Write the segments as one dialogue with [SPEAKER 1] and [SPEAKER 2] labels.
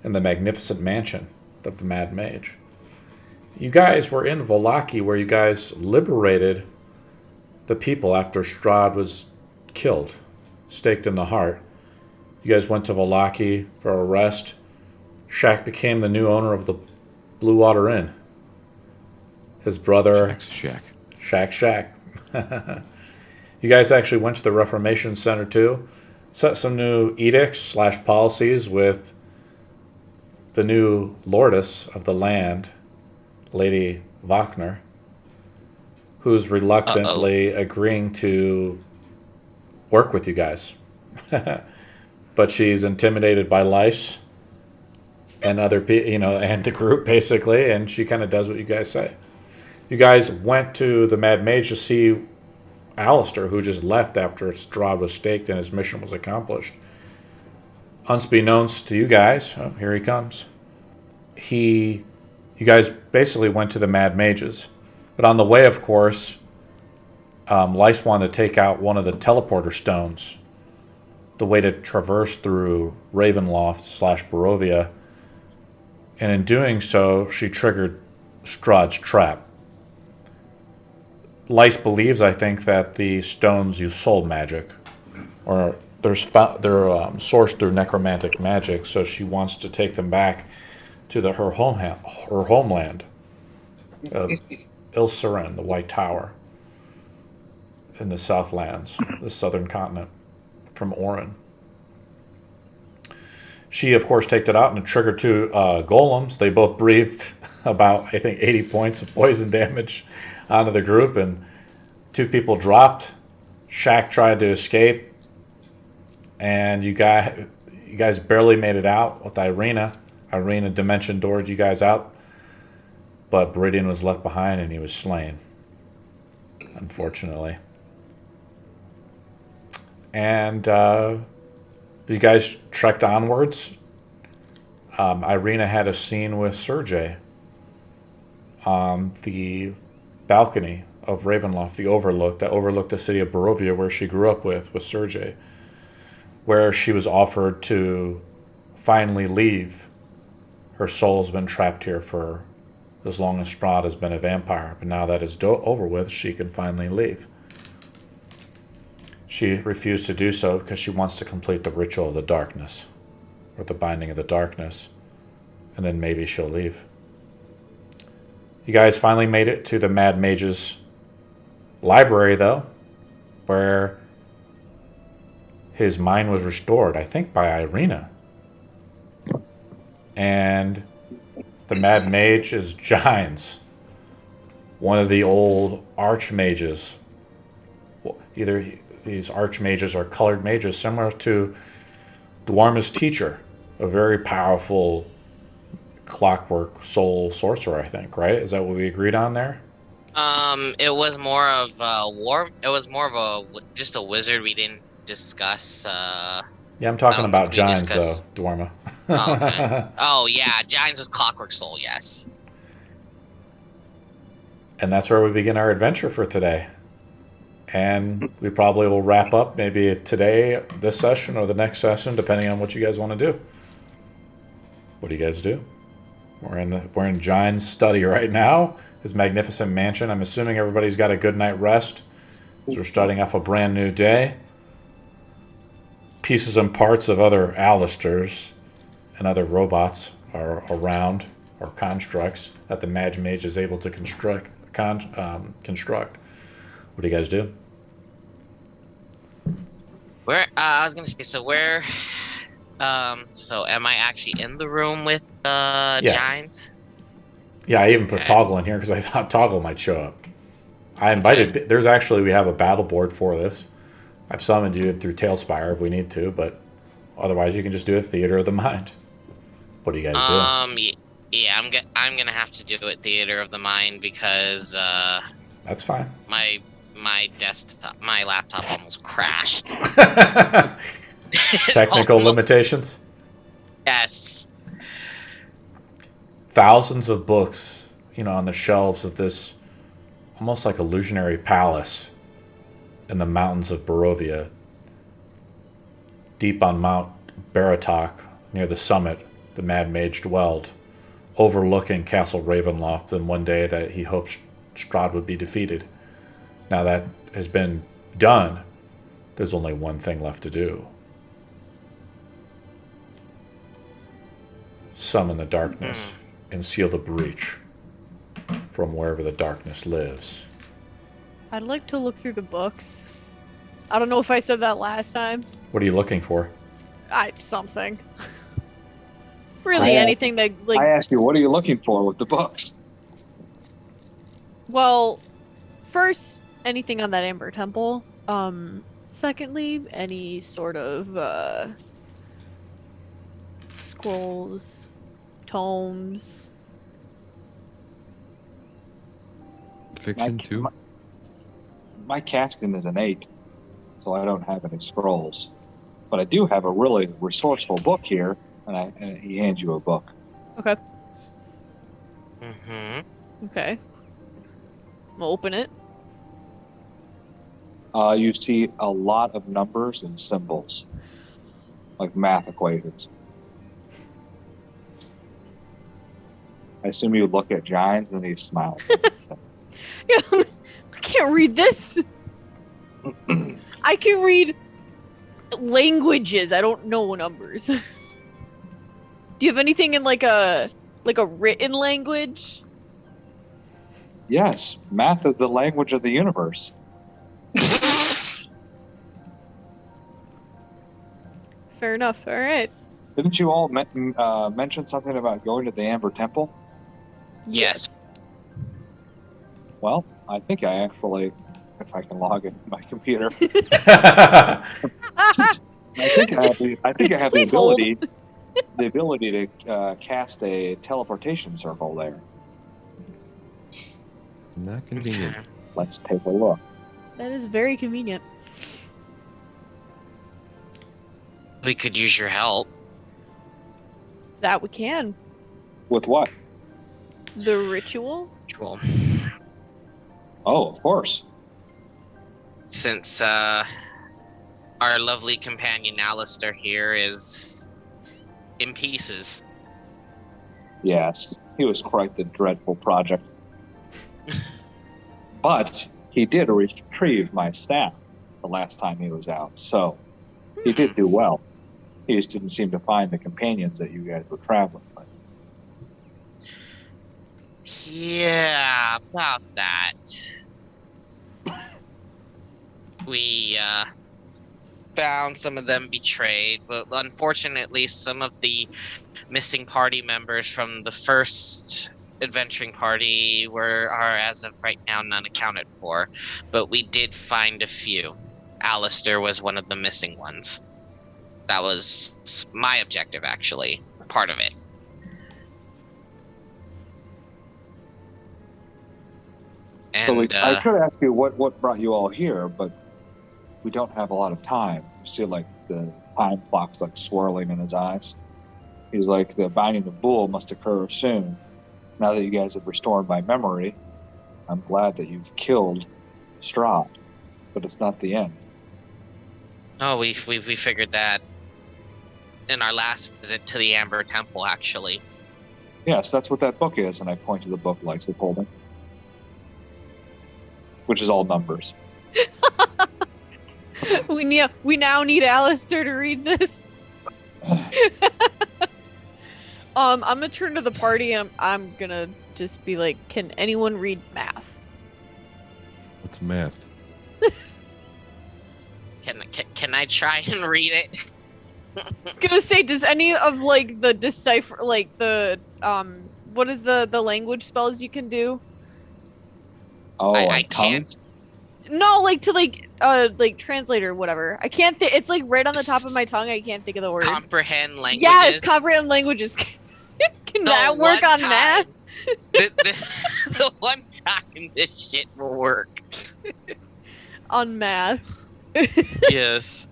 [SPEAKER 1] in the magnificent mansion of the Mad Mage. You guys were in Vallaki, where you guys liberated the people after Strahd was killed, staked in the heart. You guys went to Vallaki for a rest. Shaq became the new owner of the Blue Water Inn. His brother... Shaq. You guys actually went to the Reformation Center too. Set some new edicts / policies with the new lordess of the land, Lady Wagner, who's reluctantly agreeing to work with you guys. But she's intimidated by Lice and other people, and the group basically, and she kind of does what you guys say. You guys went to the Mad Mage to see Alistair, who just left after Strahd was staked and his mission was accomplished. Unbeknownst to you guys, here he comes. You guys basically went to the Mad Mages. But on the way, of course, Lice wanted to take out one of the teleporter stones, the way to traverse through Ravenloft / Barovia. And in doing so, she triggered Strahd's trap. Lice believes, I think, that the stones use soul magic, or they're sourced through necromantic magic, so she wants to take them back to her homeland of Ilsiren, the White Tower, in the Southlands, the southern continent, from Orin. She, of course, taked it out and triggered two golems. They both breathed about, I think, 80 points of poison damage onto the group, and 2 people dropped. Shaq tried to escape, and you guys barely made it out with Irina. Irina dimension doored you guys out, but Baridian was left behind and he was slain, unfortunately. And you guys trekked onwards. Irina had a scene with Sergei on the balcony of Ravenloft, the overlook that overlooked the city of Barovia, where she grew up with Sergei, where she was offered to finally leave. Her soul's been trapped here for as long as Strahd has been a vampire, but now that is over with, she can finally leave. She refused to do so because she wants to complete the ritual of the darkness, or the binding of the darkness, and then maybe she'll leave. You guys finally made it to the Mad Mage's library, though, where his mind was restored, I think, by Irina. And the Mad Mage is Jynes, one of the old archmages. Either these archmages are colored mages, similar to Daerma's teacher, a very powerful clockwork soul sorcerer, I think, right? Is that what we agreed on there?
[SPEAKER 2] It was more of it was more of just a wizard. We didn't discuss.
[SPEAKER 1] Yeah, I'm talking about Jynes, though, Daerma.
[SPEAKER 2] Oh, okay. Oh, yeah, Jynes was clockwork soul, yes.
[SPEAKER 1] And that's where we begin our adventure for today. And we probably will wrap up maybe today, this session, or the next session, depending on what you guys want to do. What do you guys do? We're in Jynes' study right now, his magnificent mansion. I'm assuming everybody's got a good night rest, as we're starting off a brand new day. Pieces and parts of other Alistairs and other robots are around, or constructs, that the Mad Mage is able to construct. What do you guys do?
[SPEAKER 2] Where I was gonna say, so where? So am I actually in the room with
[SPEAKER 1] Yes.
[SPEAKER 2] Jynes?
[SPEAKER 1] Yeah, I even put Toggle in here because I thought Toggle might show up. I invited. Okay. We have a battle board for this. I've summoned you through Tailspire if we need to, but otherwise you can just do a Theater of the Mind. What do you guys do?
[SPEAKER 2] Yeah, I'm gonna have to do it Theater of the Mind because
[SPEAKER 1] that's fine.
[SPEAKER 2] My laptop almost crashed.
[SPEAKER 1] Technical limitations?
[SPEAKER 2] Yes.
[SPEAKER 1] Thousands of books, on the shelves of this almost like illusionary palace in the mountains of Barovia, deep on Mount Baratok, near the summit the Mad Mage dwelled, overlooking Castle Ravenloft, and one day that he hoped Strahd would be defeated. Now that has been done, there's only one thing left to do. Summon the darkness and seal the breach from wherever the darkness lives.
[SPEAKER 3] I'd like to look through the books. I don't know if I said that last time.
[SPEAKER 1] What are you looking for?
[SPEAKER 3] Something. Really, anything that, like...
[SPEAKER 4] I asked you, what are you looking for with the books?
[SPEAKER 3] Well, first, anything on that Amber Temple. Secondly, any sort of, scrolls, tomes.
[SPEAKER 5] Fiction, too?
[SPEAKER 4] My casting is an 8, so I don't have any scrolls. But I do have a really resourceful book here, and he hands you a book.
[SPEAKER 3] Okay.
[SPEAKER 2] Mm-hmm.
[SPEAKER 3] Okay. I'm gonna open it.
[SPEAKER 4] You see a lot of numbers and symbols, like math equations. I assume you look at Jynes and he smiles.
[SPEAKER 3] I can't read this. I can read languages. I don't know numbers. Do you have anything in like a written language?
[SPEAKER 4] Yes, math is the language of the universe.
[SPEAKER 3] Fair enough. All right.
[SPEAKER 4] Didn't you all mention something about going to the Amber Temple?
[SPEAKER 2] Yes.
[SPEAKER 4] Well, I think I actually, if I can log in my computer,
[SPEAKER 1] That's
[SPEAKER 4] I think I have
[SPEAKER 3] Please hold.
[SPEAKER 4] the ability to cast a teleportation circle there.
[SPEAKER 5] Not convenient.
[SPEAKER 4] Let's take a look.
[SPEAKER 3] That is very convenient.
[SPEAKER 2] We could use your help.
[SPEAKER 3] That we can.
[SPEAKER 4] With what?
[SPEAKER 3] The ritual?
[SPEAKER 2] Well,
[SPEAKER 4] Oh, of course.
[SPEAKER 2] since our lovely companion Alistair here is in pieces.
[SPEAKER 4] Yes, he was quite the dreadful project. But he did retrieve my staff the last time he was out, so he did do well. He just didn't seem to find the companions that you guys were traveling with.
[SPEAKER 2] Yeah, about that. We found some of them betrayed, but unfortunately some of the missing party members from the first adventuring party are as of right now none accounted for. But we did find a few. Alistair was one of the missing ones. That was my objective, actually. Part of it. And
[SPEAKER 4] I could ask you what brought you all here, but we don't have a lot of time. You see, like, the time clock's like swirling in his eyes. He's like, the binding of Bool must occur soon. Now that you guys have restored my memory, I'm glad that you've killed Strahd, but it's not the end.
[SPEAKER 2] oh, we figured that in our last visit to the Amber Temple, actually.
[SPEAKER 4] Yes, that's what that book is, and I point to the book like it's holding, which is all numbers.
[SPEAKER 3] We now need Alistair to read this. I'm gonna turn to the party and I'm gonna just be like, can anyone read math?
[SPEAKER 5] What's math?
[SPEAKER 2] Can I try and read it?
[SPEAKER 3] I was gonna say, does any of like the decipher, like the what is the language spells you can do?
[SPEAKER 4] Oh,
[SPEAKER 2] I
[SPEAKER 4] tongue?
[SPEAKER 2] can't.
[SPEAKER 3] No, like to like translate or whatever. I can't think. It's like right on the top of my tongue. I can't think of the word.
[SPEAKER 2] Comprehend languages.
[SPEAKER 3] Yes, comprehend languages. Can that work on math?
[SPEAKER 2] The one time this shit will work.
[SPEAKER 3] On math.
[SPEAKER 2] Yes.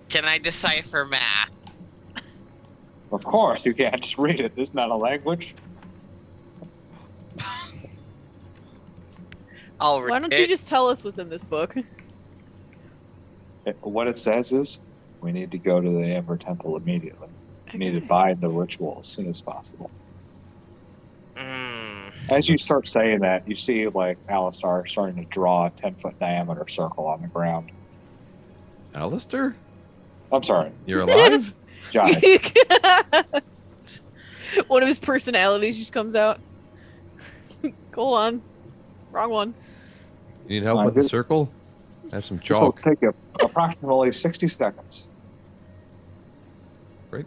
[SPEAKER 2] Can I decipher math?
[SPEAKER 4] Of course, you can't just read it. It's not a language.
[SPEAKER 2] I'll read
[SPEAKER 3] Why don't you just tell us what's in this book?
[SPEAKER 4] What it says is, we need to go to the Amber Temple immediately. You need to bind the ritual as soon as possible.
[SPEAKER 2] Mm.
[SPEAKER 4] As you start saying that, you see like Alistar starting to draw a 10-foot diameter circle on the ground.
[SPEAKER 5] Alistair?
[SPEAKER 4] I'm sorry,
[SPEAKER 5] You're alive?
[SPEAKER 4] Jynes.
[SPEAKER 3] One of his personalities just comes out. Go on. Wrong one.
[SPEAKER 5] You need help
[SPEAKER 4] I
[SPEAKER 5] with the
[SPEAKER 4] did-
[SPEAKER 5] circle? Have some
[SPEAKER 4] This will
[SPEAKER 5] chalk.
[SPEAKER 4] take you approximately 60 seconds.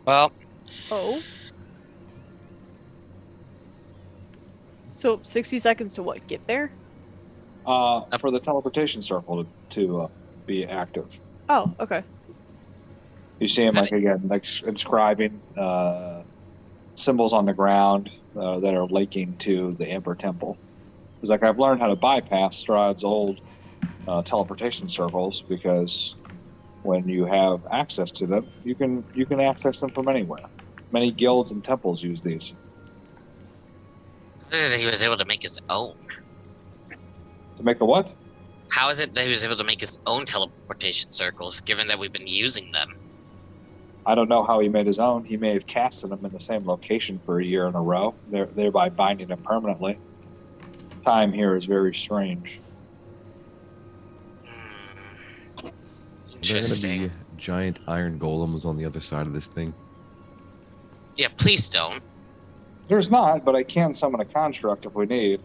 [SPEAKER 2] Well,
[SPEAKER 3] Oh. So 60 seconds to what? Get there?
[SPEAKER 4] For the teleportation circle to be active.
[SPEAKER 3] Oh, okay.
[SPEAKER 4] You see him like again, like inscribing symbols on the ground that are linking to the Amber Temple. He's like, I've learned how to bypass Strahd's old teleportation circles because when you have access to them, you can access them from anywhere. Many guilds and temples use these.
[SPEAKER 2] how is it that he was able to make his own?
[SPEAKER 4] To make a what?
[SPEAKER 2] How is it that he was able to make his own teleportation circles, given that we've been using them?
[SPEAKER 4] I don't know how he made his own. He may have casted them in the same location for a year in a row, thereby binding them permanently. Time here is very strange.
[SPEAKER 2] Hmm.
[SPEAKER 5] There are
[SPEAKER 2] Interesting.
[SPEAKER 5] going to be giant iron golems on the other side of this thing.
[SPEAKER 2] Yeah, please don't.
[SPEAKER 4] There's not, but I can summon a construct if we need.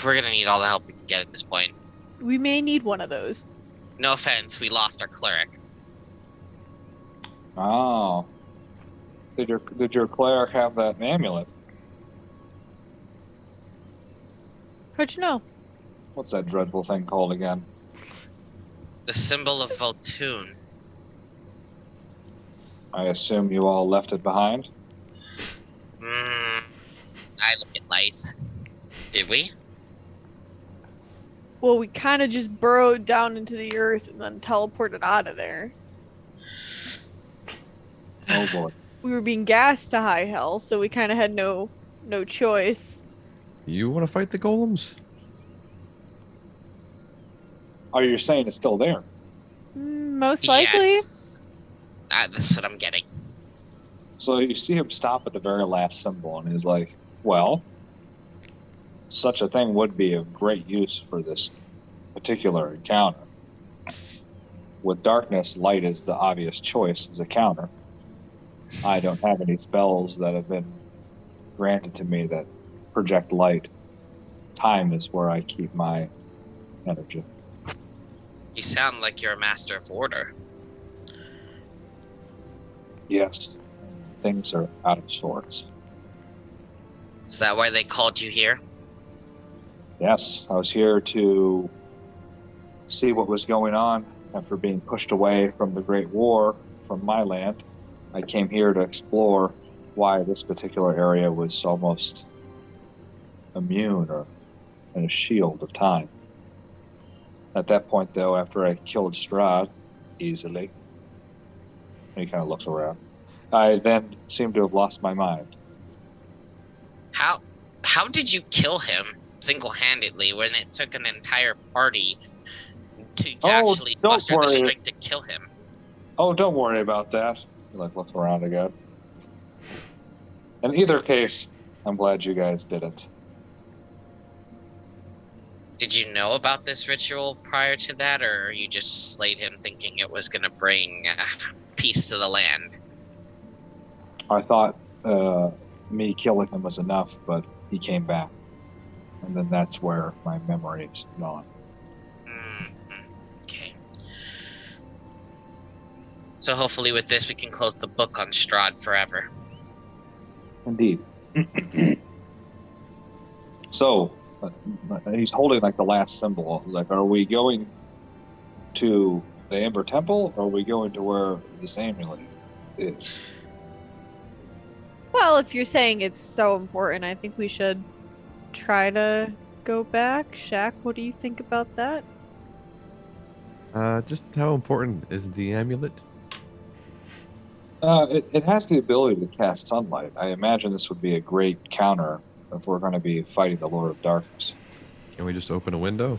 [SPEAKER 2] We're gonna need all the help we can get at this point.
[SPEAKER 3] We may need one of those.
[SPEAKER 2] No offense, we lost our cleric.
[SPEAKER 4] Oh. Did your cleric have that amulet?
[SPEAKER 3] How'd you know?
[SPEAKER 4] What's that dreadful thing called again?
[SPEAKER 2] The symbol of Voltune.
[SPEAKER 4] I assume you all left it behind?
[SPEAKER 2] I look at lice. Did we?
[SPEAKER 3] Well, we kind of just burrowed down into the earth and then teleported out of there.
[SPEAKER 4] Oh boy.
[SPEAKER 3] We were being gassed to high hell, so we kind of had no choice.
[SPEAKER 5] You want to fight the golems?
[SPEAKER 4] Oh, you're saying it's still there?
[SPEAKER 3] Most likely.
[SPEAKER 2] Yes. That's what I'm getting.
[SPEAKER 4] So you see him stop at the very last symbol, and he's like, well, such a thing would be of great use for this particular encounter. With darkness, light is the obvious choice as a counter. I don't have any spells that have been granted to me that project light. Time is where I keep my energy.
[SPEAKER 2] You sound like you're a master of order.
[SPEAKER 4] Yes, things are out of sorts.
[SPEAKER 2] Is that why they called you here?
[SPEAKER 4] Yes, I was here to see what was going on after being pushed away from the Great War from my land. I came here to explore why this particular area was almost immune or in a shield of time. At that point, though, after I killed Strahd easily, and he kind of looks around, I then seem to have lost my mind.
[SPEAKER 2] How did you kill him single-handedly when it took an entire party to actually
[SPEAKER 4] don't
[SPEAKER 2] muster the
[SPEAKER 4] worry.
[SPEAKER 2] strength to kill him?
[SPEAKER 4] Oh, don't worry about that. He looks around again. In either case, I'm glad you guys didn't.
[SPEAKER 2] Did you know about this ritual prior to that, or you just slayed him thinking it was going to bring peace to the land?
[SPEAKER 4] I thought me killing him was enough, but he came back. And then that's where my memory is gone.
[SPEAKER 2] Okay. So hopefully with this we can close the book on Strahd forever.
[SPEAKER 4] Indeed. So, he's holding like the last symbol. He's like, are we going to the Amber Temple, or are we going to where this amulet is?
[SPEAKER 3] Well, if you're saying it's so important, I think we should try to go back. Shaq, what do you think about that?
[SPEAKER 5] Just how important is the amulet?
[SPEAKER 4] It has the ability to cast sunlight. I imagine this would be a great counter if we're going to be fighting the Lord of Darkness.
[SPEAKER 5] Can we just open a window?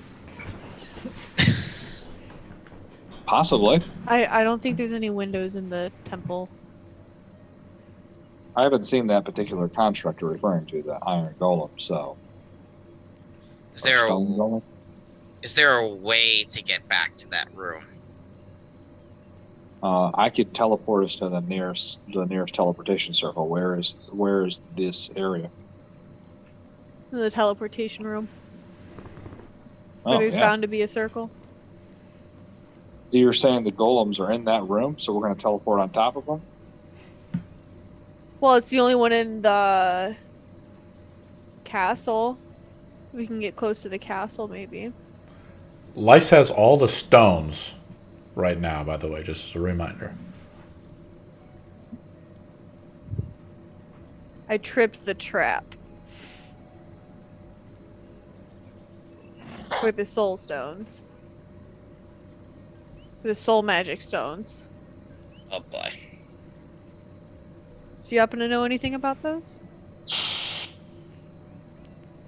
[SPEAKER 4] Possibly.
[SPEAKER 3] I don't think there's any windows in the temple.
[SPEAKER 4] I haven't seen that particular construct you're referring to, the iron golem, so.
[SPEAKER 2] Is there
[SPEAKER 4] Or stone
[SPEAKER 2] a
[SPEAKER 4] golem?
[SPEAKER 2] is there a way to get back to that room?
[SPEAKER 4] I could teleport us to the nearest teleportation circle. Where is this area?
[SPEAKER 3] In the teleportation room. Where
[SPEAKER 4] Oh,
[SPEAKER 3] there's
[SPEAKER 4] yeah.
[SPEAKER 3] bound to be a circle.
[SPEAKER 4] You're saying the golems are in that room, so we're going to teleport on top of them?
[SPEAKER 3] Well, it's the only one in the castle. We can get close to the castle, maybe.
[SPEAKER 1] Lice has all the stones right now, by the way, just as a reminder.
[SPEAKER 3] I tripped the trap. With the soul stones. The soul magic stones.
[SPEAKER 2] Oh boy.
[SPEAKER 3] Do you happen to know anything about those?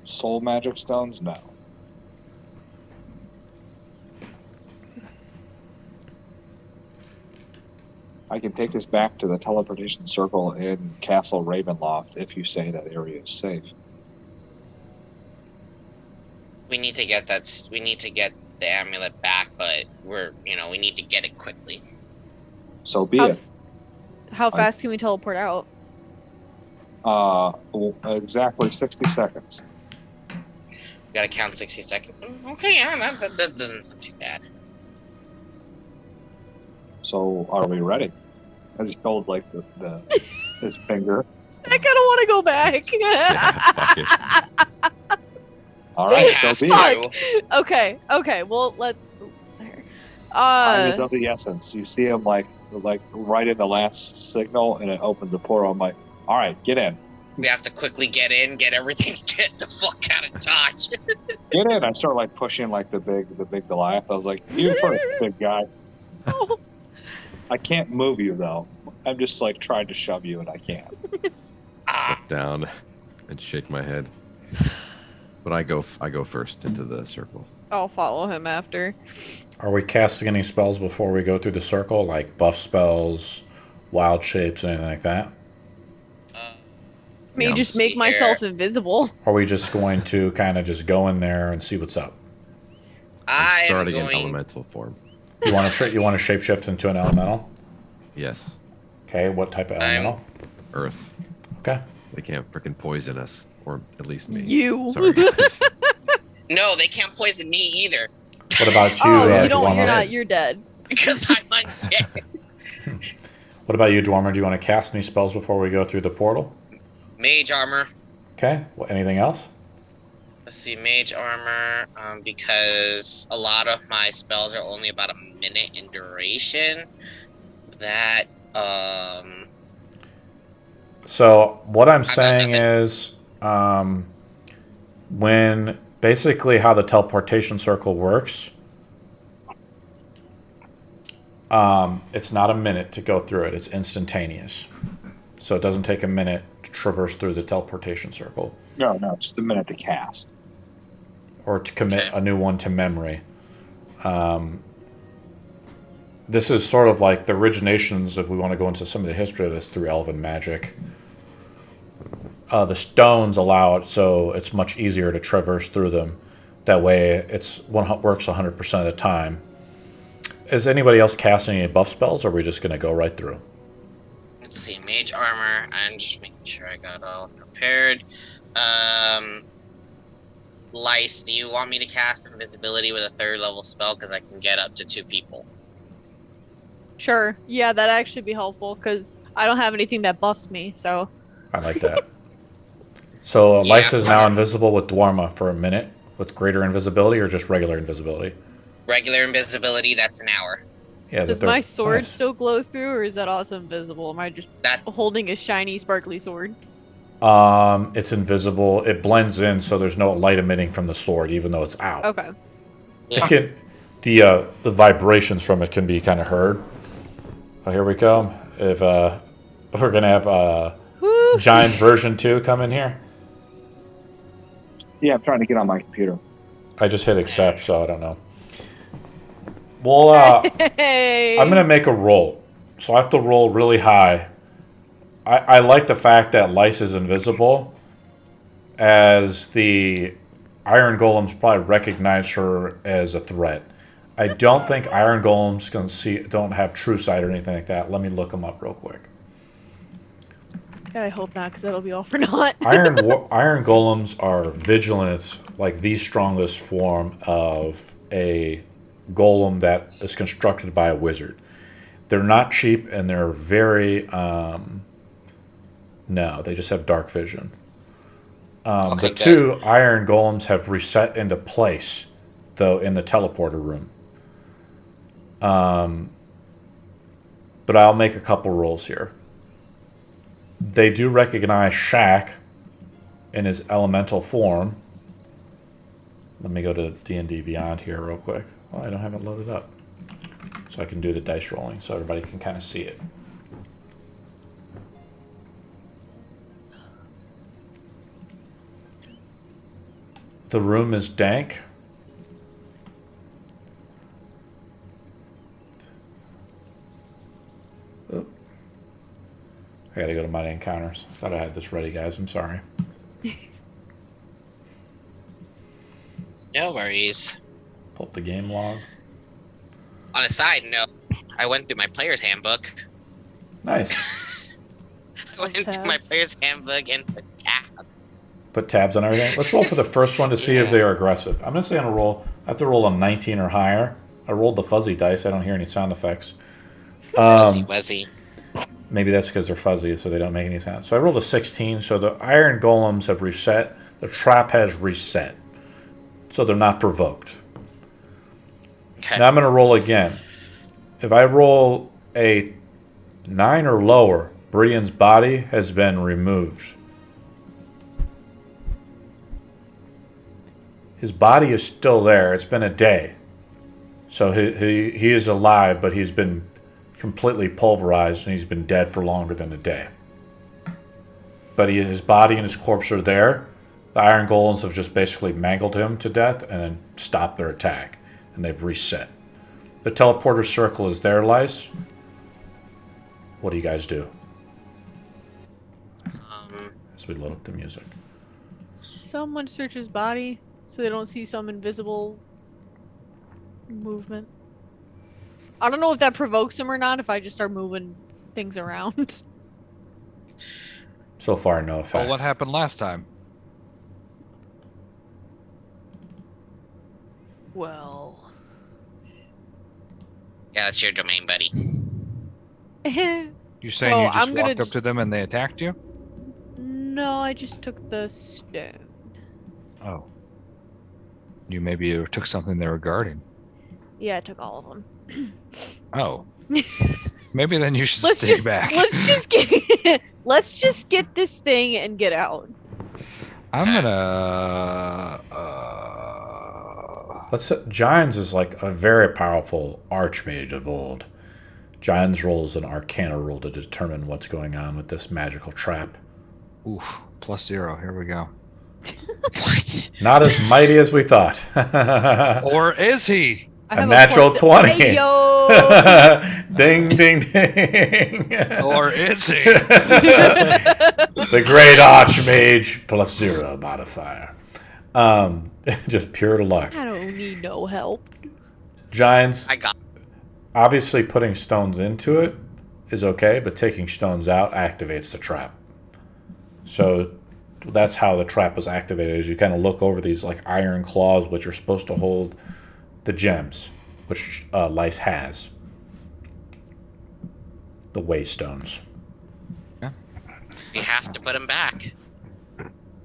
[SPEAKER 4] Soul magic stones? No. I can take this back to the teleportation circle in Castle Ravenloft if you say that area is safe.
[SPEAKER 2] We need to get the amulet back, but we need to get it quickly.
[SPEAKER 4] So be
[SPEAKER 3] How,
[SPEAKER 4] it.
[SPEAKER 3] how fast can we teleport out?
[SPEAKER 4] Exactly 60 seconds.
[SPEAKER 2] We gotta count 60 seconds. Okay, yeah, that doesn't sound too bad.
[SPEAKER 4] So are we ready? As he holds like his finger.
[SPEAKER 3] I kind of want to go back.
[SPEAKER 5] Yeah, fuck it.
[SPEAKER 4] All right,
[SPEAKER 2] We
[SPEAKER 4] so
[SPEAKER 2] have
[SPEAKER 4] be
[SPEAKER 2] to.
[SPEAKER 3] Okay, well, let's... Sorry.
[SPEAKER 4] Time is of the essence. You see him like right in the last signal, and it opens a portal. I'm like, all right, get in.
[SPEAKER 2] We have to quickly get in, get everything, get the fuck out of Dodge.
[SPEAKER 4] Get in. I start like pushing like the big Goliath. I was like, you first, big guy.
[SPEAKER 3] Oh,
[SPEAKER 4] I can't move you though. I'm just like trying to shove you, and I can't.
[SPEAKER 5] Look down and shake my head. But I go first into the circle.
[SPEAKER 3] I'll follow him after.
[SPEAKER 1] Are we casting any spells before we go through the circle, like buff spells, wild shapes, anything like that?
[SPEAKER 3] May
[SPEAKER 5] Yeah.
[SPEAKER 3] just make myself invisible.
[SPEAKER 1] Or are we just going to kind of just go in there and see what's up?
[SPEAKER 2] I am
[SPEAKER 5] Starting in
[SPEAKER 2] going.
[SPEAKER 5] elemental form.
[SPEAKER 1] You want to shapeshift into an elemental?
[SPEAKER 5] Yes.
[SPEAKER 1] Okay, what type of elemental?
[SPEAKER 5] Earth.
[SPEAKER 1] Okay.
[SPEAKER 5] They can't frickin' poison us. Or at least me.
[SPEAKER 3] You.
[SPEAKER 5] Sorry, guys.
[SPEAKER 2] No, they can't poison me either
[SPEAKER 1] What about you,
[SPEAKER 3] Oh, you don't.
[SPEAKER 1] Dwarmer?
[SPEAKER 3] You're not. You're dead.
[SPEAKER 2] because I'm undead.
[SPEAKER 1] What about you, Dwarmer? Do you want to cast any spells before we go through the portal?
[SPEAKER 2] Mage armor.
[SPEAKER 1] Okay. Well, anything else?
[SPEAKER 2] Let's see, mage armor, because a lot of my spells are only about a minute in duration. That,
[SPEAKER 1] So what I'm
[SPEAKER 2] got
[SPEAKER 1] saying
[SPEAKER 2] nothing.
[SPEAKER 1] is, when basically how the teleportation circle works, it's not a minute to go through it; it's instantaneous. So it doesn't take a minute to traverse through the teleportation circle,
[SPEAKER 4] No, it's the minute to cast.
[SPEAKER 1] or to commit
[SPEAKER 2] Okay.
[SPEAKER 1] a new one to memory. This is sort of like the originations, if we want to go into some of the history of this, through elven magic. The stones allow it, so it's much easier to traverse through them. That way, works 100% of the time. Is anybody else casting any buff spells, or are we just going to go right through?
[SPEAKER 2] let's see, mage armor. I'm just making sure I got all prepared. Lice, do you want me to cast invisibility with a 3rd level spell? Because I can get up to 2 people.
[SPEAKER 3] Sure. Yeah, that'd actually be helpful because I don't have anything that buffs me. So
[SPEAKER 1] I like that. So
[SPEAKER 2] Yeah.
[SPEAKER 1] Lice is now invisible with Dwarma for a minute, with greater invisibility, or just regular invisibility?
[SPEAKER 2] Regular invisibility, that's an hour.
[SPEAKER 1] Yeah.
[SPEAKER 3] does my sword still glow through, or is that also invisible? Am I just
[SPEAKER 2] That
[SPEAKER 3] holding a shiny, sparkly sword?
[SPEAKER 1] It's invisible. It blends in, so there's no light emitting from the sword, even though it's out.
[SPEAKER 3] Okay.
[SPEAKER 1] It can, the vibrations from it can be kind of heard. Oh, here we go. If we're gonna have
[SPEAKER 3] Woo!
[SPEAKER 1] Jynes version 2 come in here.
[SPEAKER 4] Yeah, I'm trying to get on my computer.
[SPEAKER 1] I just hit accept, so I don't know. Well,
[SPEAKER 3] Hey.
[SPEAKER 1] I'm going to make a roll. So I have to roll really high. I like the fact that Lice is invisible, as the Iron Golems probably recognize her as a threat. I don't think Iron Golems don't have true sight or anything like that. Let me look them up real quick.
[SPEAKER 3] God, I hope not, because that'll be all for naught.
[SPEAKER 1] Iron Golems are vigilant, like the strongest form of a golem that is constructed by a wizard. They're not cheap, and they're very no, they just have dark vision.
[SPEAKER 2] Okay,
[SPEAKER 1] The two Iron Golems have reset into place, though, in the teleporter room. But I'll make a couple rolls here. They do recognize Shaq in his elemental form. Let me go to D&D Beyond here real quick. Well, I don't have it loaded up. So I can do the dice rolling so everybody can kind of see it. The room is dank. Oh. I gotta go to my encounters. Thought I had this ready, guys. I'm sorry.
[SPEAKER 2] No worries.
[SPEAKER 1] Pull up the game log.
[SPEAKER 2] On a side note, I went through my player's handbook.
[SPEAKER 1] Nice.
[SPEAKER 2] I went through my player's handbook and put tabs.
[SPEAKER 1] Put tabs on everything. Let's roll for the first one to see if they are aggressive. I'm gonna say on a roll. I have to roll a 19 or higher. I rolled the fuzzy dice. I don't hear any sound effects.
[SPEAKER 2] Wuzzy wuzzy.
[SPEAKER 1] Maybe that's because they're fuzzy, so they don't make any sound. So I rolled a 16. So the Iron Golems have reset. The trap has reset. So they're not provoked.
[SPEAKER 2] Okay.
[SPEAKER 1] Now I'm going to roll again. If I roll a 9 or lower, Baridian's body has been removed. His body is still there. It's been a day. So he is alive, but he's been completely pulverized, and he's been dead for longer than a day. But his body and his corpse are there. The Iron Golems have just basically mangled him to death and then stopped their attack. And they've reset. The teleporter circle is there, Lice. What do you guys do? As we load up the music.
[SPEAKER 3] Someone search his body so they don't see some invisible movement. I don't know if that provokes him or not if I just start moving things around.
[SPEAKER 1] So far, no effect.
[SPEAKER 6] Well, what happened last time?
[SPEAKER 3] Well.
[SPEAKER 2] Yeah, that's your domain, buddy.
[SPEAKER 6] You saying
[SPEAKER 3] So
[SPEAKER 6] you just
[SPEAKER 3] I'm gonna
[SPEAKER 6] walked up to them and they attacked you?
[SPEAKER 3] No, I just took the stone.
[SPEAKER 6] Oh. You maybe took something they were guarding.
[SPEAKER 3] Yeah, I took all of them.
[SPEAKER 6] Oh. Maybe then you should
[SPEAKER 3] Let's
[SPEAKER 6] stay
[SPEAKER 3] just
[SPEAKER 6] back.
[SPEAKER 3] let's just get this thing and get out.
[SPEAKER 6] I'm gonna.
[SPEAKER 1] Jynes is like a very powerful archmage of old. Jynes rolls an Arcana roll to determine what's going on with this magical trap.
[SPEAKER 6] Oof. +0. Here we go.
[SPEAKER 2] What?
[SPEAKER 1] Not as mighty as we thought.
[SPEAKER 6] Or is he?
[SPEAKER 3] I
[SPEAKER 1] A
[SPEAKER 3] have
[SPEAKER 1] natural
[SPEAKER 3] plus-
[SPEAKER 1] 20.
[SPEAKER 3] Hey, yo!
[SPEAKER 1] Ding, ding, ding.
[SPEAKER 6] Or is he?
[SPEAKER 1] The great Archmage +0 modifier. Just pure luck.
[SPEAKER 3] I don't need no help.
[SPEAKER 1] Jynes,
[SPEAKER 2] I got.
[SPEAKER 1] obviously putting stones into it is okay, but taking stones out activates the trap. So that's how the trap was activated, is you kind of look over these like iron claws, which are supposed to hold the gems, which Lice has. The waystones.
[SPEAKER 2] We have to put him back.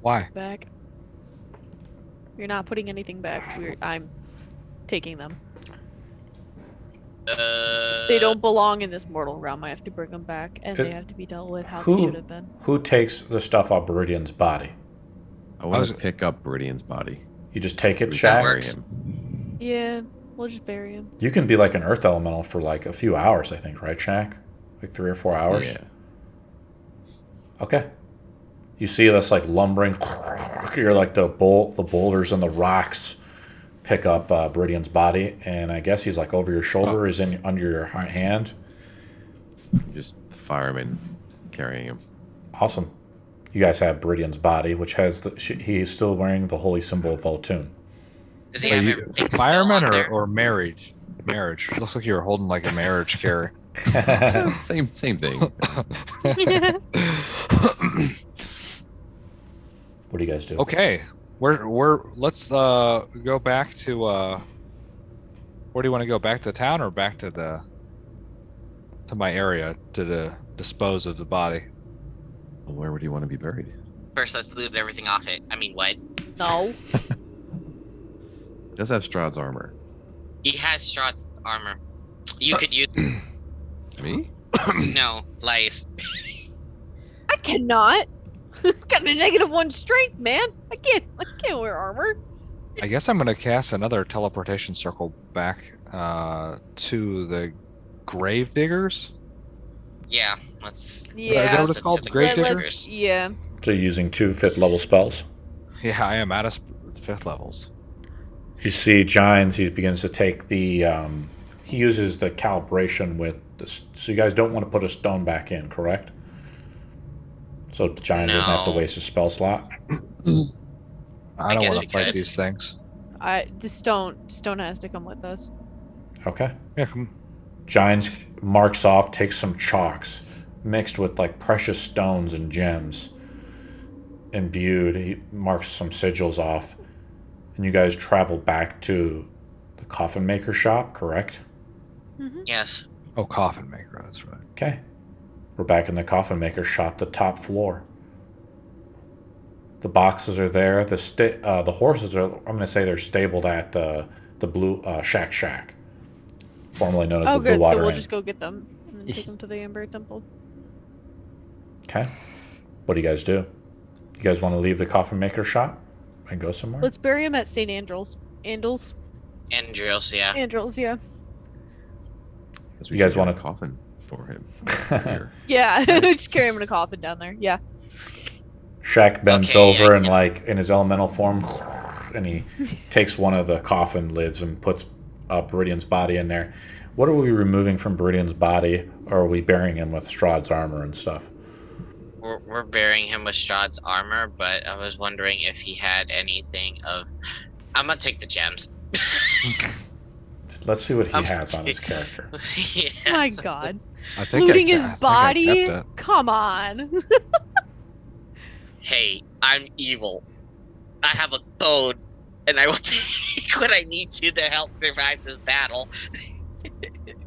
[SPEAKER 6] Why?
[SPEAKER 3] Back. You're not putting anything back. I'm taking them. They don't belong in this mortal realm. I have to bring them back, and they have to be dealt with how they should have been.
[SPEAKER 1] Who takes the stuff off Baridian's body?
[SPEAKER 5] I want to pick up Baridian's body.
[SPEAKER 1] You just take it,
[SPEAKER 5] We
[SPEAKER 1] Shaq?
[SPEAKER 5] bury
[SPEAKER 2] works.
[SPEAKER 5] him.
[SPEAKER 3] Yeah, we'll just bury him.
[SPEAKER 1] You can be like an earth elemental for like a few hours, I think, right, Shaq? Like 3 or 4 hours?
[SPEAKER 5] Yeah.
[SPEAKER 1] Okay. You see this like lumbering, you're like the boulders and the rocks pick up Baridian's body, and I guess he's like over your shoulder, is in under your hand.
[SPEAKER 5] Just the fireman carrying him.
[SPEAKER 1] Awesome. You guys have Baridian's body, which has he's still wearing the holy symbol of Voltune.
[SPEAKER 2] Does he
[SPEAKER 6] Are
[SPEAKER 2] have
[SPEAKER 6] you
[SPEAKER 2] everything still
[SPEAKER 6] fireman
[SPEAKER 2] on there?
[SPEAKER 6] or marriage? Marriage. It looks like you were holding like a marriage carry.
[SPEAKER 5] Same thing.
[SPEAKER 1] What do you guys do?
[SPEAKER 6] Okay. Let's go back to where do you want to go? Back to town or back to my area to dispose of the body?
[SPEAKER 5] Well, where would you want to be buried?
[SPEAKER 2] First, let's loot everything off it. I mean, what?
[SPEAKER 3] No.
[SPEAKER 5] He does have Strahd's armor.
[SPEAKER 2] He has Strahd's armor. You could use...
[SPEAKER 5] Me?
[SPEAKER 2] No, Lice.
[SPEAKER 3] I cannot. Got a -1 strength, man. I can't wear armor.
[SPEAKER 6] I guess I'm gonna cast another teleportation circle back to the grave diggers.
[SPEAKER 2] Yeah, let's...
[SPEAKER 3] Yeah.
[SPEAKER 6] Is that what it's
[SPEAKER 2] Listen
[SPEAKER 6] called?
[SPEAKER 2] to the
[SPEAKER 6] Grave
[SPEAKER 3] let's-
[SPEAKER 6] diggers?
[SPEAKER 3] Yeah.
[SPEAKER 1] So you're using 2 5th level spells.
[SPEAKER 6] Yeah, I am at 5th levels.
[SPEAKER 1] You see Jynes, he begins to take the, he uses the calibration with, so you guys don't want to put a stone back in, correct? So Jynes doesn't have to
[SPEAKER 2] No.
[SPEAKER 1] waste a spell slot?
[SPEAKER 6] I don't
[SPEAKER 2] guess
[SPEAKER 6] want
[SPEAKER 2] we
[SPEAKER 6] to fight
[SPEAKER 2] could.
[SPEAKER 6] these things.
[SPEAKER 3] The stone has to come with us.
[SPEAKER 1] Okay.
[SPEAKER 6] Yeah, come.
[SPEAKER 1] Jynes marks off, takes some chalks, mixed with like precious stones and gems, imbued. He marks some sigils off, and you guys travel back to the coffin maker shop, correct?
[SPEAKER 2] Yes.
[SPEAKER 6] Oh, coffin maker. That's right.
[SPEAKER 1] Okay. We're back in the coffin maker shop, the top floor. The boxes are there. The horses are, I'm going to say they're stabled at the blue Shaq, formerly known as
[SPEAKER 3] Oh,
[SPEAKER 1] the Blue
[SPEAKER 3] good. So
[SPEAKER 1] Water
[SPEAKER 3] we'll
[SPEAKER 1] Inn.
[SPEAKER 3] just go get them and then take them to the Amber Temple.
[SPEAKER 1] Okay. What do you guys do? You guys want to leave the coffin maker shop and go somewhere?
[SPEAKER 3] Let's bury him at Saint Andreal's.
[SPEAKER 2] Andreals, yeah.
[SPEAKER 3] Andreal's, yeah.
[SPEAKER 5] Guess
[SPEAKER 1] You guys
[SPEAKER 5] should get
[SPEAKER 1] wanna-
[SPEAKER 5] a coffin for him here.
[SPEAKER 3] Yeah, just carry him in a coffin down there. Yeah.
[SPEAKER 1] Shaq bends
[SPEAKER 2] Okay,
[SPEAKER 1] over
[SPEAKER 2] I
[SPEAKER 1] and
[SPEAKER 2] can-
[SPEAKER 1] like in his elemental form, and he takes one of the coffin lids and puts Baridian's body in there. What are we removing from Baridian's body? Or are we burying him with Strahd's armor and stuff?
[SPEAKER 2] We're burying him with Strahd's armor, but I was wondering if he had anything of... I'm gonna take the gems.
[SPEAKER 1] Let's see what he
[SPEAKER 2] I'm
[SPEAKER 1] has on his
[SPEAKER 2] taking-
[SPEAKER 1] character.
[SPEAKER 3] My
[SPEAKER 2] Yes.
[SPEAKER 3] God.
[SPEAKER 6] I think
[SPEAKER 3] Looting
[SPEAKER 6] I
[SPEAKER 3] his
[SPEAKER 6] kept
[SPEAKER 3] body?
[SPEAKER 6] that.
[SPEAKER 3] Come on.
[SPEAKER 2] Hey, I'm evil. I have a code, and I will take what I need to help survive this battle.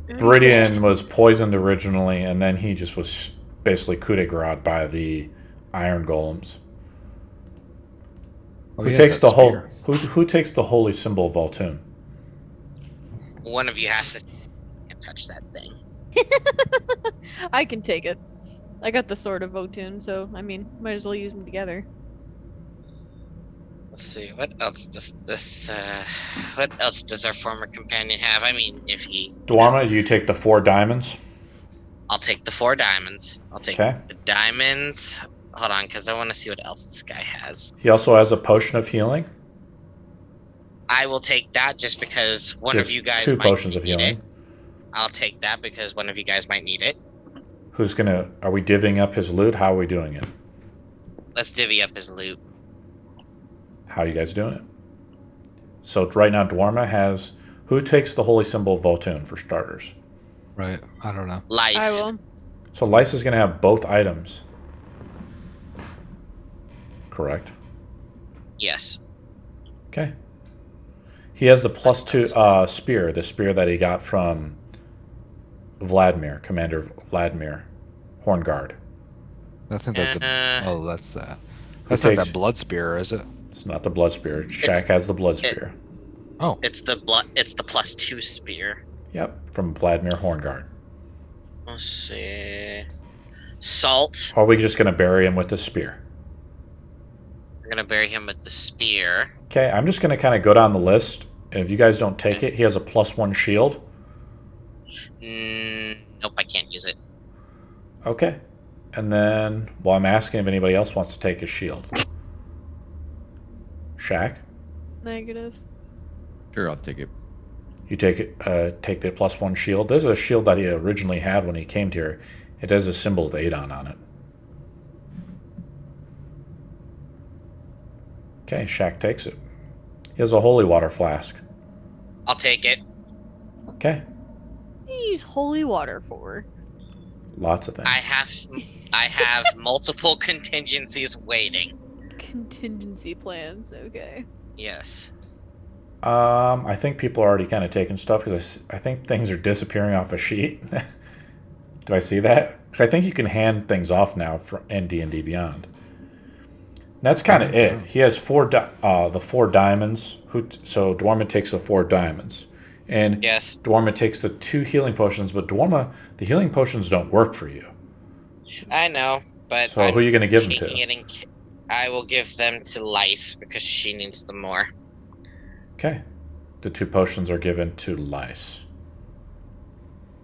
[SPEAKER 1] Baridian was poisoned originally, and then he just was basically coup de grace by the iron golems.
[SPEAKER 6] Oh,
[SPEAKER 1] Who
[SPEAKER 6] yeah,
[SPEAKER 1] takes
[SPEAKER 6] that
[SPEAKER 1] the whole?
[SPEAKER 6] spear.
[SPEAKER 1] Who takes the holy symbol of Voltune?
[SPEAKER 2] One of you has to... Can't touch that thing.
[SPEAKER 3] I can take it. I got the sword of Votun, so I mean, might as well use them together.
[SPEAKER 2] Let's see, what else does this, what else does our former companion have? I mean, if he...
[SPEAKER 1] Daerma, you take the 4 diamonds.
[SPEAKER 2] I'll take the 4 diamonds. I'll take
[SPEAKER 1] Okay.
[SPEAKER 2] the diamonds. Hold on, because I want to see what else this guy has.
[SPEAKER 1] He also has a potion of healing.
[SPEAKER 2] I will take that just because one
[SPEAKER 1] He
[SPEAKER 2] of
[SPEAKER 1] has
[SPEAKER 2] you guys
[SPEAKER 1] 2
[SPEAKER 2] might
[SPEAKER 1] potions of
[SPEAKER 2] need
[SPEAKER 1] healing.
[SPEAKER 2] it. I'll take that because one of you guys might need it.
[SPEAKER 1] Who's gonna? Are we divvying up his loot? How are we doing it?
[SPEAKER 2] Let's divvy up his loot.
[SPEAKER 1] How are you guys doing it? So right now, Daerma has. Who takes the holy symbol of Voltune for starters?
[SPEAKER 6] Right. I don't know.
[SPEAKER 2] Lice.
[SPEAKER 3] I will.
[SPEAKER 1] So Lice is gonna have both items. Correct.
[SPEAKER 2] Yes.
[SPEAKER 1] Okay. He has the +2 spear, the spear that he got from Vladimir, Commander Vladimir, Horn Guard.
[SPEAKER 6] I think that's oh, that's that. That's
[SPEAKER 1] Who
[SPEAKER 6] not
[SPEAKER 1] takes-
[SPEAKER 6] that blood spear, is it?
[SPEAKER 1] It's not the blood spear. Shaq has the blood spear.
[SPEAKER 6] Oh,
[SPEAKER 2] It's the +2 spear.
[SPEAKER 1] Yep, from Vladimir Horn Guard.
[SPEAKER 2] Let's see. Salt.
[SPEAKER 1] Or are we just gonna bury him with the spear?
[SPEAKER 2] We're gonna bury him with the spear.
[SPEAKER 1] Okay, I'm just gonna kind of go down the list, and if you guys don't take it, he has a +1 shield.
[SPEAKER 2] Nope, I can't use it.
[SPEAKER 1] Okay. And then, well, I'm asking if anybody else wants to take his shield. Shaq?
[SPEAKER 3] Negative.
[SPEAKER 5] Sure, I'll take it.
[SPEAKER 1] You take it. Take the +1 shield. There's a shield that he originally had when he came here. It has a symbol of Adon on it. Okay, Shaq takes it. He has a holy water flask.
[SPEAKER 2] I'll take it.
[SPEAKER 1] Okay,
[SPEAKER 3] What do you use holy water for?
[SPEAKER 1] lots of things.
[SPEAKER 2] I have multiple contingencies waiting.
[SPEAKER 3] Contingency plans. Okay.
[SPEAKER 2] Yes.
[SPEAKER 1] I think people are already kind of taking stuff because I think things are disappearing off a sheet. Do I see that? Because I think you can hand things off now in D&D Beyond. That's kind of it. He has the 4 diamonds. So Daerma takes the 4 diamonds, and
[SPEAKER 2] Yes.
[SPEAKER 1] Daerma takes the 2 healing potions. But Daerma, the healing potions don't work for you.
[SPEAKER 2] I know, but
[SPEAKER 1] So who are you going to give them
[SPEAKER 2] taking
[SPEAKER 1] to?
[SPEAKER 2] it in, I will give them to Lice because she needs them more.
[SPEAKER 1] Okay, the 2 potions are given to Lice.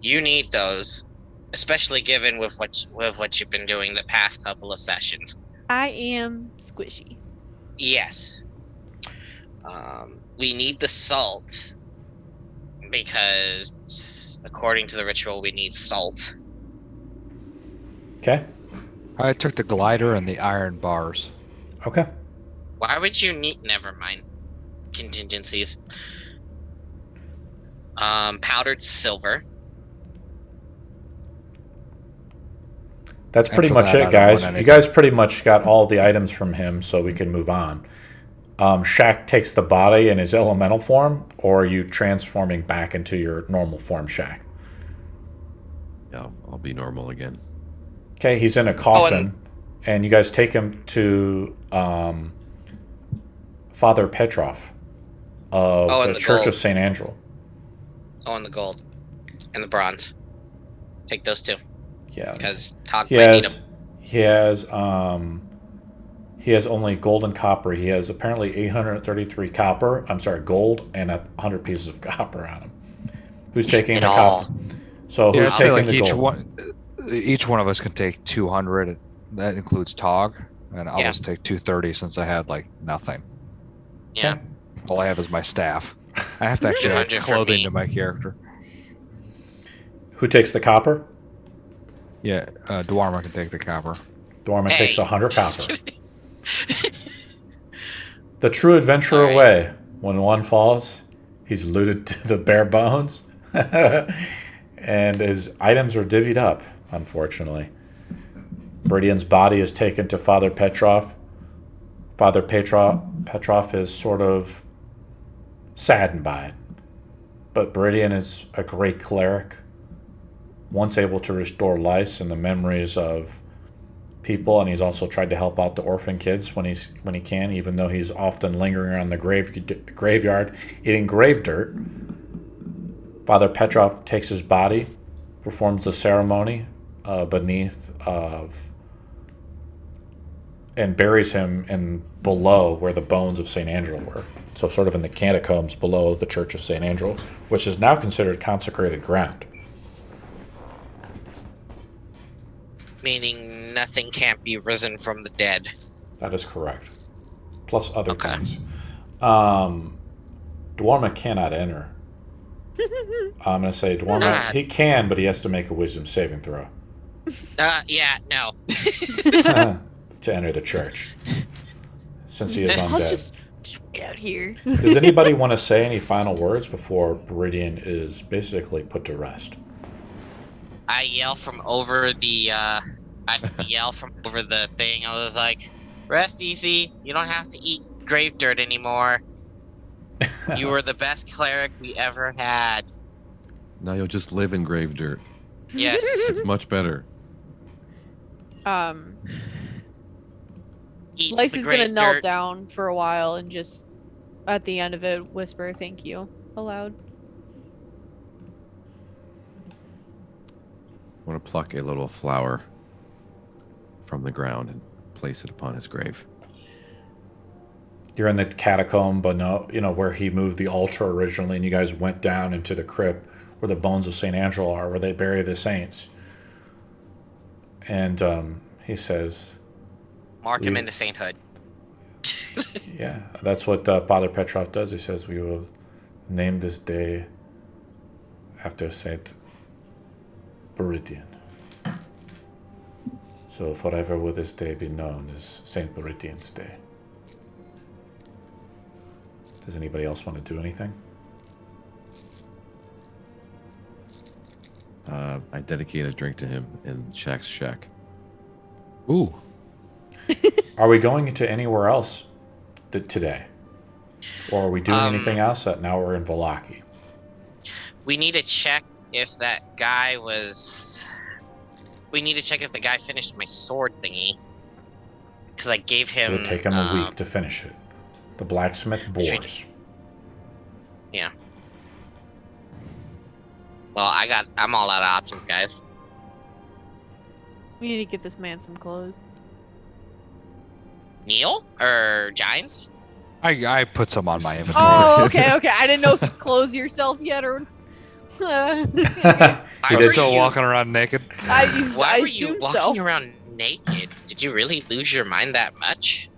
[SPEAKER 2] You need those, especially given with what you've been doing the past couple of sessions.
[SPEAKER 3] I am squishy.
[SPEAKER 2] Yes. We need the salt because, according to the ritual, we need salt.
[SPEAKER 1] Okay.
[SPEAKER 6] I took the glider and the iron bars.
[SPEAKER 1] Okay.
[SPEAKER 2] Why would you need? Never mind. Contingencies. Powdered silver.
[SPEAKER 1] That's pretty
[SPEAKER 6] for
[SPEAKER 1] much
[SPEAKER 6] that, I
[SPEAKER 1] it,
[SPEAKER 6] don't
[SPEAKER 1] guys.
[SPEAKER 6] want
[SPEAKER 1] You
[SPEAKER 6] anything.
[SPEAKER 1] guys pretty much got all the items from him, so we can move on. Shaq takes the body in his elemental form, or are you transforming back into your normal form, Shaq?
[SPEAKER 5] Yeah, I'll be normal again.
[SPEAKER 1] Okay, he's in a coffin, and you guys take him to Father Petrov of
[SPEAKER 2] Oh, and
[SPEAKER 1] the
[SPEAKER 2] the
[SPEAKER 1] Church
[SPEAKER 2] gold.
[SPEAKER 1] of Saint Andreal.
[SPEAKER 2] Oh, and the gold. And the bronze. Take those 2.
[SPEAKER 1] Yeah,
[SPEAKER 2] Because Todd
[SPEAKER 1] he
[SPEAKER 2] might need
[SPEAKER 1] has.
[SPEAKER 2] them.
[SPEAKER 1] He has only gold and copper. He has apparently 833 copper. I'm sorry, gold and 100 pieces of copper on him. Who's taking
[SPEAKER 2] It
[SPEAKER 1] the
[SPEAKER 2] all.
[SPEAKER 1] copper? So
[SPEAKER 6] Yeah,
[SPEAKER 1] who's
[SPEAKER 6] I'd say
[SPEAKER 1] taking
[SPEAKER 6] like
[SPEAKER 1] the gold?
[SPEAKER 6] each one of us can take 200. That includes Tog, and I'll
[SPEAKER 2] Yeah.
[SPEAKER 6] just take 230 since I had like nothing.
[SPEAKER 2] Yeah.
[SPEAKER 6] All I have is my staff. I have to actually add
[SPEAKER 2] 200 for
[SPEAKER 6] clothing
[SPEAKER 2] me.
[SPEAKER 6] to my character.
[SPEAKER 1] Who takes the copper?
[SPEAKER 6] Yeah, Daerma can take the copper.
[SPEAKER 1] Daerma
[SPEAKER 2] Hey.
[SPEAKER 1] takes 100
[SPEAKER 2] Just
[SPEAKER 1] copper.
[SPEAKER 2] kidding.
[SPEAKER 1] The true adventurer
[SPEAKER 2] All right.
[SPEAKER 1] away. When one falls, he's looted to the bare bones, and his items are divvied up. Unfortunately, Baridian's body is taken to Father Petrov. Father Petrov is sort of saddened by it, but Baridian is a great cleric, once able to restore lice and the memories of people, and he's also tried to help out the orphan kids when he can, even though he's often lingering around the graveyard eating grave dirt. Father Petrov takes his body, performs the ceremony beneath and buries him in below where the bones of Saint Andreal were. So sort of in the catacombs below the Church of Saint Andreal, which is now considered consecrated ground.
[SPEAKER 2] Meaning nothing can't be risen from the dead.
[SPEAKER 1] That is correct. Plus other
[SPEAKER 2] Okay.
[SPEAKER 1] things. Daerma cannot enter. I'm going to say Daerma,
[SPEAKER 2] Ah.
[SPEAKER 1] he can, but he has to make a wisdom saving throw
[SPEAKER 2] Yeah, no.
[SPEAKER 1] to enter the church, since he is
[SPEAKER 3] I'll
[SPEAKER 1] undead.
[SPEAKER 3] just wait out here.
[SPEAKER 1] Does anybody want to say any final words before Baridian is basically put to rest?
[SPEAKER 2] I yell from over the thing. I was like, rest easy. You don't have to eat grave dirt anymore. You were the best cleric we ever had.
[SPEAKER 5] Now you'll just live in grave dirt.
[SPEAKER 2] Yes.
[SPEAKER 5] It's much better.
[SPEAKER 2] Eats
[SPEAKER 3] Lice
[SPEAKER 2] the
[SPEAKER 3] is gonna
[SPEAKER 2] grave
[SPEAKER 3] kneel
[SPEAKER 2] dirt.
[SPEAKER 3] down for a while and just, at the end of it, whisper "thank you" aloud.
[SPEAKER 5] I want to pluck a little flower from the ground and place it upon his grave.
[SPEAKER 1] You're in the catacomb, but no, where he moved the altar originally, and you guys went down into the crypt where the bones of Saint Andreal are, where they bury the saints. And he says,
[SPEAKER 2] Mark him
[SPEAKER 1] We-
[SPEAKER 2] into sainthood.
[SPEAKER 1] yeah, that's what Father Petrov does. He says, we will named this day after Saint Baridian. So forever will this day be known as Saint Baridian's Day. Does anybody else want to do anything?
[SPEAKER 5] I dedicate a drink to him in Shaq's shack.
[SPEAKER 6] Ooh.
[SPEAKER 1] Are we going into anywhere else today? Or are we doing anything else? Now we're in Vallaki.
[SPEAKER 2] We need to check if that guy was... We need to check if the guy finished my sword thingy. Because I gave him...
[SPEAKER 1] It would take him a week to finish it. The blacksmith bores.
[SPEAKER 2] Yeah. Well, I'm all out of options, guys.
[SPEAKER 3] We need to get this man some clothes.
[SPEAKER 2] Neil? Or Jynes?
[SPEAKER 6] I put some on my inventory.
[SPEAKER 3] Oh, okay. I didn't know if you clothed yourself yet or.
[SPEAKER 2] Why
[SPEAKER 6] I'm
[SPEAKER 2] were
[SPEAKER 6] still
[SPEAKER 2] you-
[SPEAKER 6] walking around naked.
[SPEAKER 2] Why
[SPEAKER 3] I
[SPEAKER 2] were you
[SPEAKER 3] assume
[SPEAKER 2] walking
[SPEAKER 3] so.
[SPEAKER 2] around naked? Did you really lose your mind that much?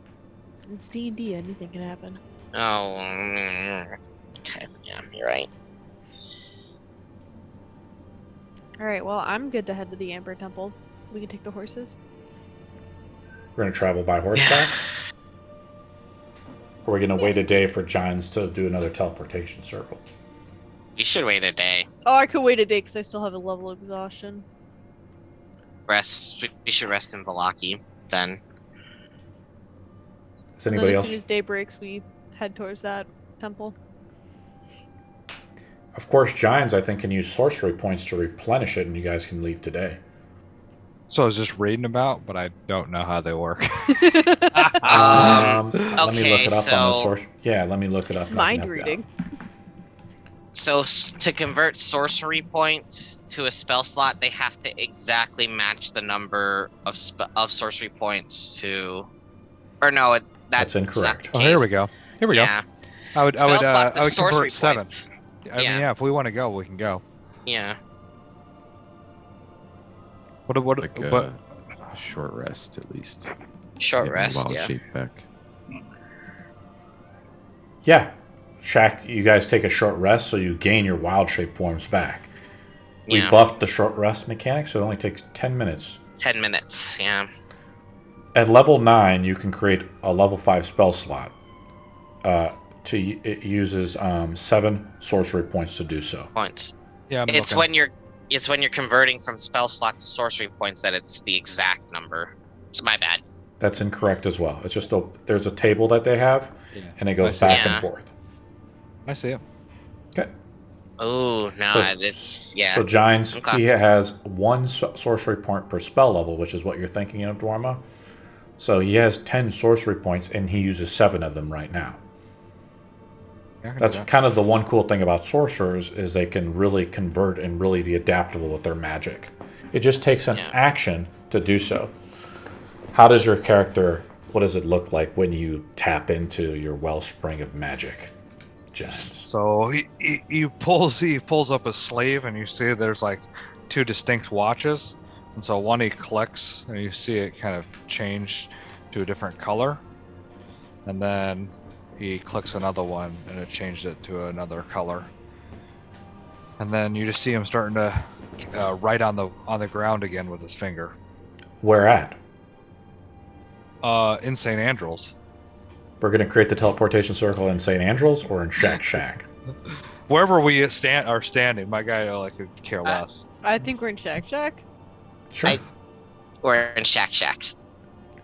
[SPEAKER 3] It's D&D. Anything can happen.
[SPEAKER 2] Oh, okay. Yeah, you're right.
[SPEAKER 3] All right. Well, I'm good to head to the Amber Temple. We can take the horses.
[SPEAKER 1] We're going to travel by horseback? Or are we going to wait a day for Jynes to do another teleportation circle?
[SPEAKER 2] We should wait a day.
[SPEAKER 3] Oh, I could wait a day because I still have a level of exhaustion.
[SPEAKER 2] Rest. We should rest in Vallaki then.
[SPEAKER 1] Does
[SPEAKER 3] And then
[SPEAKER 1] anybody
[SPEAKER 3] as
[SPEAKER 1] else?
[SPEAKER 3] soon as day breaks, we head towards that temple.
[SPEAKER 1] Of course, Jynes, I think, can use sorcery points to replenish it, and you guys can leave today.
[SPEAKER 6] So I was just reading about, but I don't know how they work.
[SPEAKER 1] Let me look
[SPEAKER 2] okay,
[SPEAKER 1] it up on the
[SPEAKER 2] so-
[SPEAKER 1] source. Yeah, let me look it up.
[SPEAKER 3] It's
[SPEAKER 1] and I can
[SPEAKER 3] mind
[SPEAKER 1] help you out.
[SPEAKER 3] reading.
[SPEAKER 2] So to convert sorcery points to a spell slot, they have to exactly match the number of sorcery points to, or no,
[SPEAKER 1] That's incorrect.
[SPEAKER 6] Oh, here we go. Here we
[SPEAKER 2] Yeah,
[SPEAKER 6] go. I would
[SPEAKER 2] spell slots
[SPEAKER 6] I
[SPEAKER 2] to
[SPEAKER 6] would
[SPEAKER 2] sorcery
[SPEAKER 6] convert 7.
[SPEAKER 2] points.
[SPEAKER 6] I mean, yeah, if we want to go, we can go.
[SPEAKER 2] Yeah.
[SPEAKER 6] What?
[SPEAKER 5] Like
[SPEAKER 6] But
[SPEAKER 5] a short rest at least.
[SPEAKER 2] Short
[SPEAKER 5] Get my
[SPEAKER 2] rest.
[SPEAKER 5] wild
[SPEAKER 2] Yeah.
[SPEAKER 5] shape back.
[SPEAKER 1] Yeah. Shaq, you guys take a short rest, so you gain your wild shape forms back. We
[SPEAKER 2] Yeah.
[SPEAKER 1] buffed the short rest mechanic, so it only takes 10 minutes.
[SPEAKER 2] 10 minutes. Yeah.
[SPEAKER 1] At level 9, you can create a level 5 spell slot. It uses 7 sorcery points to do so.
[SPEAKER 2] Points.
[SPEAKER 6] yeah, I'm
[SPEAKER 2] It's
[SPEAKER 6] looking.
[SPEAKER 2] when you're converting from spell slot to sorcery points that it's the exact number. It's my bad.
[SPEAKER 1] That's incorrect as well. It's just there's a table that they have,
[SPEAKER 6] Yeah.
[SPEAKER 1] and it goes
[SPEAKER 6] see.
[SPEAKER 1] back
[SPEAKER 2] Yeah.
[SPEAKER 1] and forth.
[SPEAKER 6] I see it.
[SPEAKER 1] Okay.
[SPEAKER 2] Oh no,
[SPEAKER 1] So-
[SPEAKER 2] it's yeah.
[SPEAKER 1] So Jynes,
[SPEAKER 2] Okay.
[SPEAKER 1] he has 1 sorcery point per spell level, which is what you're thinking of, Daerma. So he has 10 sorcery points, and he uses 7 of them right now.
[SPEAKER 6] Yeah, I can do
[SPEAKER 1] That's
[SPEAKER 6] that.
[SPEAKER 1] kind of the one cool thing about sorcerers is they can really convert and really be adaptable with their magic. It just takes an
[SPEAKER 2] Yeah.
[SPEAKER 1] action to do so. How does your character? What does it look like when you tap into your wellspring of magic, Jynes?
[SPEAKER 6] So he pulls up a sleeve, and you see there's like 2 distinct watches, and so one he clicks, and you see it kind of change to a different color, and then he clicks another one, and it changed it to another color, and then you just see him starting to write on the ground again with his finger.
[SPEAKER 1] Where at?
[SPEAKER 6] In Saint Andreal's.
[SPEAKER 1] We're going to create the teleportation circle in Saint Andreal's or in Shack.
[SPEAKER 6] Wherever we are standing, my guy could care less.
[SPEAKER 3] I think we're in Shaq Shack.
[SPEAKER 1] Sure.
[SPEAKER 2] We're in Shacks.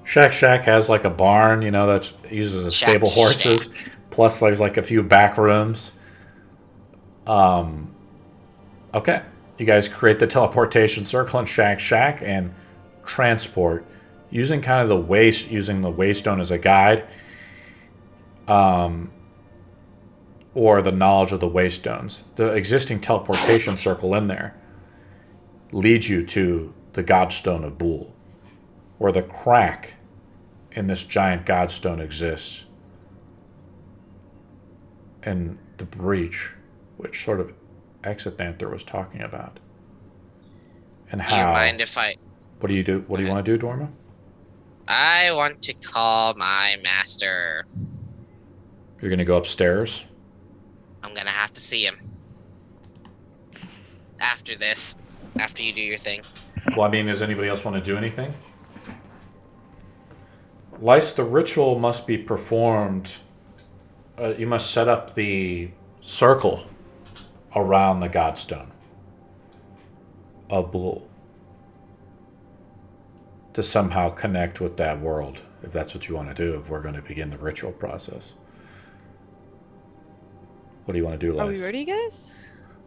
[SPEAKER 1] Shack has like a barn, that uses a stable
[SPEAKER 2] Shack.
[SPEAKER 1] horses. Plus, there's like a few back rooms. Okay. You guys create the teleportation circle in Shack and transport using kind of the waystone as a guide, or the knowledge of the waystones. The existing teleportation circle in there leads you to the Godstone of Bool, where the crack in this giant Godstone exists, and the breach, which sort of Exethanter was talking about, and
[SPEAKER 2] Do
[SPEAKER 1] how.
[SPEAKER 2] you mind if I?
[SPEAKER 1] What do you do? What do you want to do, Daerma?
[SPEAKER 2] I want to call my master.
[SPEAKER 1] You're gonna go upstairs.
[SPEAKER 2] I'm gonna have to see him. After this. After you do your thing.
[SPEAKER 1] Well, I mean, does anybody else want to do anything? Lyce, the ritual must be performed. You must set up the circle around the Godstone of Bool to somehow connect with that world, if that's what you want to do, if we're going to begin the ritual process. What do you want to do, Lyce?
[SPEAKER 3] Are we ready, guys?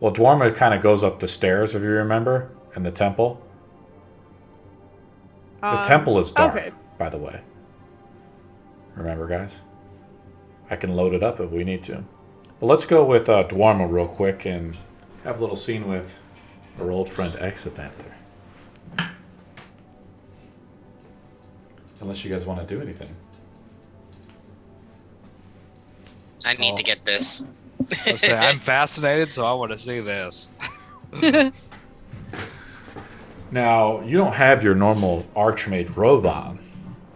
[SPEAKER 1] Well, Daerma kind of goes up the stairs, if you remember, in the temple. The temple is dark,
[SPEAKER 3] okay.
[SPEAKER 1] by the way. Remember, guys? I can load it up if we need to. But let's go with Daerma real quick and have a little scene with our old friend Exethanter. Unless you guys want to do anything.
[SPEAKER 2] I need to get this.
[SPEAKER 6] Let's say I'm fascinated, so I want to see this.
[SPEAKER 1] Now, you don't have your normal Archmage robe on.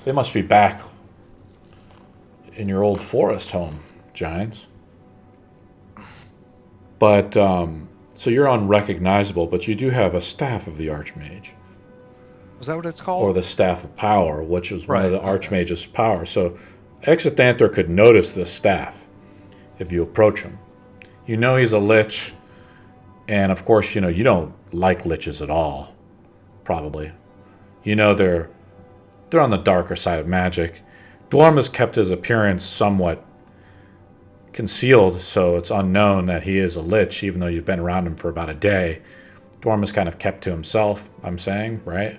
[SPEAKER 1] They must be back in your old forest home, Jynes. But, so you're unrecognizable, but you do have a Staff of the Archmage.
[SPEAKER 6] Is that what it's called?
[SPEAKER 1] Or the Staff of Power, which is one of the
[SPEAKER 6] Right,
[SPEAKER 1] Archmage's power. So, Exethanter could notice the staff if you approach him. You know he's a lich, and of course, you know, you don't like liches at all. Probably. You know they're on the darker side of magic. Daerma's kept his appearance somewhat concealed, so it's unknown that he is a lich, even though you've been around him for about a day. Daerma's kind of kept to himself, I'm saying, right?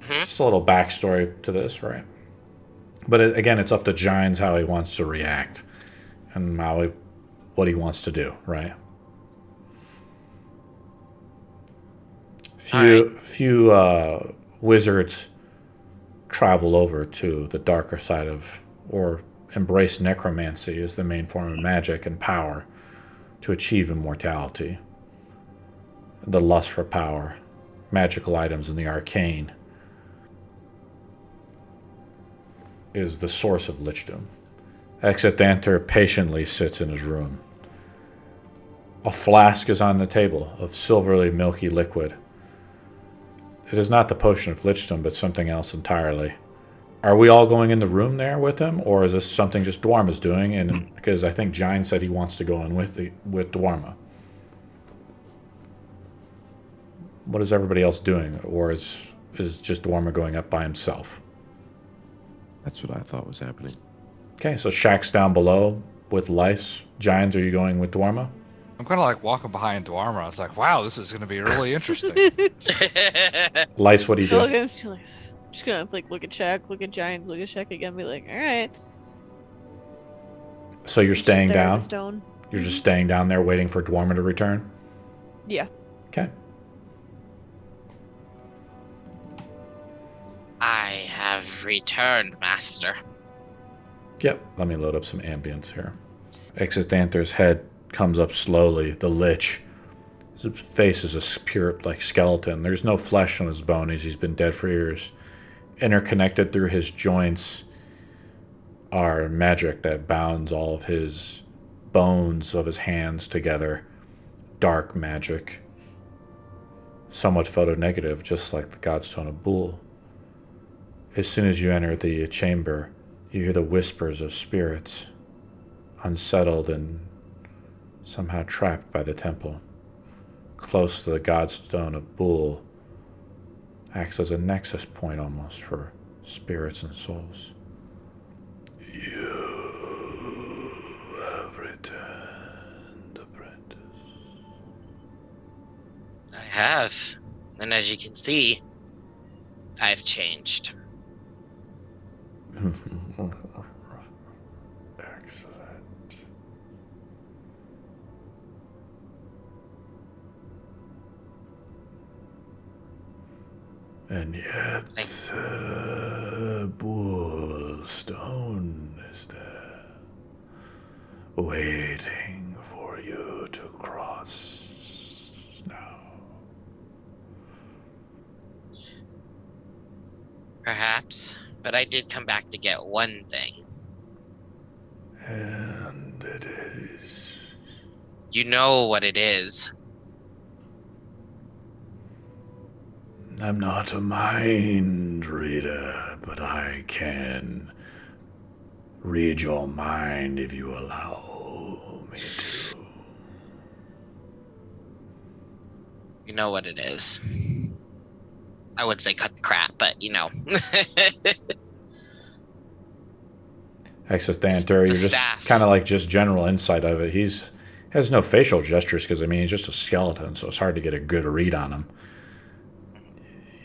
[SPEAKER 1] Just a little backstory to this, right? But again, it's up to Jynes how he wants to react and what he wants to do, right? Few wizards travel over to the darker side of, or embrace necromancy as the main form of magic and power to achieve immortality. The lust for power, magical items, and the arcane is the source of lichdom. Exethanter patiently sits in his room. A flask is on the table of silvery milky liquid. It is not the potion of lichdom, but something else entirely. Are we all going in the room there with him, or is this something just Daerma's doing? And because I think Jynes said he wants to go in with Daerma. What is everybody else doing, or is just Daerma going up by himself?
[SPEAKER 5] That's what I thought was happening.
[SPEAKER 1] Okay, so Shaq's down below with Lyce. Jynes, are you going with Daerma?
[SPEAKER 6] I'm kind of like walking behind Daerma. I was like, wow, this is going to be really interesting.
[SPEAKER 1] Lyce, what do you do?
[SPEAKER 3] Just gonna like look at Shaq, look at Jynes, look at Shaq again, be like, all right.
[SPEAKER 1] So you're staying
[SPEAKER 3] Stare at
[SPEAKER 1] down?
[SPEAKER 3] the stone.
[SPEAKER 1] You're just staying down there waiting for Daerma to return?
[SPEAKER 3] Yeah.
[SPEAKER 1] Okay.
[SPEAKER 2] I have returned, Master.
[SPEAKER 1] Yep. Let me load up some ambience here. Exethanter's head comes up slowly. The lich. His face is a pure, like, skeleton. There's no flesh on his bones. He's been dead for years. Interconnected through his joints are magic that bounds all of his bones of his hands together. Dark magic. Somewhat photonegative, just like the Godstone of Bool. As soon as you enter the chamber, you hear the whispers of spirits, unsettled and somehow trapped by the temple. Close to the Godstone of Bool, acts as a nexus point almost for spirits and souls. You have returned, apprentice.
[SPEAKER 2] I have. And as you can see, I've changed.
[SPEAKER 1] Excellent. And yet, Bool Stone is there, waiting for you to cross now.
[SPEAKER 2] Perhaps, but I did come back to get one thing.
[SPEAKER 1] And it is.
[SPEAKER 2] You know what it is.
[SPEAKER 1] I'm not a mind reader, but I can read your mind if you allow me to.
[SPEAKER 2] You know what it is. I would say cut the crap, but you know.
[SPEAKER 1] Exethanter, you're just
[SPEAKER 2] staff.
[SPEAKER 1] kind of like just general insight of it. He's has no facial gestures because I mean he's just a skeleton, so it's hard to get a good read on him.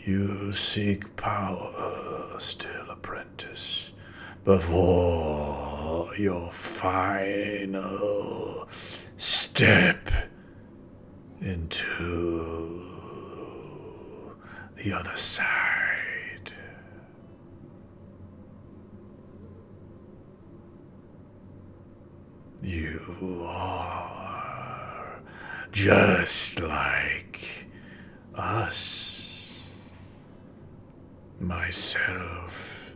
[SPEAKER 1] You seek power, still apprentice, before your final step into the other side. You are just like us, myself,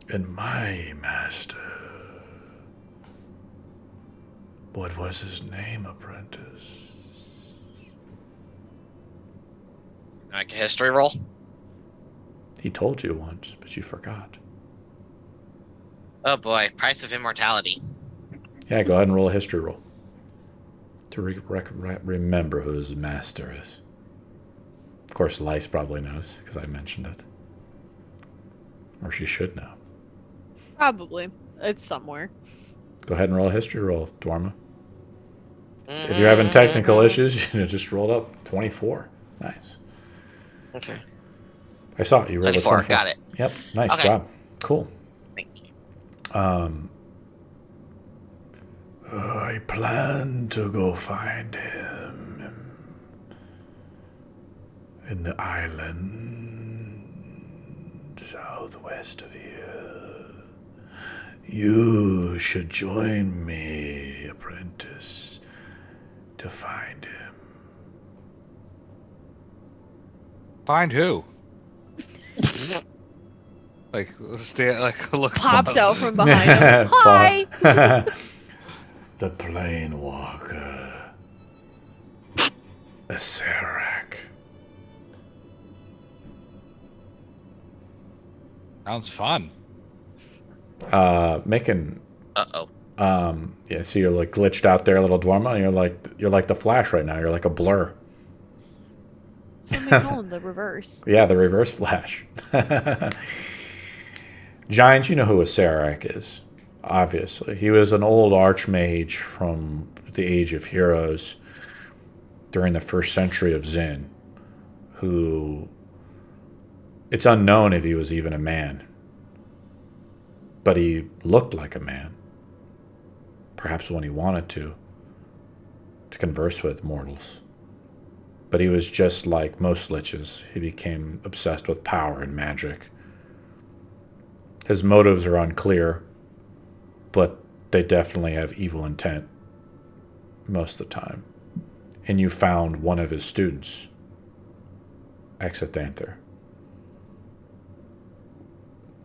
[SPEAKER 1] and my master. What was his name, apprentice?
[SPEAKER 2] Like a history roll?
[SPEAKER 1] He told you once, but you forgot.
[SPEAKER 2] Oh boy, price of immortality.
[SPEAKER 1] Yeah, go ahead and roll a history roll to remember who his master is. Of course, Lice probably knows because I mentioned it, or she should know.
[SPEAKER 3] Probably. It's somewhere.
[SPEAKER 1] Go ahead and roll a history roll, Daerma. If you're having technical issues, you just rolled up 24. Nice.
[SPEAKER 2] Okay.
[SPEAKER 1] I saw it. You rolled
[SPEAKER 2] 24.
[SPEAKER 1] a 24.
[SPEAKER 2] Got it.
[SPEAKER 1] Yep. Nice
[SPEAKER 2] Okay.
[SPEAKER 1] job. Cool.
[SPEAKER 2] Thank you.
[SPEAKER 1] I plan to go find him in the island southwest of here. You should join me, apprentice, to find him.
[SPEAKER 6] Find who? Like stay like look.
[SPEAKER 3] Pops out from behind him. Hi!
[SPEAKER 1] The plane walker, Acererak.
[SPEAKER 6] Sounds fun.
[SPEAKER 1] Making
[SPEAKER 2] Uh-oh.
[SPEAKER 1] yeah, so you're like glitched out there, little Daerma. You're like the Flash right now. You're like a blur.
[SPEAKER 3] So Nolan, the reverse.
[SPEAKER 1] Yeah, the reverse Flash. Jynes, you know who Acererak is. Obviously, he was an old archmage from the Age of Heroes during the first century of Zin, who it's unknown if he was even a man, but he looked like a man, perhaps when he wanted to converse with mortals. But he was just like most liches. He became obsessed with power and magic. His motives are unclear, but they definitely have evil intent most of the time. And you found one of his students, Exethanter,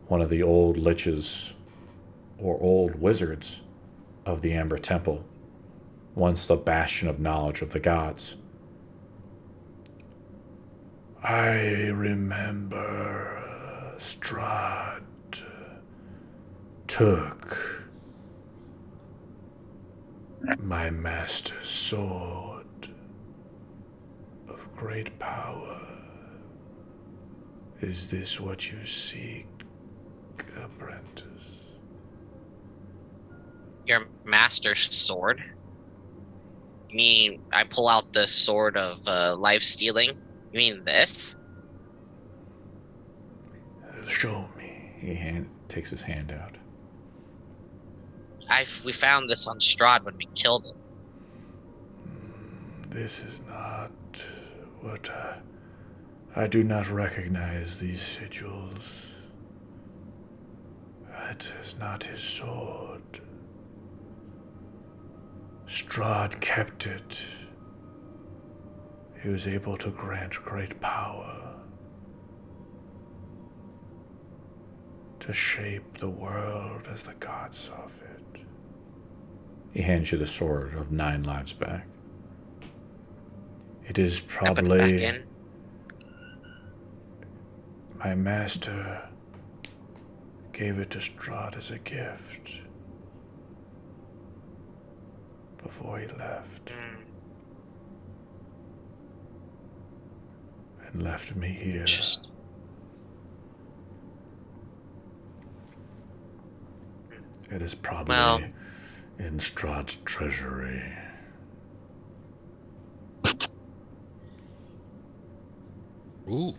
[SPEAKER 1] one of the old liches or old wizards of the Amber Temple, once the bastion of knowledge of the gods. I remember Strahd took my master's sword of great power. Is this what you seek, apprentice?
[SPEAKER 2] Your master's sword? You mean I pull out the sword of life stealing? You mean this?
[SPEAKER 1] Show me. He takes his hand out.
[SPEAKER 2] We found this on Strahd when we killed him.
[SPEAKER 1] This is not what I do not recognize these sigils. That is not his sword. Strahd kept it. He was able to grant great power to shape the world as the gods saw fit. He hands you the sword of 9 lives back. It is
[SPEAKER 2] I put it back
[SPEAKER 1] probably
[SPEAKER 2] in.
[SPEAKER 1] my master gave it to Strahd as a gift before he left. And left me here.
[SPEAKER 2] Interesting.
[SPEAKER 1] It is probably
[SPEAKER 2] Well-
[SPEAKER 1] in Strahd's treasury.
[SPEAKER 6] Ooh.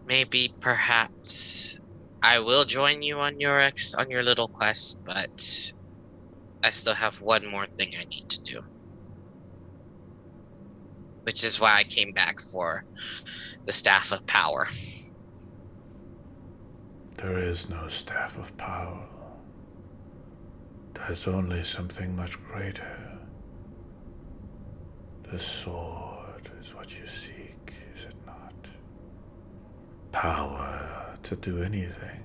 [SPEAKER 2] Maybe, perhaps, I will join you on your little quest, but I still have one more thing I need to do. Which is why I came back for the Staff of Power.
[SPEAKER 1] There is no staff of power. There's only something much greater. The sword is what you seek, is it not? Power to do anything,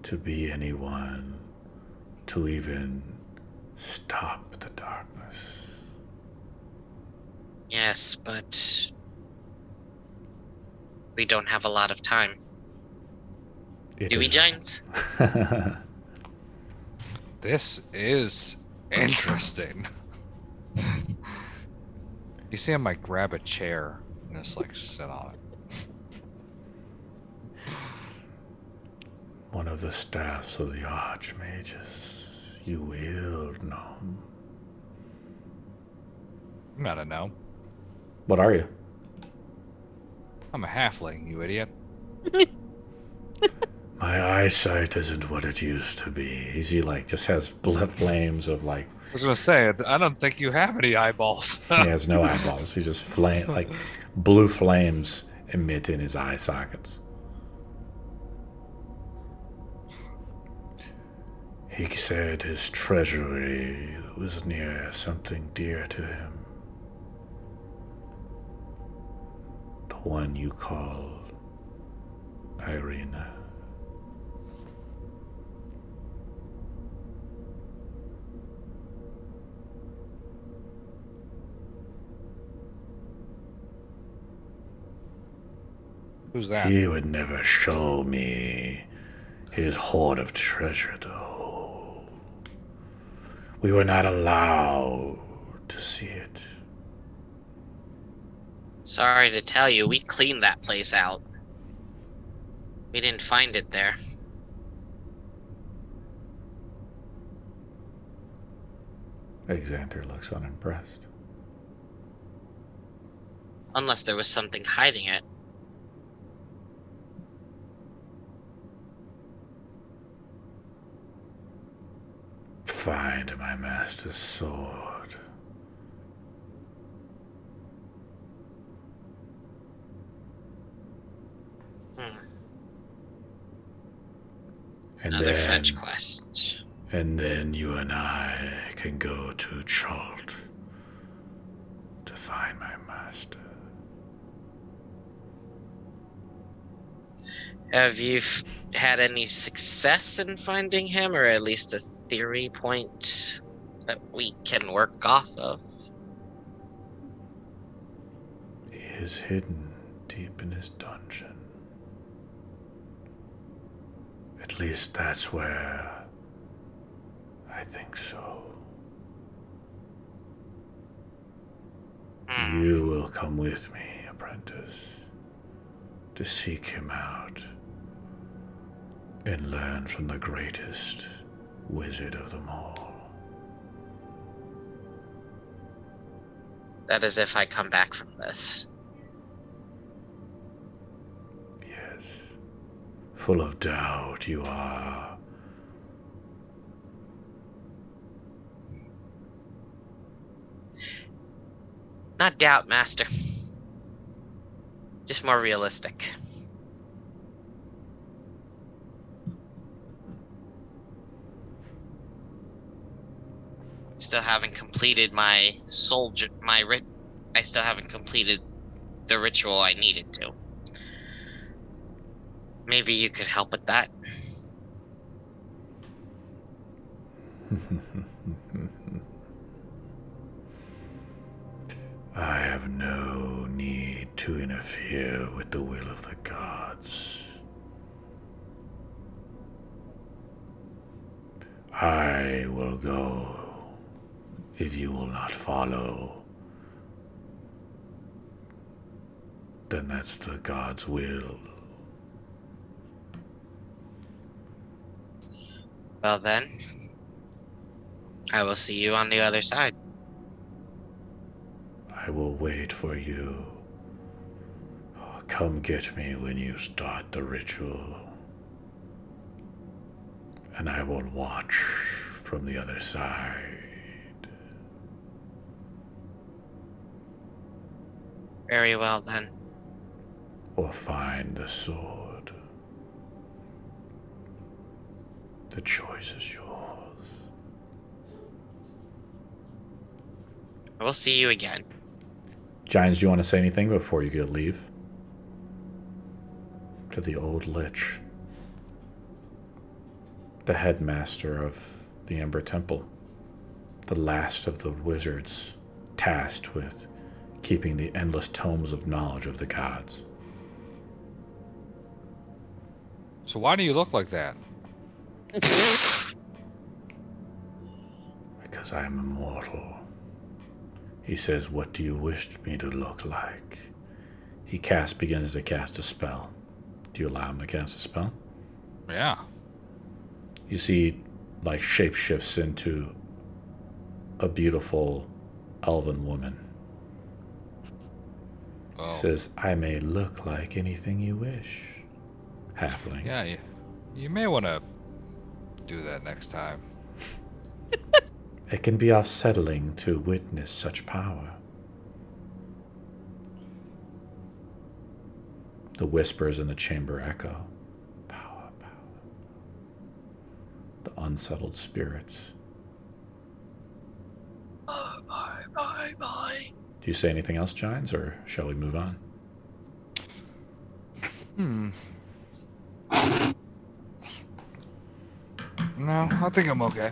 [SPEAKER 1] to be anyone, to even stop the darkness.
[SPEAKER 2] Yes, but we don't have a lot of time.
[SPEAKER 1] It
[SPEAKER 2] Do we,
[SPEAKER 1] is-
[SPEAKER 2] Jynes?
[SPEAKER 6] This is interesting. You see, I might grab a chair and just like sit on it.
[SPEAKER 1] One of the staffs of the Archmages you wield, gnome.
[SPEAKER 6] I'm not a gnome.
[SPEAKER 1] What are you?
[SPEAKER 6] I'm a halfling, you idiot.
[SPEAKER 1] My eyesight isn't what it used to be. He like just has blood flames of like
[SPEAKER 6] I was gonna say, I don't think you have any eyeballs.
[SPEAKER 1] he has no eyeballs. He just like blue flames emit in his eye sockets. He said his treasury was near something dear to him. The one you called Irina.
[SPEAKER 6] Who's that?
[SPEAKER 1] He would never show me his hoard of treasure, though. We were not allowed to see it.
[SPEAKER 2] Sorry to tell you, we cleaned that place out. We didn't find it there.
[SPEAKER 1] Exethanter looks unimpressed.
[SPEAKER 2] Unless there was something hiding it.
[SPEAKER 1] Find my master's sword. And
[SPEAKER 2] Another
[SPEAKER 1] then,
[SPEAKER 2] fetch quest.
[SPEAKER 1] and then you and I can go to Chalt to find my master.
[SPEAKER 2] Have you had any success in finding him, or at least a theory point that we can work off of?
[SPEAKER 1] He is hidden deep in his dungeon. At least that's where I think so. You will come with me, apprentice, to seek him out and learn from the greatest wizard of them all.
[SPEAKER 2] That is if I come back from this.
[SPEAKER 1] Yes. Full of doubt you are.
[SPEAKER 2] Not doubt, Master. Just more realistic. Still haven't completed my I still haven't completed the ritual I needed to. Maybe you could help with that.
[SPEAKER 1] I will go if you will not follow. Then that's the God's will.
[SPEAKER 2] Well then, I will see you on the other side.
[SPEAKER 1] I will wait for you. Come get me when you start the ritual. And I will watch from the other side.
[SPEAKER 2] Very well then.
[SPEAKER 1] Or find the sword. The choice is yours.
[SPEAKER 2] I will see you again.
[SPEAKER 1] Jynes, do you want to say anything before you leave? To the old lich. The headmaster of the Ember Temple. The last of the wizards tasked with keeping the endless tomes of knowledge of the gods.
[SPEAKER 6] So why do you look like that?
[SPEAKER 1] Because I am immortal. He says, what do you wish me to look like? He begins to cast a spell. Do you allow him to cast a spell?
[SPEAKER 6] Yeah.
[SPEAKER 1] You see, like, shapeshifts into a beautiful elven woman.
[SPEAKER 6] Oh.
[SPEAKER 1] He says, I may look like anything you wish. Halfling.
[SPEAKER 6] Yeah, you may want to do that next time.
[SPEAKER 1] It can be unsettling to witness such power. The whispers in the chamber echo. Power, power. The unsettled spirits.
[SPEAKER 2] Bye.
[SPEAKER 1] Do you say anything else, Jynes, or shall we move on?
[SPEAKER 6] No, I think I'm okay.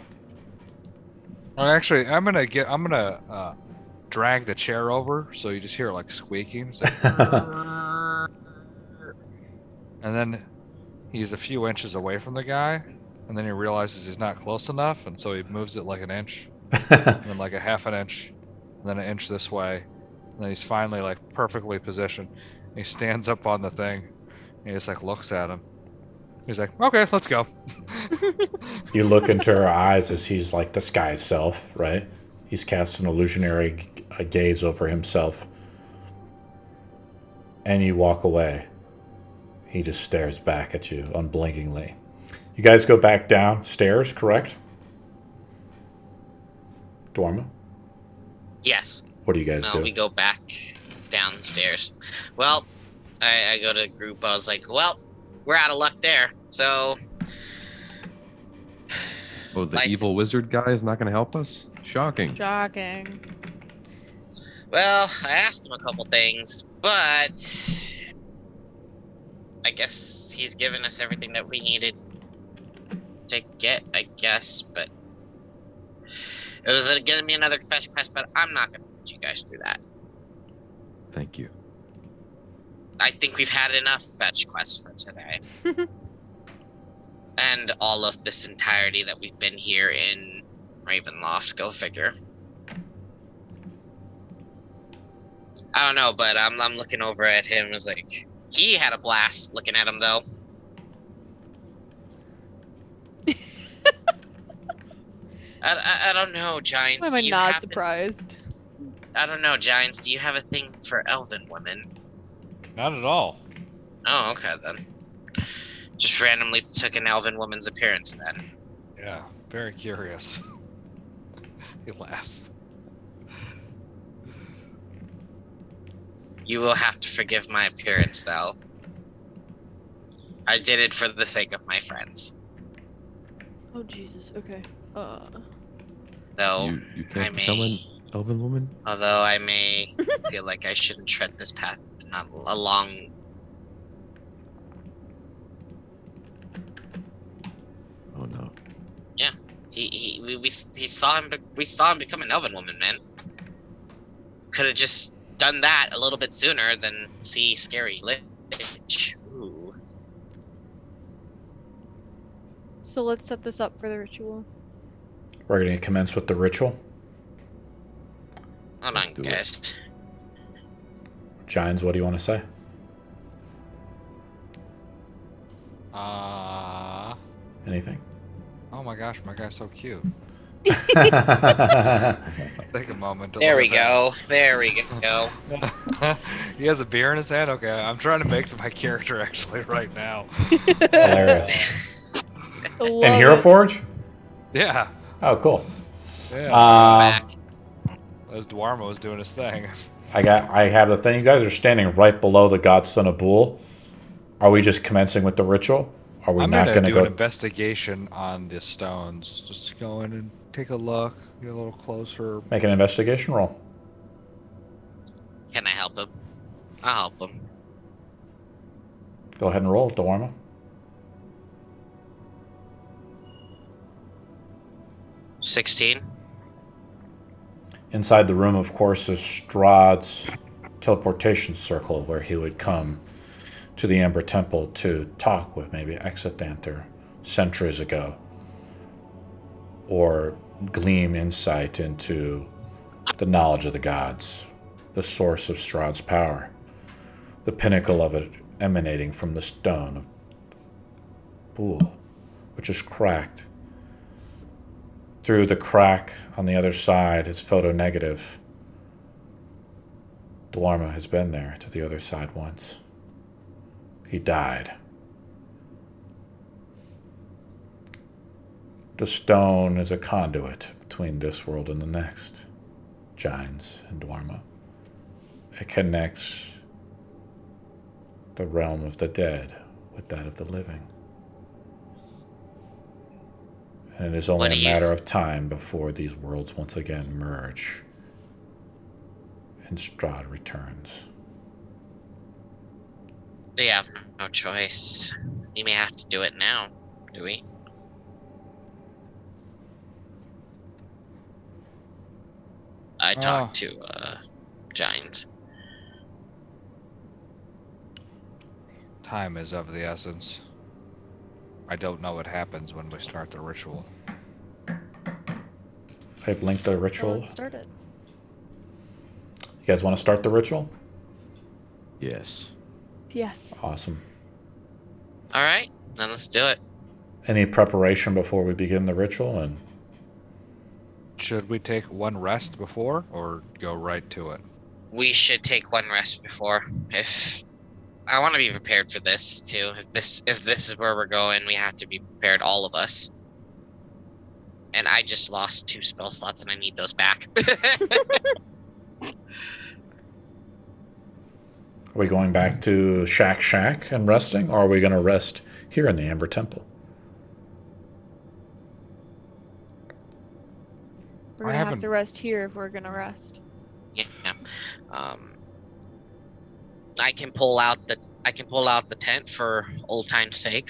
[SPEAKER 6] Well, actually, I'm gonna drag the chair over so you just hear it like squeaking. It's like, and then he's a few inches away from the guy, and then he realizes he's not close enough, and so he moves it like an inch, and then like a half an inch, and then an inch this way, and then he's finally like perfectly positioned. He stands up on the thing, and he just like looks at him. He's like, okay, let's go.
[SPEAKER 1] You look into her eyes as he's like disguised self, right? He's cast an illusionary gaze over himself. And you walk away. He just stares back at you unblinkingly. You guys go back downstairs, correct? Daerma?
[SPEAKER 2] Yes.
[SPEAKER 1] What do you guys do?
[SPEAKER 2] We go back downstairs. Well, I go to the group. I was like, well, we're out of luck there. So.
[SPEAKER 5] Oh, the evil wizard guy is not going to help us? Shocking.
[SPEAKER 3] Shocking.
[SPEAKER 2] Well, I asked him a couple things, but I guess he's given us everything that we needed to get, I guess, but it was going to be another fetch quest, but I'm not going to put you guys through that.
[SPEAKER 5] Thank you.
[SPEAKER 2] I think we've had enough fetch quests for today. And all of this entirety that we've been here in Ravenloft, go figure. I don't know, but I'm looking over at him. It's like, he had a blast looking at him, though. I don't know, Jynes.
[SPEAKER 3] Why am I not surprised?
[SPEAKER 2] I don't know, Jynes. Do you have a thing for elven women?
[SPEAKER 6] Not at all.
[SPEAKER 2] Oh, okay, then. Just randomly took an elven woman's appearance, then.
[SPEAKER 6] Yeah, very curious. He laughs.
[SPEAKER 2] You will have to forgive my appearance, though. I did it for the sake of my friends.
[SPEAKER 3] Oh, Jesus. Okay.
[SPEAKER 2] Though,
[SPEAKER 5] You can't become an elven woman?
[SPEAKER 2] although I may feel like I shouldn't tread this path not along.
[SPEAKER 5] Oh no.
[SPEAKER 2] We saw him become an elven woman, man. Could have just done that a little bit sooner than see scary lich. Ooh.
[SPEAKER 3] So let's set this up for the ritual.
[SPEAKER 1] We're going to commence with the ritual.
[SPEAKER 2] Hold
[SPEAKER 5] Let's
[SPEAKER 2] on,
[SPEAKER 5] do it.
[SPEAKER 2] guys.
[SPEAKER 1] Jynes, what do you want to say? Anything?
[SPEAKER 6] Oh my gosh, my guy's so cute.
[SPEAKER 1] There
[SPEAKER 6] Take a moment to
[SPEAKER 2] There
[SPEAKER 6] look
[SPEAKER 2] we
[SPEAKER 6] at that.
[SPEAKER 2] go. There we go.
[SPEAKER 6] He has a beer in his hand? Okay, I'm trying to make my character actually right now.
[SPEAKER 1] Hilarious.
[SPEAKER 3] I love
[SPEAKER 1] And Hero
[SPEAKER 3] it.
[SPEAKER 1] Forge?
[SPEAKER 6] Yeah.
[SPEAKER 1] Oh, cool.
[SPEAKER 6] Yeah.
[SPEAKER 2] Back.
[SPEAKER 6] As Daerma was doing his thing.
[SPEAKER 1] I have the thing. You guys are standing right below the Godstone of Bool. Are we just commencing with the ritual? Are we
[SPEAKER 6] I'm
[SPEAKER 1] not
[SPEAKER 6] gonna
[SPEAKER 1] going to
[SPEAKER 6] do
[SPEAKER 1] go?
[SPEAKER 6] an investigation on the stones. Just go in and take a look, get a little closer.
[SPEAKER 1] Make an investigation roll.
[SPEAKER 2] Can I help him? I'll help him.
[SPEAKER 1] Go ahead and roll, Daerma.
[SPEAKER 2] $16.
[SPEAKER 1] Inside the room, of course, is Strahd's teleportation circle, where he would come to the Amber Temple to talk with maybe Exethanter centuries ago, or glean insight into the knowledge of the gods, the source of Strahd's power, the pinnacle of it emanating from the stone of Bool, which is cracked. Through the crack on the other side, it's photo negative. Daerma has been there to the other side once. He died. The stone is a conduit between this world and the next. Jynes and Daerma. It connects the realm of the dead with that of the living. And it is only
[SPEAKER 2] What do
[SPEAKER 1] a
[SPEAKER 2] you
[SPEAKER 1] matter of time before these worlds once again merge and Strahd returns.
[SPEAKER 2] We have no choice. We may have to do it now, do we? I talked to Jynes.
[SPEAKER 6] Time is of the essence. I don't know what happens when we start the ritual.
[SPEAKER 1] I've linked the
[SPEAKER 3] So
[SPEAKER 1] ritual.
[SPEAKER 3] let's start it.
[SPEAKER 1] You guys want to start the ritual?
[SPEAKER 5] Yes.
[SPEAKER 3] Yes.
[SPEAKER 1] Awesome.
[SPEAKER 2] Alright, then let's do it.
[SPEAKER 1] Any preparation before we begin the ritual? And
[SPEAKER 6] Should we take one rest before, or go right to it?
[SPEAKER 2] We should take one rest before. If I want to be prepared for this too. If this is where we're going, we have to be prepared, all of us. And I just lost 2 spell slots and I need those back.
[SPEAKER 1] are we going back to Shaq and resting, or are we going to rest here in the Amber Temple?
[SPEAKER 3] We're
[SPEAKER 6] I
[SPEAKER 3] gonna have
[SPEAKER 6] haven't-
[SPEAKER 3] to rest here if we're gonna rest.
[SPEAKER 2] Yeah. I can pull out the tent for old time's sake.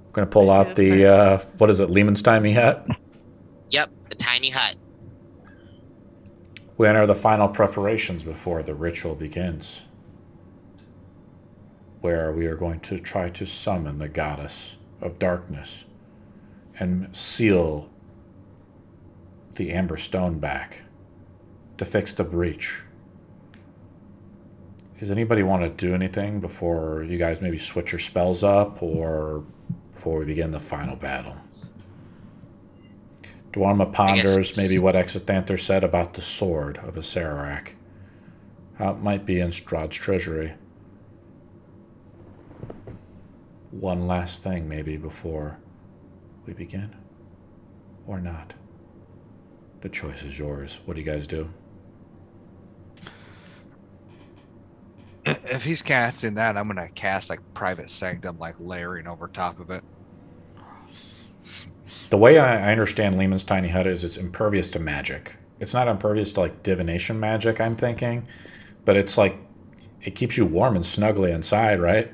[SPEAKER 1] We're going to pull
[SPEAKER 3] I see
[SPEAKER 1] out
[SPEAKER 3] this
[SPEAKER 1] the, what is it, Lehmanstein hat?
[SPEAKER 2] Yep, the tiny hut.
[SPEAKER 1] We enter the final preparations before the ritual begins, where we are going to try to summon the goddess of darkness and seal the Amber Stone back to fix the breach. Does anybody want to do anything before you guys maybe switch your spells up, or before we begin the final battle? Daerma ponders maybe what Exethanter said about the sword of Acererak. How it might be in Strahd's treasury. One last thing maybe before we begin. Or not. The choice is yours. What do you guys do?
[SPEAKER 6] If he's casting that, I'm gonna cast like Private Sanctum, like layering over top of it.
[SPEAKER 1] The way I understand Lehman's tiny hut is it's impervious to magic. It's not impervious to like divination magic, I'm thinking, but it's like it keeps you warm and snuggly inside, right?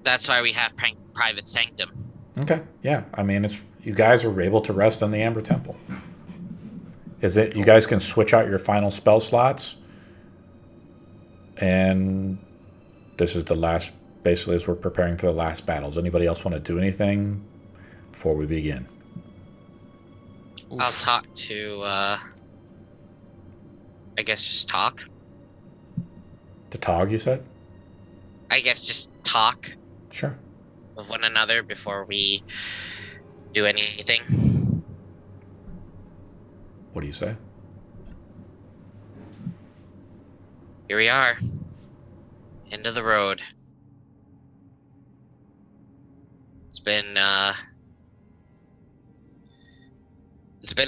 [SPEAKER 2] That's why we have private sanctum.
[SPEAKER 1] Okay, yeah. I mean, it's you guys are able to rest in the Amber Temple. Is it you guys can switch out your final spell slots, and this is the last. Basically, as we're preparing for the last battles. Anybody else want to do anything before we begin?
[SPEAKER 2] I'll talk to, I guess just talk.
[SPEAKER 1] To Tog, you said?
[SPEAKER 2] I guess just talk
[SPEAKER 1] Sure.
[SPEAKER 2] with one another before we do anything.
[SPEAKER 1] What do you say?
[SPEAKER 2] Here we are. End of the road. It's been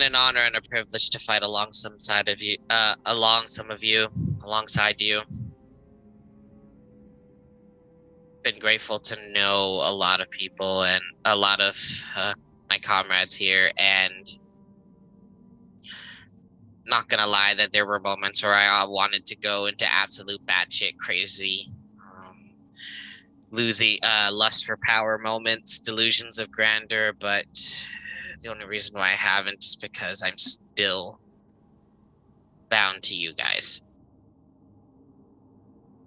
[SPEAKER 2] an honor and a privilege to fight alongside you. Been grateful to know a lot of people and a lot of my comrades here, and not gonna lie that there were moments where I wanted to go into absolute batshit crazy, losing lust for power moments, delusions of grandeur, but the only reason why I haven't is because I'm still bound to you guys.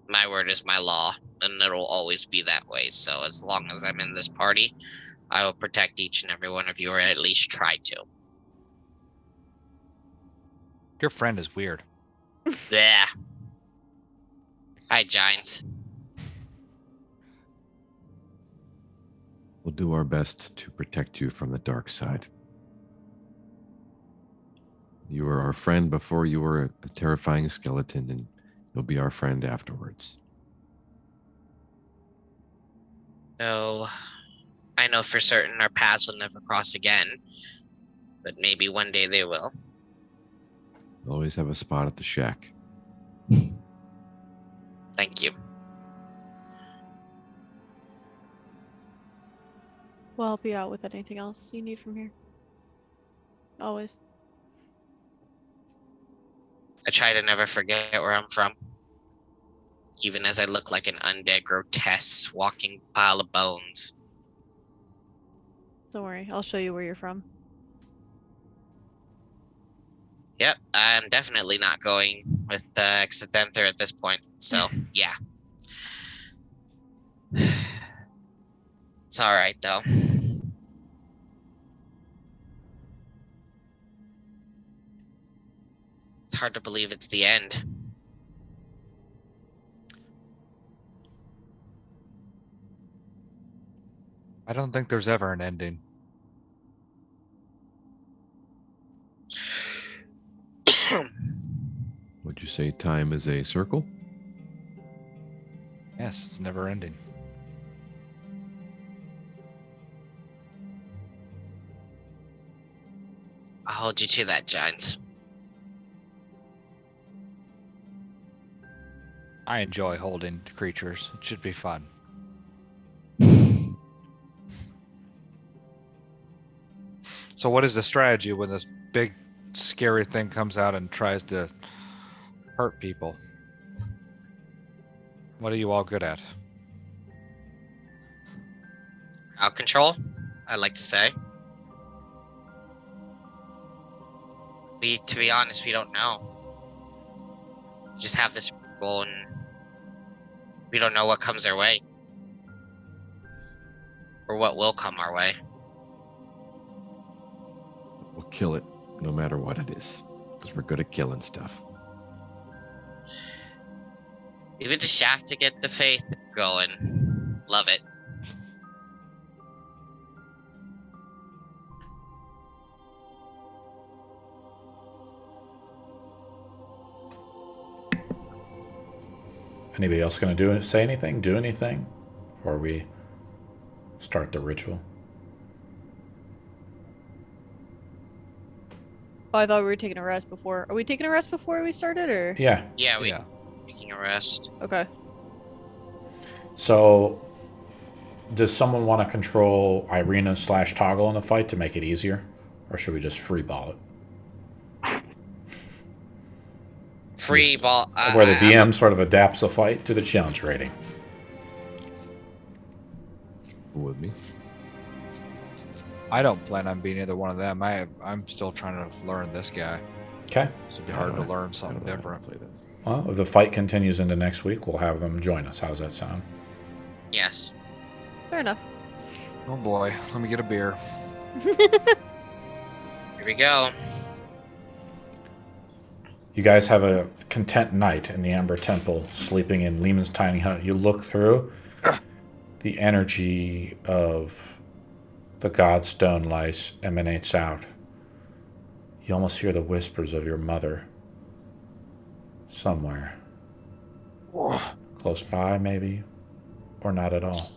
[SPEAKER 2] My word is my law, and it'll always be that way. So as long as I'm in this party, I will protect each and every one of you, or at least try to.
[SPEAKER 6] Your friend is weird.
[SPEAKER 2] Yeah. Hi, Jynes.
[SPEAKER 5] We'll do our best to protect you from the dark side. You were our friend before you were a terrifying skeleton, and you'll be our friend afterwards.
[SPEAKER 2] No, I know for certain our paths will never cross again, but maybe one day they will.
[SPEAKER 5] We'll always have a spot at the shack.
[SPEAKER 2] Thank you.
[SPEAKER 3] We'll help you out with anything else you need from here. Always.
[SPEAKER 2] I try to never forget where I'm from, even as I look like an undead, grotesque, walking pile of bones.
[SPEAKER 3] Don't worry, I'll show you where you're from.
[SPEAKER 2] Yep, I'm definitely not going with Exethanter at this point, so yeah. It's alright, though. It's hard to believe it's the end.
[SPEAKER 6] I don't think there's ever an ending.
[SPEAKER 5] Would you say time is a circle?
[SPEAKER 6] Yes, it's never ending.
[SPEAKER 2] I'll hold you to that, Jynes.
[SPEAKER 6] I enjoy holding the creatures. It should be fun. So what is the strategy when this big scary thing comes out and tries to hurt people? What are you all good at?
[SPEAKER 2] Crowd control, I'd like to say. To be honest, we don't know. We just have this rule and we don't know what comes our way. Or what will come our way.
[SPEAKER 5] We'll kill it, no matter what it is, because we're good at killing stuff.
[SPEAKER 2] Leave it to Shaq to get the faith going. Love it.
[SPEAKER 1] Anybody else going to say anything, do anything before we start the ritual?
[SPEAKER 3] Oh, I thought we were taking a rest before. Are we taking a rest before we started, or?
[SPEAKER 1] Yeah.
[SPEAKER 2] Yeah, we
[SPEAKER 6] Yeah.
[SPEAKER 2] taking a rest.
[SPEAKER 3] Okay.
[SPEAKER 1] So, does someone want to control Irina / Toggle in the fight to make it easier? Or should we just free ball it?
[SPEAKER 2] Free ball.
[SPEAKER 1] Where the DM sort of adapts the fight to the challenge rating.
[SPEAKER 5] Who with me?
[SPEAKER 6] I don't plan on being either one of them. I'm still trying to learn this guy.
[SPEAKER 1] Okay.
[SPEAKER 6] So it'd be hard to learn something
[SPEAKER 5] I don't know how to
[SPEAKER 6] different.
[SPEAKER 5] play that.
[SPEAKER 1] Well, if the fight continues into next week, we'll have them join us. How's that sound?
[SPEAKER 2] Yes.
[SPEAKER 3] Fair enough.
[SPEAKER 6] Oh boy, let me get a beer.
[SPEAKER 2] Here we go.
[SPEAKER 1] You guys have a content night in the Amber Temple, sleeping in Lehman's tiny hut. You look through, the energy of the Godstone lice emanates out. You almost hear the whispers of your mother somewhere. Close by, maybe, or not at all.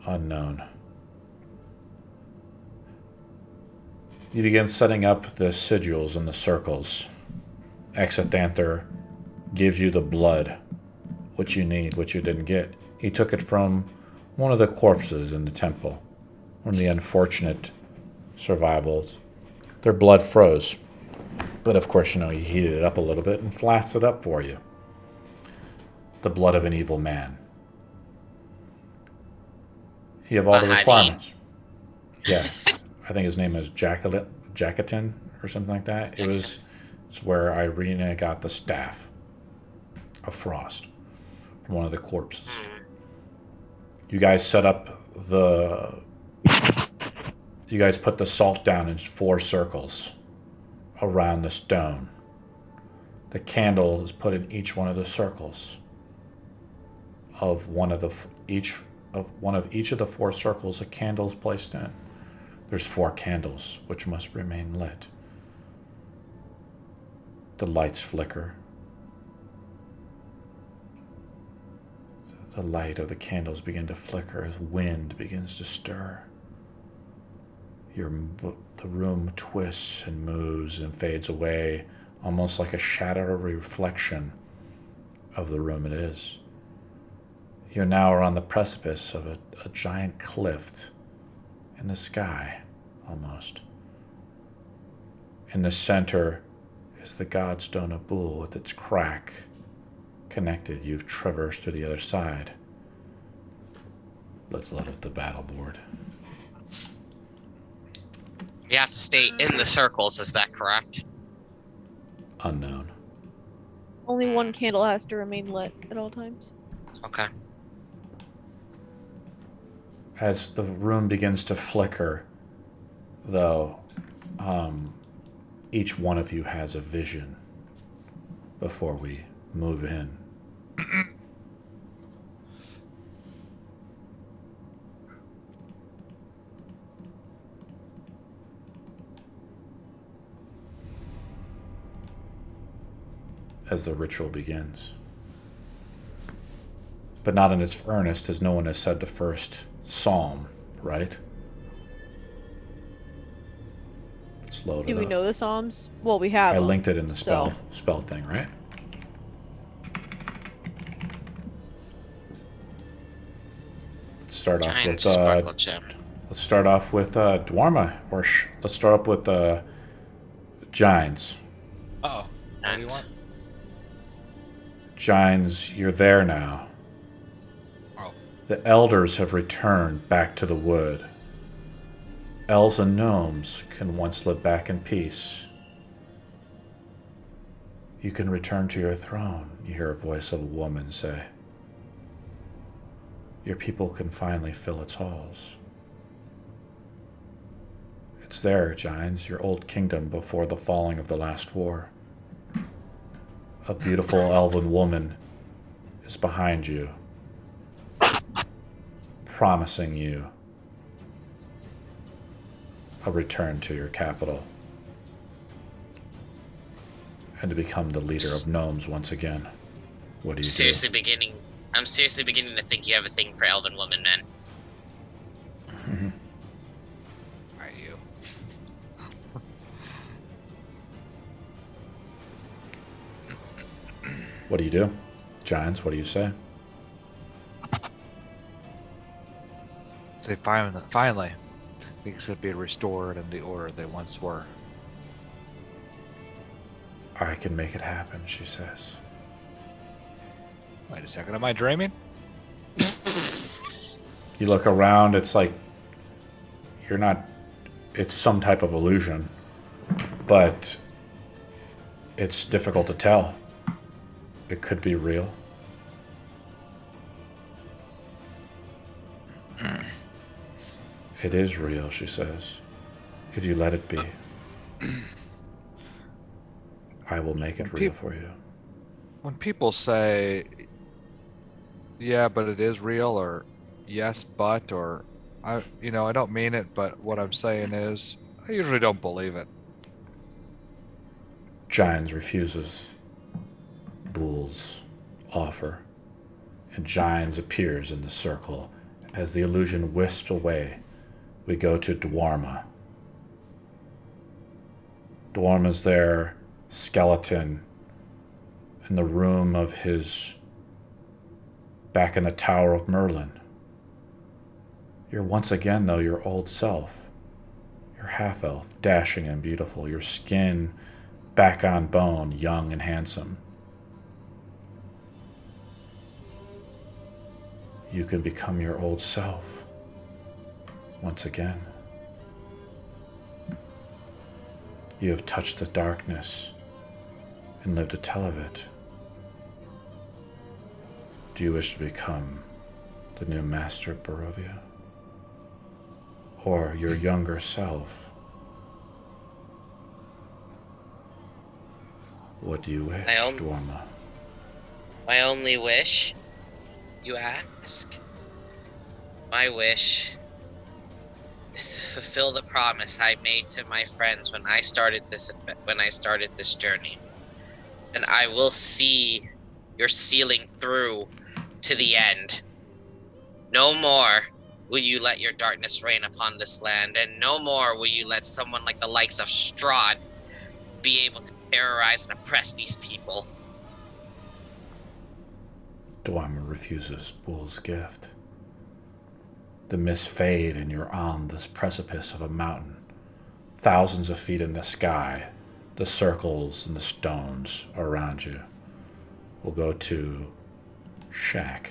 [SPEAKER 1] Unknown. You begin setting up the sigils and the circles. Exethanter gives you the blood, what you need, what you didn't get. He took it from one of the corpses in the temple, one of the unfortunate survivals. Their blood froze. But of course, he heated it up a little bit and flasked it up for you. The blood of an evil man. You have all the requirements. Yeah. I think his name is Jackatin or something like that. It's where Irina got the staff of frost from one of the corpses. You guys set up you guys put the salt down in 4 circles around the stone. The candle is put in each one of the circles of each of the 4 circles. A candle is placed in. There's 4 candles which must remain lit. The lights flicker. The light of the candles begin to flicker as wind begins to stir. The room twists and moves and fades away, almost like a shadowy reflection of the room it is. You now are on the precipice of a giant cliff in the sky, almost. In the center is the Godstone of Bool with its crack connected. You've traversed to the other side. Let's load up the battle board.
[SPEAKER 2] You have to stay in the circles, is that correct?
[SPEAKER 1] Unknown.
[SPEAKER 3] Only one candle has to remain lit at all times.
[SPEAKER 2] Okay.
[SPEAKER 1] As the room begins to flicker, though, each one of you has a vision before we move in. As the ritual begins. But not in its earnest, as no one has said the first psalm, right? Let's load it
[SPEAKER 3] Do we
[SPEAKER 1] up.
[SPEAKER 3] know the Psalms? Well, we have
[SPEAKER 1] I
[SPEAKER 3] them,
[SPEAKER 1] linked it in the
[SPEAKER 3] so-
[SPEAKER 1] spell thing, right? Let's start off
[SPEAKER 2] Giant
[SPEAKER 1] with
[SPEAKER 2] sparkle gem.
[SPEAKER 1] let's start off with Daerma, or let's start up with Jynes.
[SPEAKER 6] Oh. What do you
[SPEAKER 2] And
[SPEAKER 6] want?
[SPEAKER 1] Jynes, you're there now.
[SPEAKER 6] Oh.
[SPEAKER 1] The elders have returned back to the wood. Elves and gnomes can once live back in peace. You can return to your throne, you hear a voice of a woman say. Your people can finally fill its halls. It's there, Jynes, your old kingdom before the falling of the last war. A beautiful elven woman is behind you, promising you a return to your capital and to become the leader of gnomes once again. What do you do?
[SPEAKER 2] I'm seriously beginning to think you have a thing for elven women, man.
[SPEAKER 6] Are you?
[SPEAKER 1] What do you do? Jynes, what do you say?
[SPEAKER 6] Say finally, things have been restored in the order they once were.
[SPEAKER 1] I can make it happen, she says.
[SPEAKER 6] Wait a second, am I dreaming?
[SPEAKER 1] You look around, it's like you're not, it's some type of illusion, but it's difficult to tell. It could be real. It is real, she says. If you let it be, I will make it real for you.
[SPEAKER 6] When people say, yeah, but it is real, or yes, but, or I don't mean it, but what I'm saying is, I usually don't believe it.
[SPEAKER 1] Jynes refuses Bool's offer, and Jynes appears in the circle. As the illusion wisps away, we go to Daerma. Daerma's there, skeleton, in the room of his, back in the Tower of Merlin. You're once again, though, your old self. You're half-elf, dashing and beautiful, your skin back on bone, young and handsome. You can become your old self once again. You have touched the darkness and lived to tell of it. Do you wish to become the new master of Barovia? Or your younger self? What do you wish, Daerma?
[SPEAKER 2] My only wish, you ask? My wish is to fulfill the promise I made to my friends when I started this journey. And I will see your sealing through to the end. No more will you let your darkness reign upon this land, and no more will you let someone like the likes of Strahd be able to terrorize and oppress these people.
[SPEAKER 1] Daerma refuses Bool's gift. The mists fade and you're on this precipice of a mountain, thousands of feet in the sky. The circles and the stones around you. We'll go to Shaq.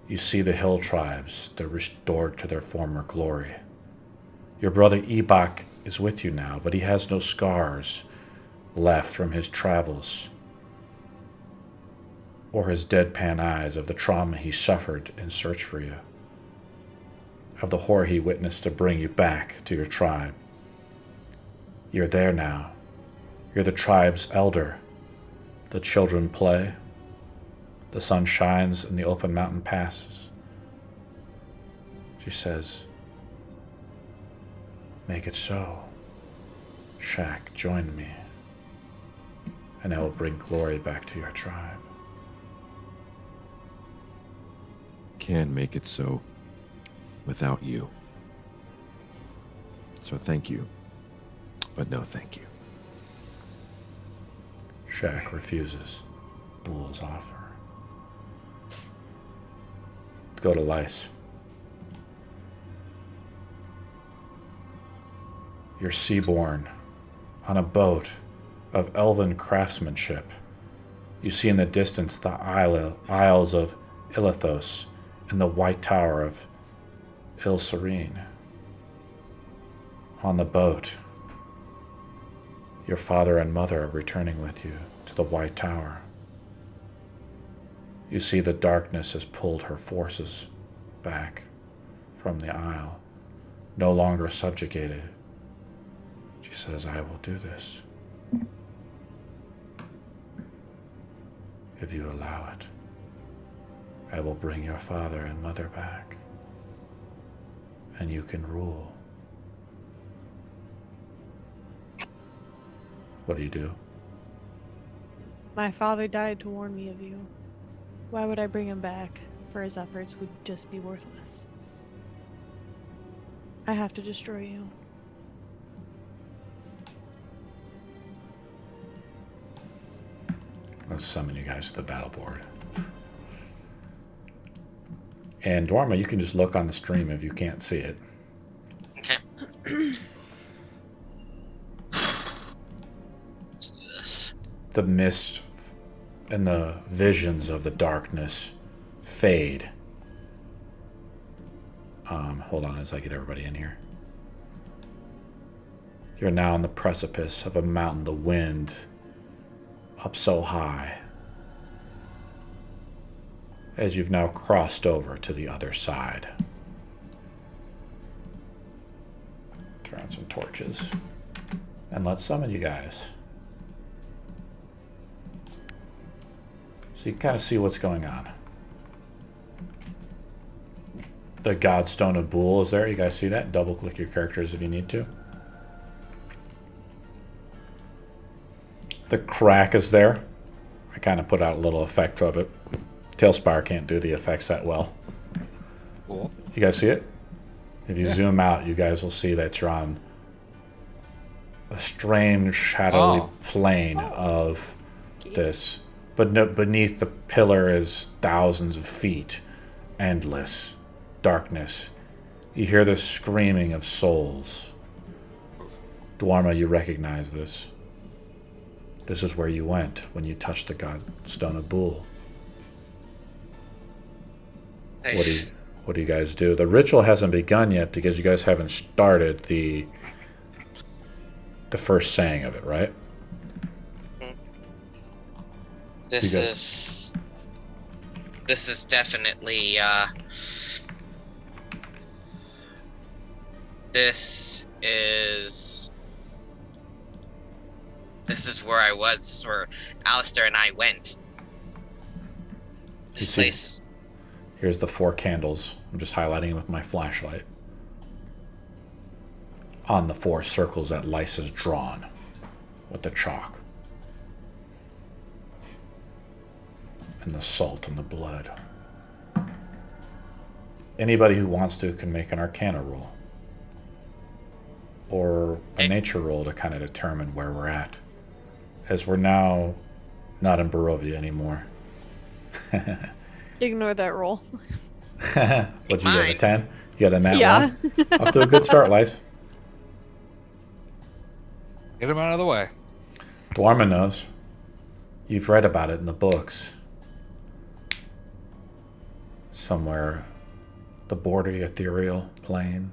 [SPEAKER 1] You see the hill tribes. They're restored to their former glory. Your brother Ebok is with you now, but he has no scars left from his travels or his deadpan eyes of the trauma he suffered in search for you, of the horror he witnessed to bring you back to your tribe. You're there now. You're the tribe's elder. The children play. The sun shines in the open mountain passes. She says, make it so. Shaq, join me, and I will bring glory back to your tribe.
[SPEAKER 5] Can't make it so without you. So thank you, but no thank you.
[SPEAKER 1] Shaq refuses Bool's offer. Go to Lice. You're seaborne on a boat of elven craftsmanship. You see in the distance the Isles of Ilithos and the White Tower of Il Serene. On the boat, your father and mother are returning with you to the White Tower. You see the darkness has pulled her forces back from the isle, no longer subjugated. She says, I will do this if you allow it. I will bring your father and mother back, and you can rule. What do you do?
[SPEAKER 3] My father died to warn me of you. Why would I bring him back? For his efforts would just be worthless. I have to destroy you.
[SPEAKER 1] Let's summon you guys to the battle board. And Daerma, you can just look on the stream if you can't see it.
[SPEAKER 2] Okay. Let's do this.
[SPEAKER 1] The mist and the visions of the darkness fade. Hold on as I get everybody in here. You're now on the precipice of a mountain, the wind up so high, as you've now crossed over to the other side. Find some torches. And let's summon you guys. So you can kind of see what's going on. The Godstone of Bool is there. You guys see that? Double click your characters if you need to. The crack is there. I kind of put out a little effect of it. Tailspire can't do the effects that well.
[SPEAKER 6] Cool.
[SPEAKER 1] You guys see it? If you zoom out, you guys will see that you're on a strange shadowy plane of this. But no, beneath the pillar is thousands of feet, endless darkness. You hear the screaming of souls. Daerma, you recognize this. This is where you went when you touched the Godstone of Bool.
[SPEAKER 2] Nice.
[SPEAKER 1] What do you guys do? The ritual hasn't begun yet because you guys haven't started the first saying of it, right?
[SPEAKER 2] This is definitely this is where I was. This is where Alistair and I went. This place.
[SPEAKER 1] Here's the 4 candles. I'm just highlighting with my flashlight. On the 4 circles that Lyse has drawn with the chalk. And the salt and the blood. Anybody who wants to can make an Arcana roll. Or a nature roll to kind of determine where we're at. As we're now not in Barovia anymore.
[SPEAKER 3] Ignore that roll.
[SPEAKER 1] What'd you get, a 10? You got a nat
[SPEAKER 3] Yeah.
[SPEAKER 1] 1? Off to a good start, Lyse.
[SPEAKER 6] Get him out of the way.
[SPEAKER 1] Daerma knows. You've read about it in the books. Somewhere. The border, the ethereal plane.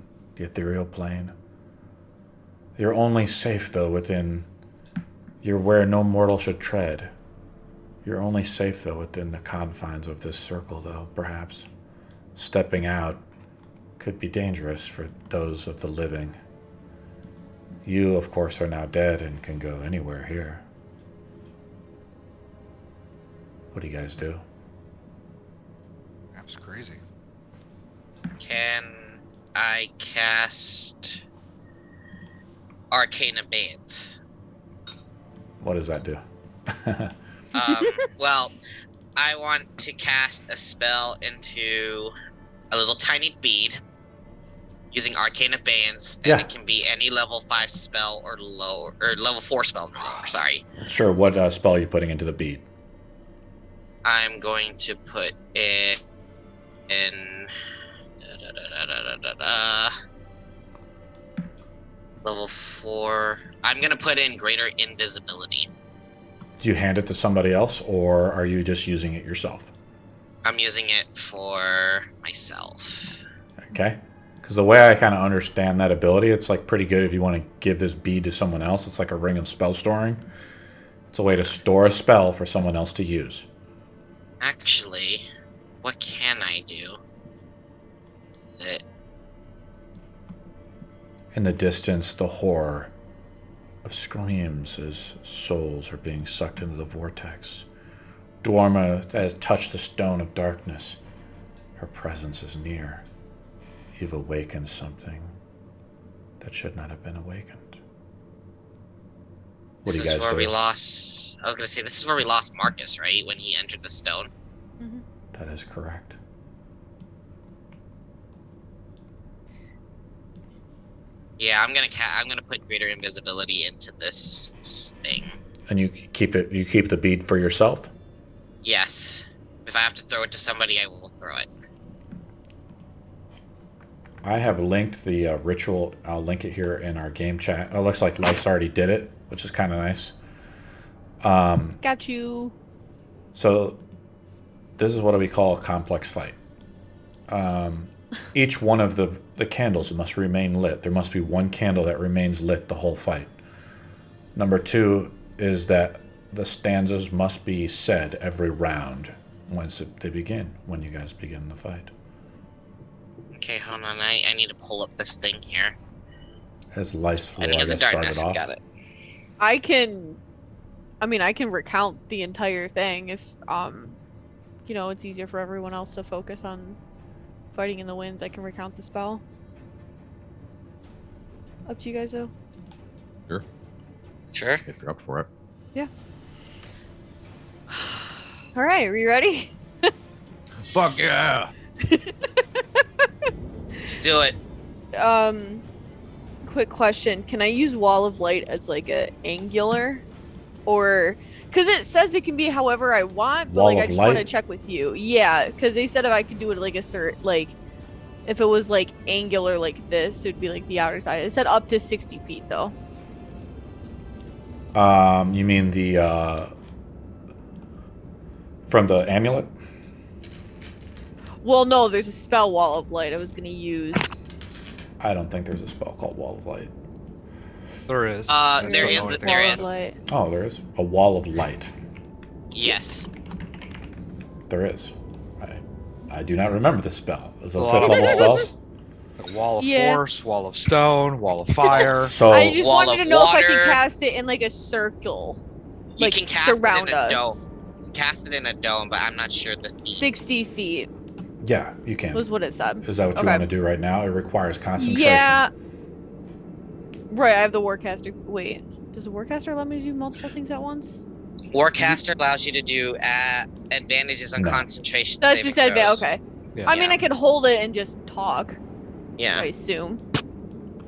[SPEAKER 1] You're only safe, though, within... You're where no mortal should tread. You're only safe, though, within the confines of this circle, though, perhaps. Stepping out could be dangerous for those of the living. You, of course, are now dead and can go anywhere here. What do you guys do?
[SPEAKER 6] That's crazy.
[SPEAKER 2] Can I cast Arcane Abeyance?
[SPEAKER 1] What does that do?
[SPEAKER 2] Well, I want to cast a spell into a little tiny bead using Arcane Abeyance, and it can be any level 5 spell or lower, or level 4 spell or lower, sorry. Sure,
[SPEAKER 1] what spell are you putting into the bead?
[SPEAKER 2] I'm going to put it in level 4. I'm going to put in Greater Invisibility.
[SPEAKER 1] Do you hand it to somebody else, or are you just using it yourself?
[SPEAKER 2] I'm using it for myself.
[SPEAKER 1] Okay. Because the way I kind of understand that ability, it's like pretty good if you want to give this bead to someone else. It's like a ring of spell storing. It's a way to store a spell for someone else to use.
[SPEAKER 2] Actually, what can I do? That...
[SPEAKER 1] In the distance, the horror of screams as souls are being sucked into the vortex. Daerma has touched the stone of darkness. Her presence is near. You've awakened something that should not have been awakened. What do you guys do?
[SPEAKER 2] This is where we lost... I was going to say, this is where we lost Marcus, right? When he entered the stone.
[SPEAKER 3] Mm-hmm.
[SPEAKER 1] That is correct.
[SPEAKER 2] Yeah, I'm gonna put Greater Invisibility into this thing.
[SPEAKER 1] And you keep the bead for yourself?
[SPEAKER 2] Yes. If I have to throw it to somebody, I will throw it.
[SPEAKER 1] I have linked the ritual. I'll link it here in our game chat. Oh, it looks like Lyse already did it, which is kind of nice.
[SPEAKER 3] Got you.
[SPEAKER 1] So this is what we call a complex fight. Each one of the candles must remain lit. There must be one candle that remains lit the whole fight. Number 2 is that the stanzas must be said every round once they begin, when you guys begin the fight.
[SPEAKER 2] Okay, hold on. I need to pull up this thing here.
[SPEAKER 1] As lice will,
[SPEAKER 2] Any
[SPEAKER 1] I
[SPEAKER 2] of the
[SPEAKER 1] guess, started
[SPEAKER 2] darkness.
[SPEAKER 1] off.
[SPEAKER 2] Got it.
[SPEAKER 3] I can recount the entire thing if it's easier for everyone else to focus on fighting in the winds. I can recount the spell. Up to you guys though.
[SPEAKER 2] Sure.
[SPEAKER 5] If you're up for it.
[SPEAKER 3] All right, are you ready?
[SPEAKER 5] Fuck yeah!
[SPEAKER 2] Let's do it.
[SPEAKER 3] Quick question: can I use Wall of Light as like a angular, or because it says it can be however I want, but
[SPEAKER 1] Wall
[SPEAKER 3] like I
[SPEAKER 1] of
[SPEAKER 3] just want to
[SPEAKER 1] light?
[SPEAKER 3] check with you. Yeah, because they said if I could do it like if it was like angular like this, it would be like the outer side. It said up to 60 feet though.
[SPEAKER 1] You mean the from the amulet?
[SPEAKER 3] Well, no, there's a spell Wall of Light I was gonna use.
[SPEAKER 1] I don't think there's a spell called Wall of Light.
[SPEAKER 6] There is.
[SPEAKER 2] There
[SPEAKER 6] That's
[SPEAKER 2] is.
[SPEAKER 6] the only
[SPEAKER 2] There
[SPEAKER 3] Wall
[SPEAKER 6] thing.
[SPEAKER 3] of
[SPEAKER 2] is.
[SPEAKER 3] Light.
[SPEAKER 1] Oh, there is a Wall of Light.
[SPEAKER 2] Yes.
[SPEAKER 1] There is. I do not remember the spell. Is it a
[SPEAKER 6] Wall
[SPEAKER 1] fifth
[SPEAKER 6] of
[SPEAKER 1] level
[SPEAKER 6] Walls.
[SPEAKER 1] spell?
[SPEAKER 6] Like wall of
[SPEAKER 3] Yeah.
[SPEAKER 6] force, wall of stone, wall of fire.
[SPEAKER 1] So
[SPEAKER 3] I just
[SPEAKER 2] Wall
[SPEAKER 3] wanted
[SPEAKER 2] of
[SPEAKER 3] to know if I
[SPEAKER 2] water.
[SPEAKER 3] could cast it in like a circle,
[SPEAKER 2] You
[SPEAKER 3] like
[SPEAKER 2] can cast
[SPEAKER 3] surround
[SPEAKER 2] it in a
[SPEAKER 3] us.
[SPEAKER 2] dome. Cast it in a dome, but I'm not sure the feet.
[SPEAKER 3] 60 feet
[SPEAKER 1] yeah, you can.
[SPEAKER 3] was what it said.
[SPEAKER 1] Is that what you
[SPEAKER 3] Okay.
[SPEAKER 1] want to do right now? It requires concentration.
[SPEAKER 3] Yeah. Right, I have the Warcaster. Wait, does the Warcaster allow me to do multiple things at once?
[SPEAKER 2] Warcaster allows you to do advantages on
[SPEAKER 1] No.
[SPEAKER 2] concentration.
[SPEAKER 3] That's
[SPEAKER 2] saving
[SPEAKER 3] just advantage.
[SPEAKER 2] throws.
[SPEAKER 3] Okay.
[SPEAKER 6] Yeah.
[SPEAKER 3] I mean, I could hold it and just talk.
[SPEAKER 2] Yeah.
[SPEAKER 3] I assume.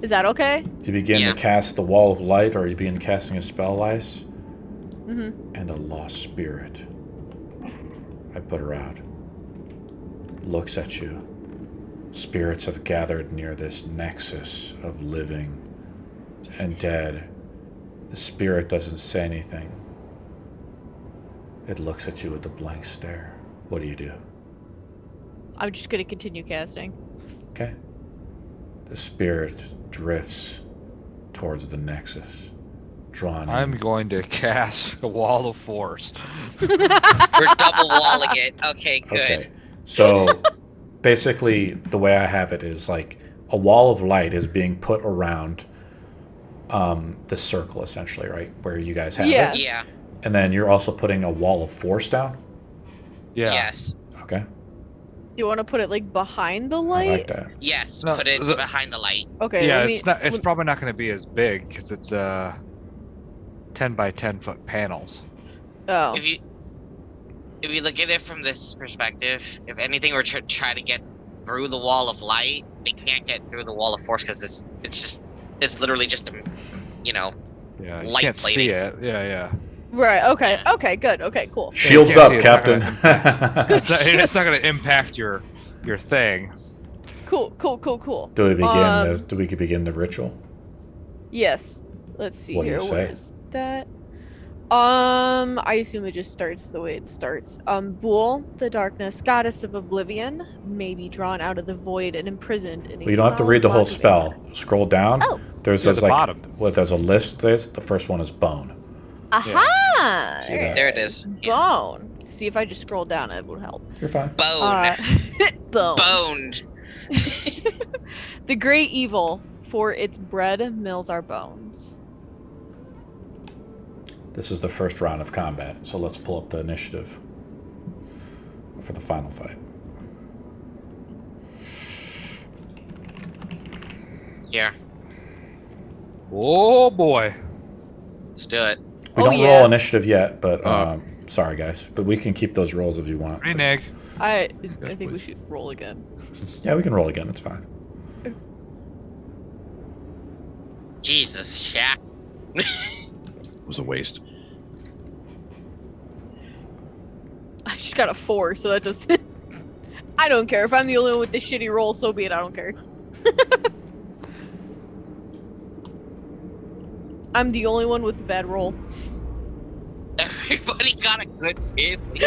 [SPEAKER 3] Is that okay?
[SPEAKER 1] You begin
[SPEAKER 2] Yeah.
[SPEAKER 1] to cast the Wall of Light, or you begin casting a spell lice,
[SPEAKER 3] Mm-hmm.
[SPEAKER 1] and a lost spirit. I put her out. Looks at you. Spirits have gathered near this nexus of living and dead. The spirit doesn't say anything. It looks at you with a blank stare. What do?
[SPEAKER 3] I'm just gonna continue casting.
[SPEAKER 1] Okay. The spirit drifts towards the nexus, drawn in.
[SPEAKER 6] I'm going to cast a wall of force.
[SPEAKER 2] We're double walling it. Okay, good.
[SPEAKER 1] Okay. So basically, the way I have it is like a wall of light is being put around the circle, essentially, right? Where you guys have
[SPEAKER 3] Yeah.
[SPEAKER 1] it.
[SPEAKER 2] Yeah.
[SPEAKER 1] And then you're also putting a wall of force down.
[SPEAKER 6] Yeah.
[SPEAKER 2] Yes.
[SPEAKER 1] Okay.
[SPEAKER 3] You want to put it like behind the
[SPEAKER 1] I
[SPEAKER 3] light?
[SPEAKER 1] like that.
[SPEAKER 2] Yes.
[SPEAKER 6] No,
[SPEAKER 2] Put it
[SPEAKER 6] the-
[SPEAKER 2] behind the light.
[SPEAKER 3] Okay.
[SPEAKER 6] Yeah,
[SPEAKER 3] let me-
[SPEAKER 6] it's not. It's
[SPEAKER 3] let-
[SPEAKER 6] probably not going to be as big because it's 10 by 10 foot panels.
[SPEAKER 3] Oh.
[SPEAKER 2] If you look at it from this perspective, if anything were to try to get through the wall of light, they can't get through the wall of force because it's literally just a,
[SPEAKER 6] Yeah, you
[SPEAKER 2] Light
[SPEAKER 6] can't
[SPEAKER 2] plating.
[SPEAKER 6] see it. Yeah.
[SPEAKER 3] Right. Okay. Okay. Good. Okay. Cool.
[SPEAKER 1] Shields
[SPEAKER 6] can't
[SPEAKER 1] up,
[SPEAKER 6] see it's not
[SPEAKER 1] Captain.
[SPEAKER 6] It's not going to impact your thing.
[SPEAKER 3] Cool. Cool.
[SPEAKER 1] Do we begin?
[SPEAKER 3] Um,
[SPEAKER 1] Do we begin the ritual?
[SPEAKER 3] Yes. Let's see
[SPEAKER 1] What do you
[SPEAKER 3] here. Where
[SPEAKER 1] say?
[SPEAKER 3] is that? I assume it just starts the way it starts. Bool, the darkness, goddess of oblivion, may be drawn out of the void and imprisoned in a
[SPEAKER 1] Well, you don't have to
[SPEAKER 3] solid
[SPEAKER 1] read the whole
[SPEAKER 3] block of
[SPEAKER 1] spell.
[SPEAKER 3] air.
[SPEAKER 1] Scroll down.
[SPEAKER 3] Oh.
[SPEAKER 1] There's
[SPEAKER 6] Yeah,
[SPEAKER 1] this
[SPEAKER 6] the
[SPEAKER 1] like
[SPEAKER 6] bottom.
[SPEAKER 1] well, there's a list. The first one is bone.
[SPEAKER 3] Aha!
[SPEAKER 1] See that?
[SPEAKER 2] there it is. Yeah.
[SPEAKER 3] Bone. See if I just scroll down, it would help.
[SPEAKER 1] You're fine.
[SPEAKER 2] Bone.
[SPEAKER 3] Bone.
[SPEAKER 2] Boned.
[SPEAKER 3] The great evil, for its bread mills our bones.
[SPEAKER 1] This is the first round of combat, so let's pull up the initiative for the final fight.
[SPEAKER 2] Here.
[SPEAKER 6] Oh boy.
[SPEAKER 2] Let's do it.
[SPEAKER 1] We
[SPEAKER 3] Oh,
[SPEAKER 1] don't
[SPEAKER 3] yeah.
[SPEAKER 1] roll initiative yet, but
[SPEAKER 5] Uh.
[SPEAKER 1] sorry guys, but we can keep those rolls if you want.
[SPEAKER 6] Reneg.
[SPEAKER 3] I think we
[SPEAKER 5] please.
[SPEAKER 3] should roll again.
[SPEAKER 1] Yeah, we can roll again. It's fine.
[SPEAKER 2] Jesus, Shaq.
[SPEAKER 5] It was a waste.
[SPEAKER 3] I just got a 4, so that does. I don't care if I'm the only one with the shitty roll. So be it. I don't care. I'm the only one with the bad roll.
[SPEAKER 2] Everybody got a good, seriously.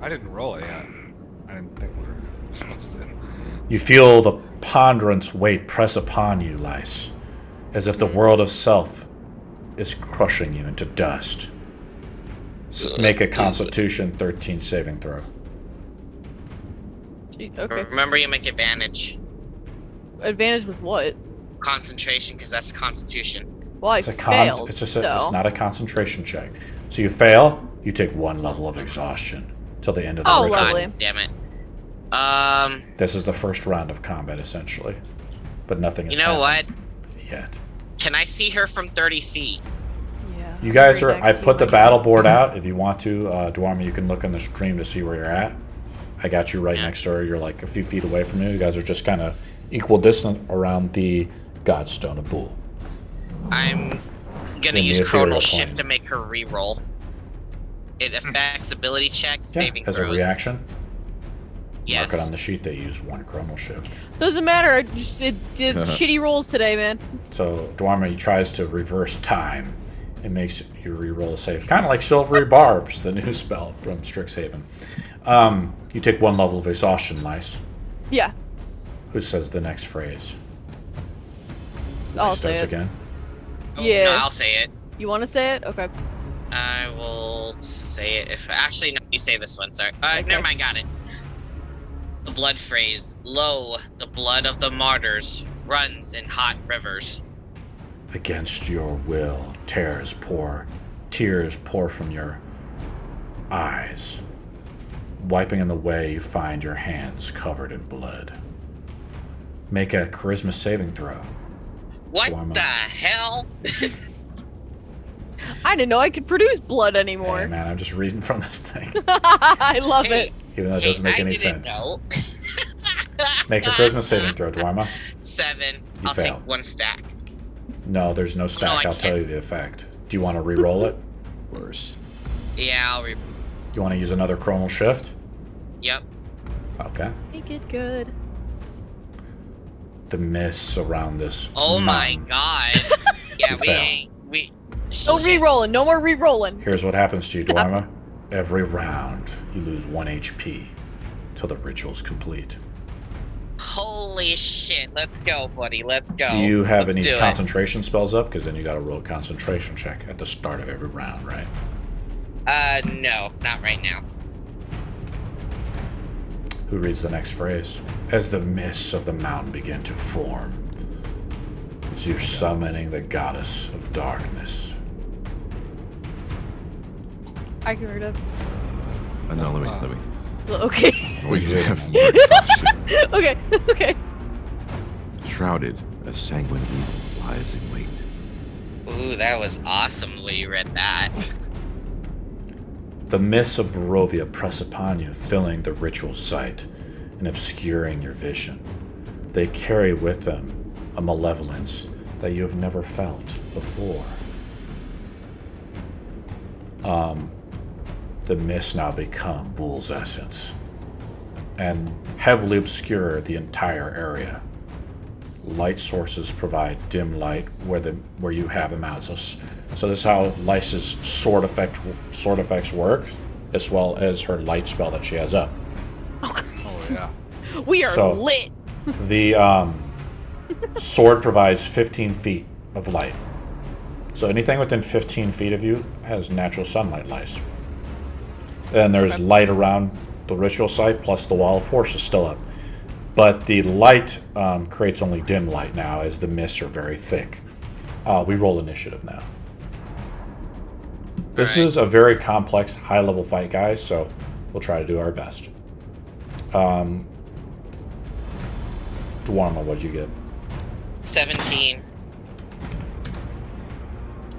[SPEAKER 6] I didn't roll it yet. I didn't think we were supposed to.
[SPEAKER 1] You feel the ponderous weight press upon you, Lice, as if the world of self is crushing you into dust. Make a Constitution 13 saving throw.
[SPEAKER 3] Gee, okay.
[SPEAKER 2] Remember, you make advantage.
[SPEAKER 3] Advantage with what?
[SPEAKER 2] concentration because that's Constitution.
[SPEAKER 3] Well, I
[SPEAKER 1] It's a
[SPEAKER 3] failed,
[SPEAKER 1] it's just
[SPEAKER 3] so...
[SPEAKER 1] it's not a concentration check. So you fail, you take 1 level of exhaustion till the end of the
[SPEAKER 3] Oh,
[SPEAKER 1] ritual.
[SPEAKER 3] lovely.
[SPEAKER 2] God damn it.
[SPEAKER 1] This is the first round of combat essentially, but nothing
[SPEAKER 2] You
[SPEAKER 1] has
[SPEAKER 2] know what?
[SPEAKER 1] happened yet.
[SPEAKER 2] Can I see her from 30 feet?
[SPEAKER 3] Yeah.
[SPEAKER 1] You guys
[SPEAKER 3] Right
[SPEAKER 1] are.
[SPEAKER 3] next
[SPEAKER 1] I
[SPEAKER 3] to
[SPEAKER 1] put
[SPEAKER 3] you.
[SPEAKER 1] the battle board out. If you want to, Daerma, you can look in the stream to see where you're at. I got you right
[SPEAKER 2] Yeah.
[SPEAKER 1] next to her. You're like a few feet away from you. You guys are just kind of equal distant around the Godstone of Bool.
[SPEAKER 2] I'm gonna
[SPEAKER 1] In
[SPEAKER 2] use
[SPEAKER 1] the ethereal
[SPEAKER 2] Chronal Shift
[SPEAKER 1] plane.
[SPEAKER 2] to make her re-roll. It affects ability checks, saving
[SPEAKER 1] as a
[SPEAKER 2] throws.
[SPEAKER 1] reaction. Mark
[SPEAKER 2] Yes.
[SPEAKER 1] it on the sheet. They use 1 chronal shift.
[SPEAKER 3] Doesn't matter. I just did shitty rolls today, man.
[SPEAKER 1] So Daerma tries to reverse time. It makes you re-roll a save, kind of like Silvery Barbs, the new spell from Strixhaven. You take 1 level of exhaustion. Nice.
[SPEAKER 3] Yeah.
[SPEAKER 1] Who says the next phrase?
[SPEAKER 3] I'll
[SPEAKER 1] Nice
[SPEAKER 3] say
[SPEAKER 1] does
[SPEAKER 3] it.
[SPEAKER 1] again.
[SPEAKER 2] Oh,
[SPEAKER 3] Yeah.
[SPEAKER 2] No, I'll say it.
[SPEAKER 3] You want to say it? Okay.
[SPEAKER 2] I will say it if actually no, you say this one. Sorry.
[SPEAKER 3] Okay.
[SPEAKER 2] Never mind. Got it. The blood phrase. Lo, the blood of the martyrs runs in hot rivers.
[SPEAKER 1] Against your will, tears pour from your eyes. Wiping in the way, you find your hands covered in blood. Make a charisma saving throw.
[SPEAKER 2] What
[SPEAKER 1] Daerma.
[SPEAKER 2] the hell?
[SPEAKER 3] I didn't know I could produce blood
[SPEAKER 1] Hey
[SPEAKER 3] anymore.
[SPEAKER 1] man, I'm just reading from this thing.
[SPEAKER 3] I love
[SPEAKER 2] Hey,
[SPEAKER 3] it.
[SPEAKER 1] Even though it
[SPEAKER 2] hey,
[SPEAKER 1] doesn't make
[SPEAKER 2] I
[SPEAKER 1] any
[SPEAKER 2] didn't
[SPEAKER 1] sense.
[SPEAKER 2] know.
[SPEAKER 1] Make a charisma saving throw, Daerma.
[SPEAKER 2] 7.
[SPEAKER 1] You
[SPEAKER 2] I'll
[SPEAKER 1] fail.
[SPEAKER 2] take 1 stack.
[SPEAKER 1] No, there's no stack.
[SPEAKER 2] I
[SPEAKER 1] I'll tell
[SPEAKER 2] can't.
[SPEAKER 1] you the effect. Do you want to re-roll it?
[SPEAKER 5] Worse.
[SPEAKER 2] Yeah, I'll
[SPEAKER 1] You want to use another chronal shift?
[SPEAKER 2] Yep.
[SPEAKER 1] Okay.
[SPEAKER 3] Make it good.
[SPEAKER 1] The mists around this.
[SPEAKER 2] Oh my
[SPEAKER 1] mountain.
[SPEAKER 2] god. Yeah,
[SPEAKER 1] You
[SPEAKER 2] we
[SPEAKER 1] fail.
[SPEAKER 2] ain't. We.
[SPEAKER 3] No
[SPEAKER 2] Shit.
[SPEAKER 3] re-rolling. No more re-rolling.
[SPEAKER 1] Here's what happens to you, Daerma. Every round, you lose 1 HP till the ritual's complete.
[SPEAKER 2] Holy shit. Let's go, buddy. Let's go.
[SPEAKER 1] Do you have
[SPEAKER 2] Let's
[SPEAKER 1] any
[SPEAKER 2] do it.
[SPEAKER 1] concentration spells up? Because then you got to roll a concentration check at the start of every round, right?
[SPEAKER 2] No, not right now.
[SPEAKER 1] Who reads the next phrase? As the mists of the mountain begin to form, as you're summoning the goddess of darkness.
[SPEAKER 3] I can read it.
[SPEAKER 5] No, let me.
[SPEAKER 3] Okay.
[SPEAKER 1] Who's
[SPEAKER 5] We
[SPEAKER 1] reading?
[SPEAKER 5] have more exhaustion.
[SPEAKER 3] Okay. Okay.
[SPEAKER 5] Shrouded, a sanguine evil lies in wait.
[SPEAKER 2] Ooh, that was awesome the way you read that.
[SPEAKER 1] The mists of Barovia press upon you, filling the ritual site and obscuring your vision. They carry with them a malevolence that you have never felt before. The mists now become Bool's essence and heavily obscure the entire area. Light sources provide dim light where you have them out. So this is how Lysa's sword effects work, as well as her light spell that she has up.
[SPEAKER 3] Oh,
[SPEAKER 6] Oh
[SPEAKER 3] Christ.
[SPEAKER 6] yeah.
[SPEAKER 3] We are
[SPEAKER 1] So-
[SPEAKER 3] lit.
[SPEAKER 1] The sword provides 15 feet of light. So anything within 15 feet of you has natural sunlight light. And there's
[SPEAKER 3] Okay.
[SPEAKER 1] light around the ritual site, plus the wall of force is still up. But the light creates only dim light now, as the mists are very thick. We roll initiative now. This
[SPEAKER 2] Alright.
[SPEAKER 1] is a very complex, high-level fight, guys, so we'll try to do our best. Daerma, what'd you get?
[SPEAKER 2] 17.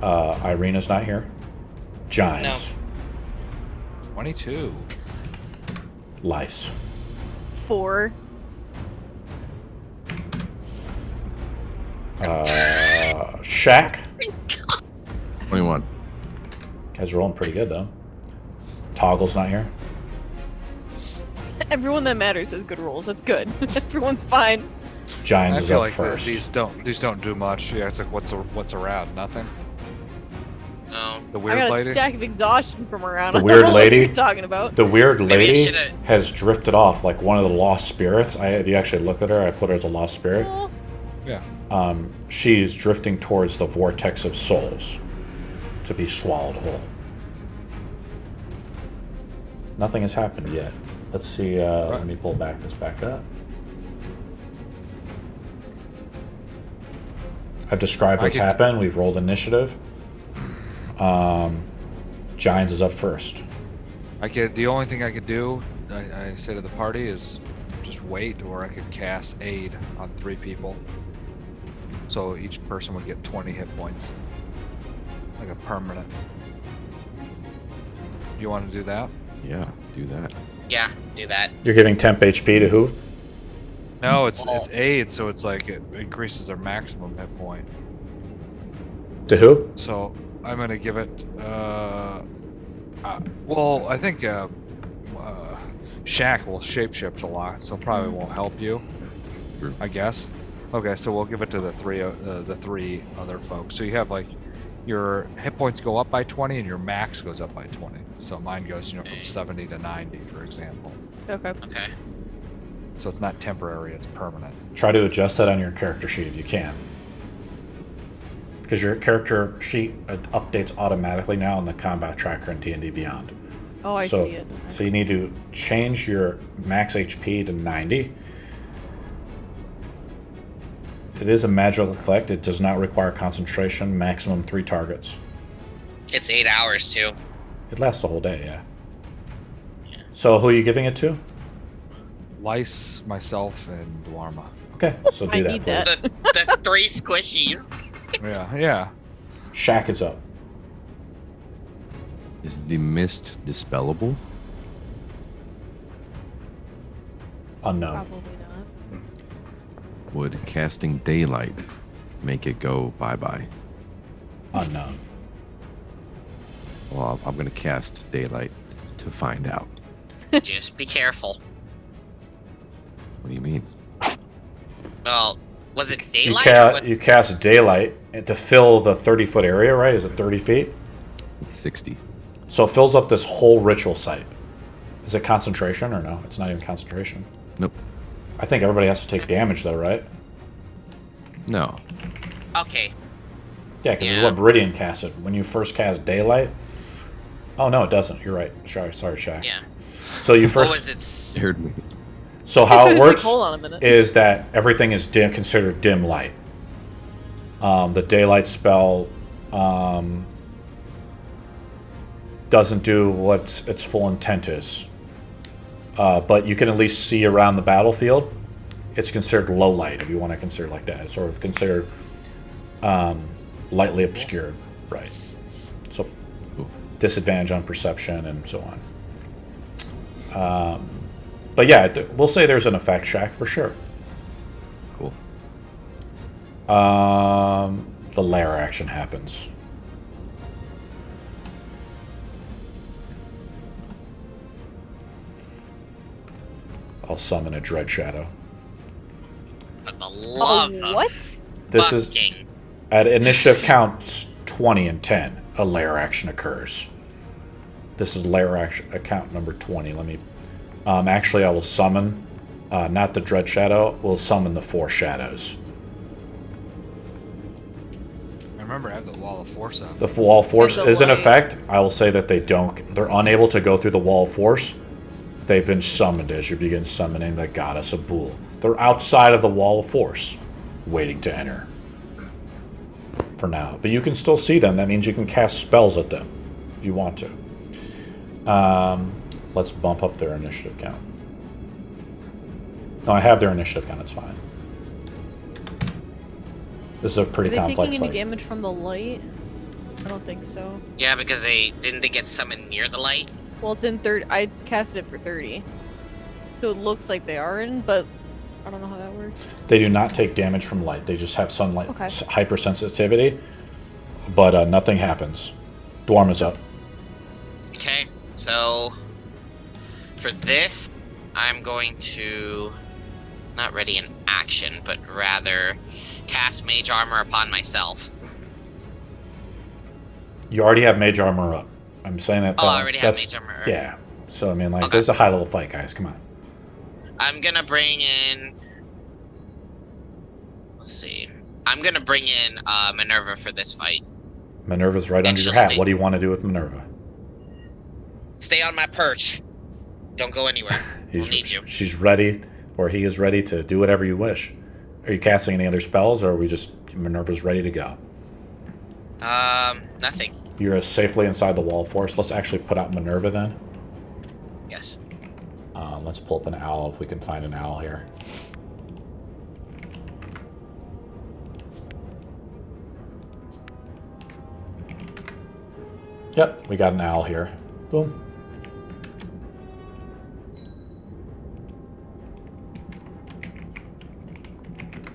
[SPEAKER 1] Irina's not here. Jynes.
[SPEAKER 2] No.
[SPEAKER 6] 22.
[SPEAKER 1] Lice.
[SPEAKER 3] 4.
[SPEAKER 1] Shaq.
[SPEAKER 5] 21.
[SPEAKER 1] Guys are rolling pretty good, though. Toggle's not here.
[SPEAKER 3] Everyone that matters has good rolls. That's good. Everyone's fine.
[SPEAKER 1] Jynes
[SPEAKER 6] I
[SPEAKER 1] is
[SPEAKER 6] feel
[SPEAKER 1] up
[SPEAKER 6] like
[SPEAKER 1] first.
[SPEAKER 6] these don't do much. Yeah, it's like what's around? Nothing.
[SPEAKER 2] No.
[SPEAKER 6] The
[SPEAKER 3] I
[SPEAKER 6] weird
[SPEAKER 3] got a
[SPEAKER 6] lady.
[SPEAKER 3] stack of exhaustion from around.
[SPEAKER 1] The
[SPEAKER 3] I
[SPEAKER 1] weird
[SPEAKER 3] don't know what
[SPEAKER 1] lady?
[SPEAKER 3] you're talking about.
[SPEAKER 1] The weird
[SPEAKER 2] Maybe I
[SPEAKER 1] lady
[SPEAKER 2] should've-
[SPEAKER 1] has drifted off like one of the lost spirits. If you actually look at her, I put her as a lost spirit.
[SPEAKER 3] Oh,
[SPEAKER 6] Yeah.
[SPEAKER 1] She's drifting towards the vortex of souls to be swallowed whole. Nothing has happened yet. Let's see. Let me pull this back up. I've described what's happened. We've rolled initiative. Jynes is up first.
[SPEAKER 6] The only thing I could do, I say to the party, is just wait, or I could cast aid on 3 people. So each person would get 20 hit points. Like a permanent. You want to do that?
[SPEAKER 5] Yeah, do that.
[SPEAKER 2] Yeah, do that.
[SPEAKER 1] You're giving temp HP to who?
[SPEAKER 6] No, it's aid, so it's like it increases their maximum hit point.
[SPEAKER 1] To who?
[SPEAKER 6] So I'm gonna give it. Well, I think Shaq will shapeshift a lot, so probably won't help you.
[SPEAKER 5] Sure.
[SPEAKER 6] I guess. Okay, so we'll give it to the 3 other folks. So you have like your hit points go up by 20 and your max goes up by 20. So mine goes, from 70 to 90, for example.
[SPEAKER 3] Okay.
[SPEAKER 2] Okay.
[SPEAKER 6] So it's not temporary; it's permanent.
[SPEAKER 1] Try to adjust that on your character sheet if you can. Because your character sheet updates automatically now on the combat tracker in D&D Beyond.
[SPEAKER 3] Oh, I see it.
[SPEAKER 1] So you need to change your max HP to 90. It is a magical effect. It does not require concentration. Maximum 3 targets.
[SPEAKER 2] It's 8 hours too.
[SPEAKER 1] It lasts the whole day, yeah. So who are you giving it to?
[SPEAKER 6] Lice, myself, and Daerma.
[SPEAKER 1] Okay, so do
[SPEAKER 3] I
[SPEAKER 1] that,
[SPEAKER 3] need
[SPEAKER 1] please.
[SPEAKER 3] that.
[SPEAKER 2] The 3 squishies.
[SPEAKER 6] Yeah.
[SPEAKER 1] Shaq is up.
[SPEAKER 5] Is the mist dispellable?
[SPEAKER 1] Unknown.
[SPEAKER 3] Probably not.
[SPEAKER 5] Would casting daylight make it go bye-bye?
[SPEAKER 1] Unknown.
[SPEAKER 5] Well, I'm going to cast daylight to find out.
[SPEAKER 2] Just be careful.
[SPEAKER 5] What do you mean?
[SPEAKER 2] Well, was it
[SPEAKER 1] You,
[SPEAKER 2] daylight?
[SPEAKER 1] you cast daylight to fill the 30-foot area, right? Is it 30 feet?
[SPEAKER 5] It's 60.
[SPEAKER 1] So it fills up this whole ritual site. Is it concentration or no? It's not even concentration.
[SPEAKER 5] Nope.
[SPEAKER 1] I think everybody has to take damage though, right?
[SPEAKER 5] No.
[SPEAKER 2] Okay.
[SPEAKER 1] Yeah, because it's what Baridian casts it. When you first cast daylight. Oh no, it doesn't. You're right. Sorry, Shaq.
[SPEAKER 2] Yeah.
[SPEAKER 1] So you
[SPEAKER 2] What
[SPEAKER 1] first.
[SPEAKER 2] was it?
[SPEAKER 5] Scared me.
[SPEAKER 1] So how it
[SPEAKER 3] It's
[SPEAKER 1] works
[SPEAKER 3] like, hold on a minute.
[SPEAKER 1] is that everything is considered dim light. The daylight spell doesn't do what its full intent is. But you can at least see around the battlefield. It's considered low light, if you want to consider it like that. It's sort of considered lightly obscured, right? So disadvantage on perception and so on. But yeah, we'll say there's an effect, Shaq, for sure.
[SPEAKER 5] Cool.
[SPEAKER 1] The lair action happens. I'll summon a Dread Shadow.
[SPEAKER 2] For the love of
[SPEAKER 3] what?
[SPEAKER 1] This is
[SPEAKER 2] fucking.
[SPEAKER 1] at initiative counts 20 and 10. A lair action occurs. This is lair action account number 20. Let me. Actually, I will summon, not the Dread Shadow. We'll summon the 4 shadows.
[SPEAKER 6] Remember, I have the wall of force out.
[SPEAKER 1] The wall of force
[SPEAKER 3] And the
[SPEAKER 1] is in
[SPEAKER 3] light.
[SPEAKER 1] effect. I will say that they're unable to go through the wall of force. They've been summoned as you begin summoning the goddess of Bool. They're outside of the wall of force, waiting to enter. For now. But you can still see them. That means you can cast spells at them if you want to. Let's bump up their initiative count. No, I have their initiative count. It's fine. This is a
[SPEAKER 3] Are
[SPEAKER 1] pretty
[SPEAKER 3] they
[SPEAKER 1] complex
[SPEAKER 3] taking any
[SPEAKER 1] fight.
[SPEAKER 3] damage from the light? I don't think so.
[SPEAKER 2] Yeah, because they get summoned near the light.
[SPEAKER 3] Well, it's in third. I casted it for 30, so it looks like they are in, but I don't know how that works.
[SPEAKER 1] They do not take damage from light. They just have sunlight
[SPEAKER 3] Okay.
[SPEAKER 1] hypersensitivity, but nothing happens. Daerma's up.
[SPEAKER 2] Okay, so for this, I'm going to not ready in action, but rather cast Mage Armor upon myself.
[SPEAKER 1] You already have mage armor up. I'm saying that.
[SPEAKER 2] Oh, I already have Mage Armor.
[SPEAKER 1] Yeah. So I mean, like,
[SPEAKER 2] Okay.
[SPEAKER 1] this is a high level fight, guys. Come on.
[SPEAKER 2] I'm gonna bring in. Let's see. I'm gonna bring in Minerva for this fight.
[SPEAKER 1] Minerva's right
[SPEAKER 2] And
[SPEAKER 1] under your
[SPEAKER 2] she'll
[SPEAKER 1] hat.
[SPEAKER 2] stay-
[SPEAKER 1] What do you want to do with Minerva?
[SPEAKER 2] Stay on my perch. Don't go anywhere. We'll need you.
[SPEAKER 1] She's ready, or he is ready to do whatever you wish. Are you casting any other spells, or are we just Minerva's ready to go.
[SPEAKER 2] Nothing.
[SPEAKER 1] You're safely inside the wall force. Let's actually put out Minerva then.
[SPEAKER 2] Yes.
[SPEAKER 1] Let's pull up an owl if we can find an owl here. Yep, we got an owl here. Boom.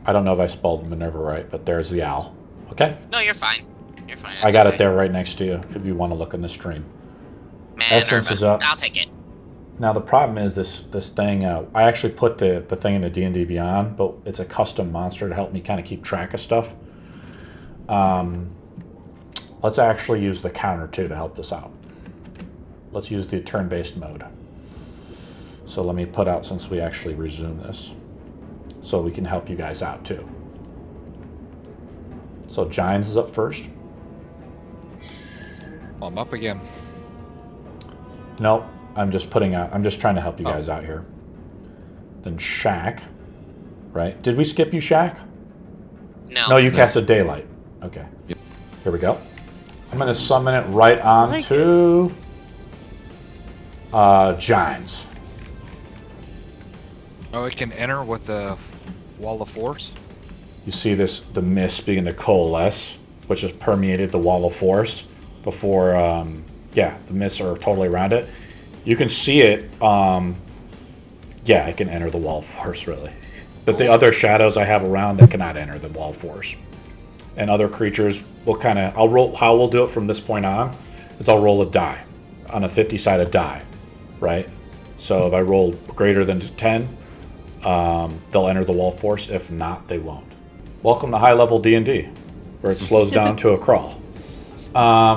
[SPEAKER 1] I don't know if I spelled Minerva right, but there's the owl. Okay?
[SPEAKER 2] No, you're fine. You're fine.
[SPEAKER 1] I got it there right next to you if you want to look in the stream. Essence is up.
[SPEAKER 2] I'll take it.
[SPEAKER 1] Now the problem is this thing. I actually put the thing in the D&D Beyond, but it's a custom monster to help me kind of keep track of stuff. Let's actually use the counter too to help this out. Let's use the turn-based mode. So let me put out since we actually resume this, so we can help you guys out too. So Jynes is up first.
[SPEAKER 6] Well, I'm up again.
[SPEAKER 1] Nope. I'm just putting out. I'm just trying to help you guys out here. Then Shaq, right? Did we skip you, Shaq?
[SPEAKER 2] No.
[SPEAKER 1] No, you casted Daylight. Okay.
[SPEAKER 5] Yep.
[SPEAKER 1] Here we go. I'm going to summon it right onto Jynes.
[SPEAKER 6] Oh, it can enter with the wall of force?
[SPEAKER 1] You see the mist begin to coalesce, which has permeated the wall of force before, the mists are totally around it. You can see it, it can enter the wall of force, really. But the other shadows I have around that cannot enter the wall of force. And other creatures will I'll roll, how we'll do it from this point on is I'll roll a die on a 50-sided die, right? So if I roll greater than 10, they'll enter the wall of force. If not, they won't. Welcome to high-level D&D, where it slows down to a crawl.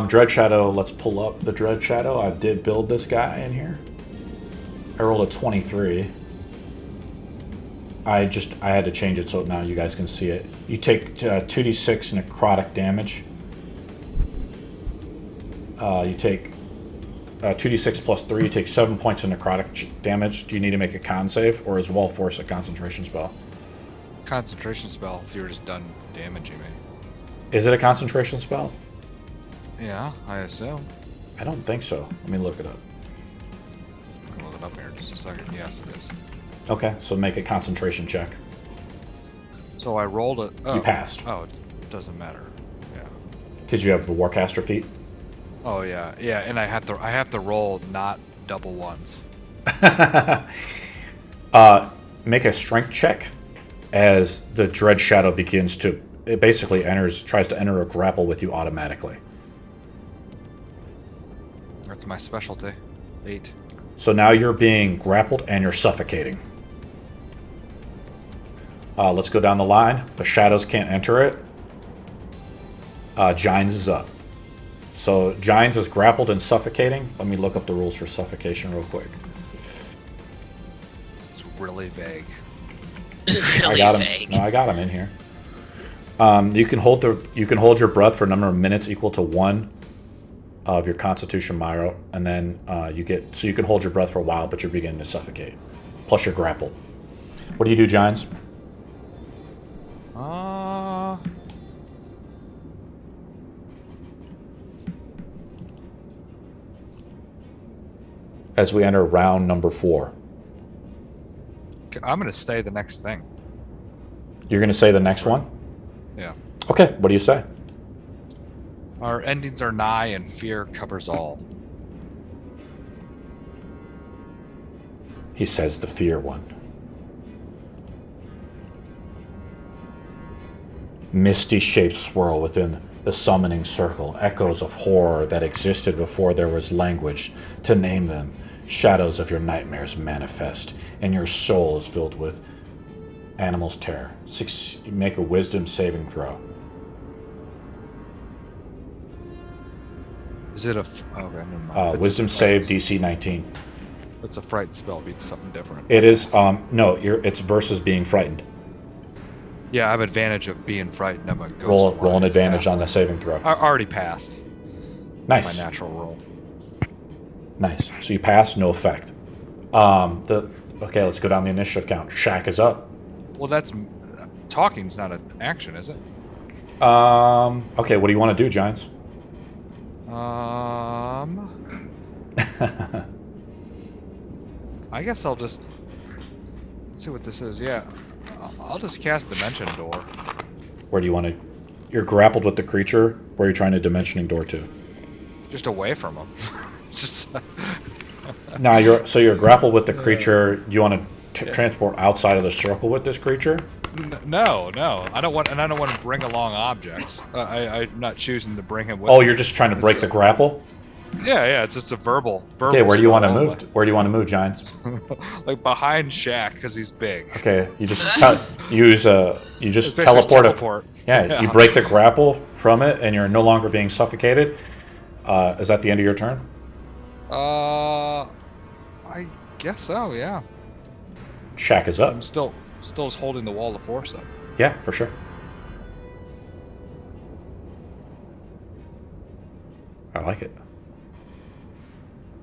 [SPEAKER 1] Dread Shadow, let's pull up the Dread Shadow. I did build this guy in here. I rolled a 23. I had to change it so now you guys can see it. You take 2d6 necrotic damage. You take 2d6 plus 3. You take 7 points of necrotic damage. Do you need to make a con save, or is Wall Force a concentration spell?
[SPEAKER 6] Concentration spell if you're just done damaging me.
[SPEAKER 1] Is it a concentration spell?
[SPEAKER 6] Yeah, I assume.
[SPEAKER 1] I don't think so. Let me look it up.
[SPEAKER 6] I can look it up here in just a second. Yes, it is.
[SPEAKER 1] Okay, so make a concentration check.
[SPEAKER 6] So I rolled it. Oh,
[SPEAKER 1] You passed.
[SPEAKER 6] Oh, it doesn't matter. Yeah.
[SPEAKER 1] Because you have the Warcaster feat.
[SPEAKER 6] Oh yeah, yeah, and I have to roll not double ones.
[SPEAKER 1] Make a strength check as the Dread Shadow begins to. It basically tries to enter a grapple with you automatically.
[SPEAKER 6] That's my specialty. 8.
[SPEAKER 1] So now you're being grappled and you're suffocating. Let's go down the line. The shadows can't enter it. Jynes is up. So Jynes is grappled and suffocating. Let me look up the rules for suffocation real quick.
[SPEAKER 6] It's really vague.
[SPEAKER 2] Really
[SPEAKER 1] I got him.
[SPEAKER 2] vague.
[SPEAKER 1] No, I got him in here. You can hold your breath for a number of minutes equal to 1 of your Constitution Myro, and then you can hold your breath for a while, but you're beginning to suffocate. Plus you're grappled. What do you do, Jynes? As we enter round number 4.
[SPEAKER 6] I'm gonna stay the next thing.
[SPEAKER 1] You're going to say the next one?
[SPEAKER 6] Yeah.
[SPEAKER 1] Okay, what do you say?
[SPEAKER 6] Our endings are nigh, and fear covers all.
[SPEAKER 1] He says the fear one. Misty shapes swirl within the summoning circle, echoes of horror that existed before there was language to name them. Shadows of your nightmares manifest, and your soul is filled with animal's terror. Make a wisdom saving throw.
[SPEAKER 6] Is it a? Okay, never mind.
[SPEAKER 1] Wisdom save DC 19.
[SPEAKER 6] It's a fright spell. Be something different.
[SPEAKER 1] It is. No, it's versus being frightened.
[SPEAKER 6] Yeah, I have advantage of being frightened. I'm a ghost.
[SPEAKER 1] Roll an advantage on the saving throw.
[SPEAKER 6] I already passed.
[SPEAKER 1] Nice.
[SPEAKER 6] My natural roll.
[SPEAKER 1] Nice. So you pass, no effect. Okay, let's go down the initiative count. Shaq is up.
[SPEAKER 6] Well, talking's not an action, is it?
[SPEAKER 1] Okay, what do you want to do, Jynes?
[SPEAKER 6] I guess I'll just see what this is. Yeah, I'll just cast Dimension Door.
[SPEAKER 1] Where do you want to... You're grappled with the creature. Where are you trying to dimensioning door to?
[SPEAKER 6] Just away from him. Just
[SPEAKER 1] Now, you're grappled with the creature. Do you want to transport outside of the circle with this creature?
[SPEAKER 6] no. I don't want to bring along objects. I'm not choosing to bring him with
[SPEAKER 1] Oh,
[SPEAKER 6] me.
[SPEAKER 1] you're just trying to break the grapple?
[SPEAKER 6] Yeah. It's just a verbal.
[SPEAKER 1] Okay, where do you want to
[SPEAKER 6] spell
[SPEAKER 1] move? Where do you want to move, Jynes?
[SPEAKER 6] like behind Shaq because he's big.
[SPEAKER 1] Okay, you just use you just
[SPEAKER 6] It's basically
[SPEAKER 1] teleport.
[SPEAKER 6] teleport.
[SPEAKER 1] Yeah, you break the grapple from it, and you're no longer being suffocated. Is that the end of your turn?
[SPEAKER 6] I guess so. Yeah.
[SPEAKER 1] Shaq is up.
[SPEAKER 6] I'm still holding the wall of force up.
[SPEAKER 1] Yeah, for sure. I like it.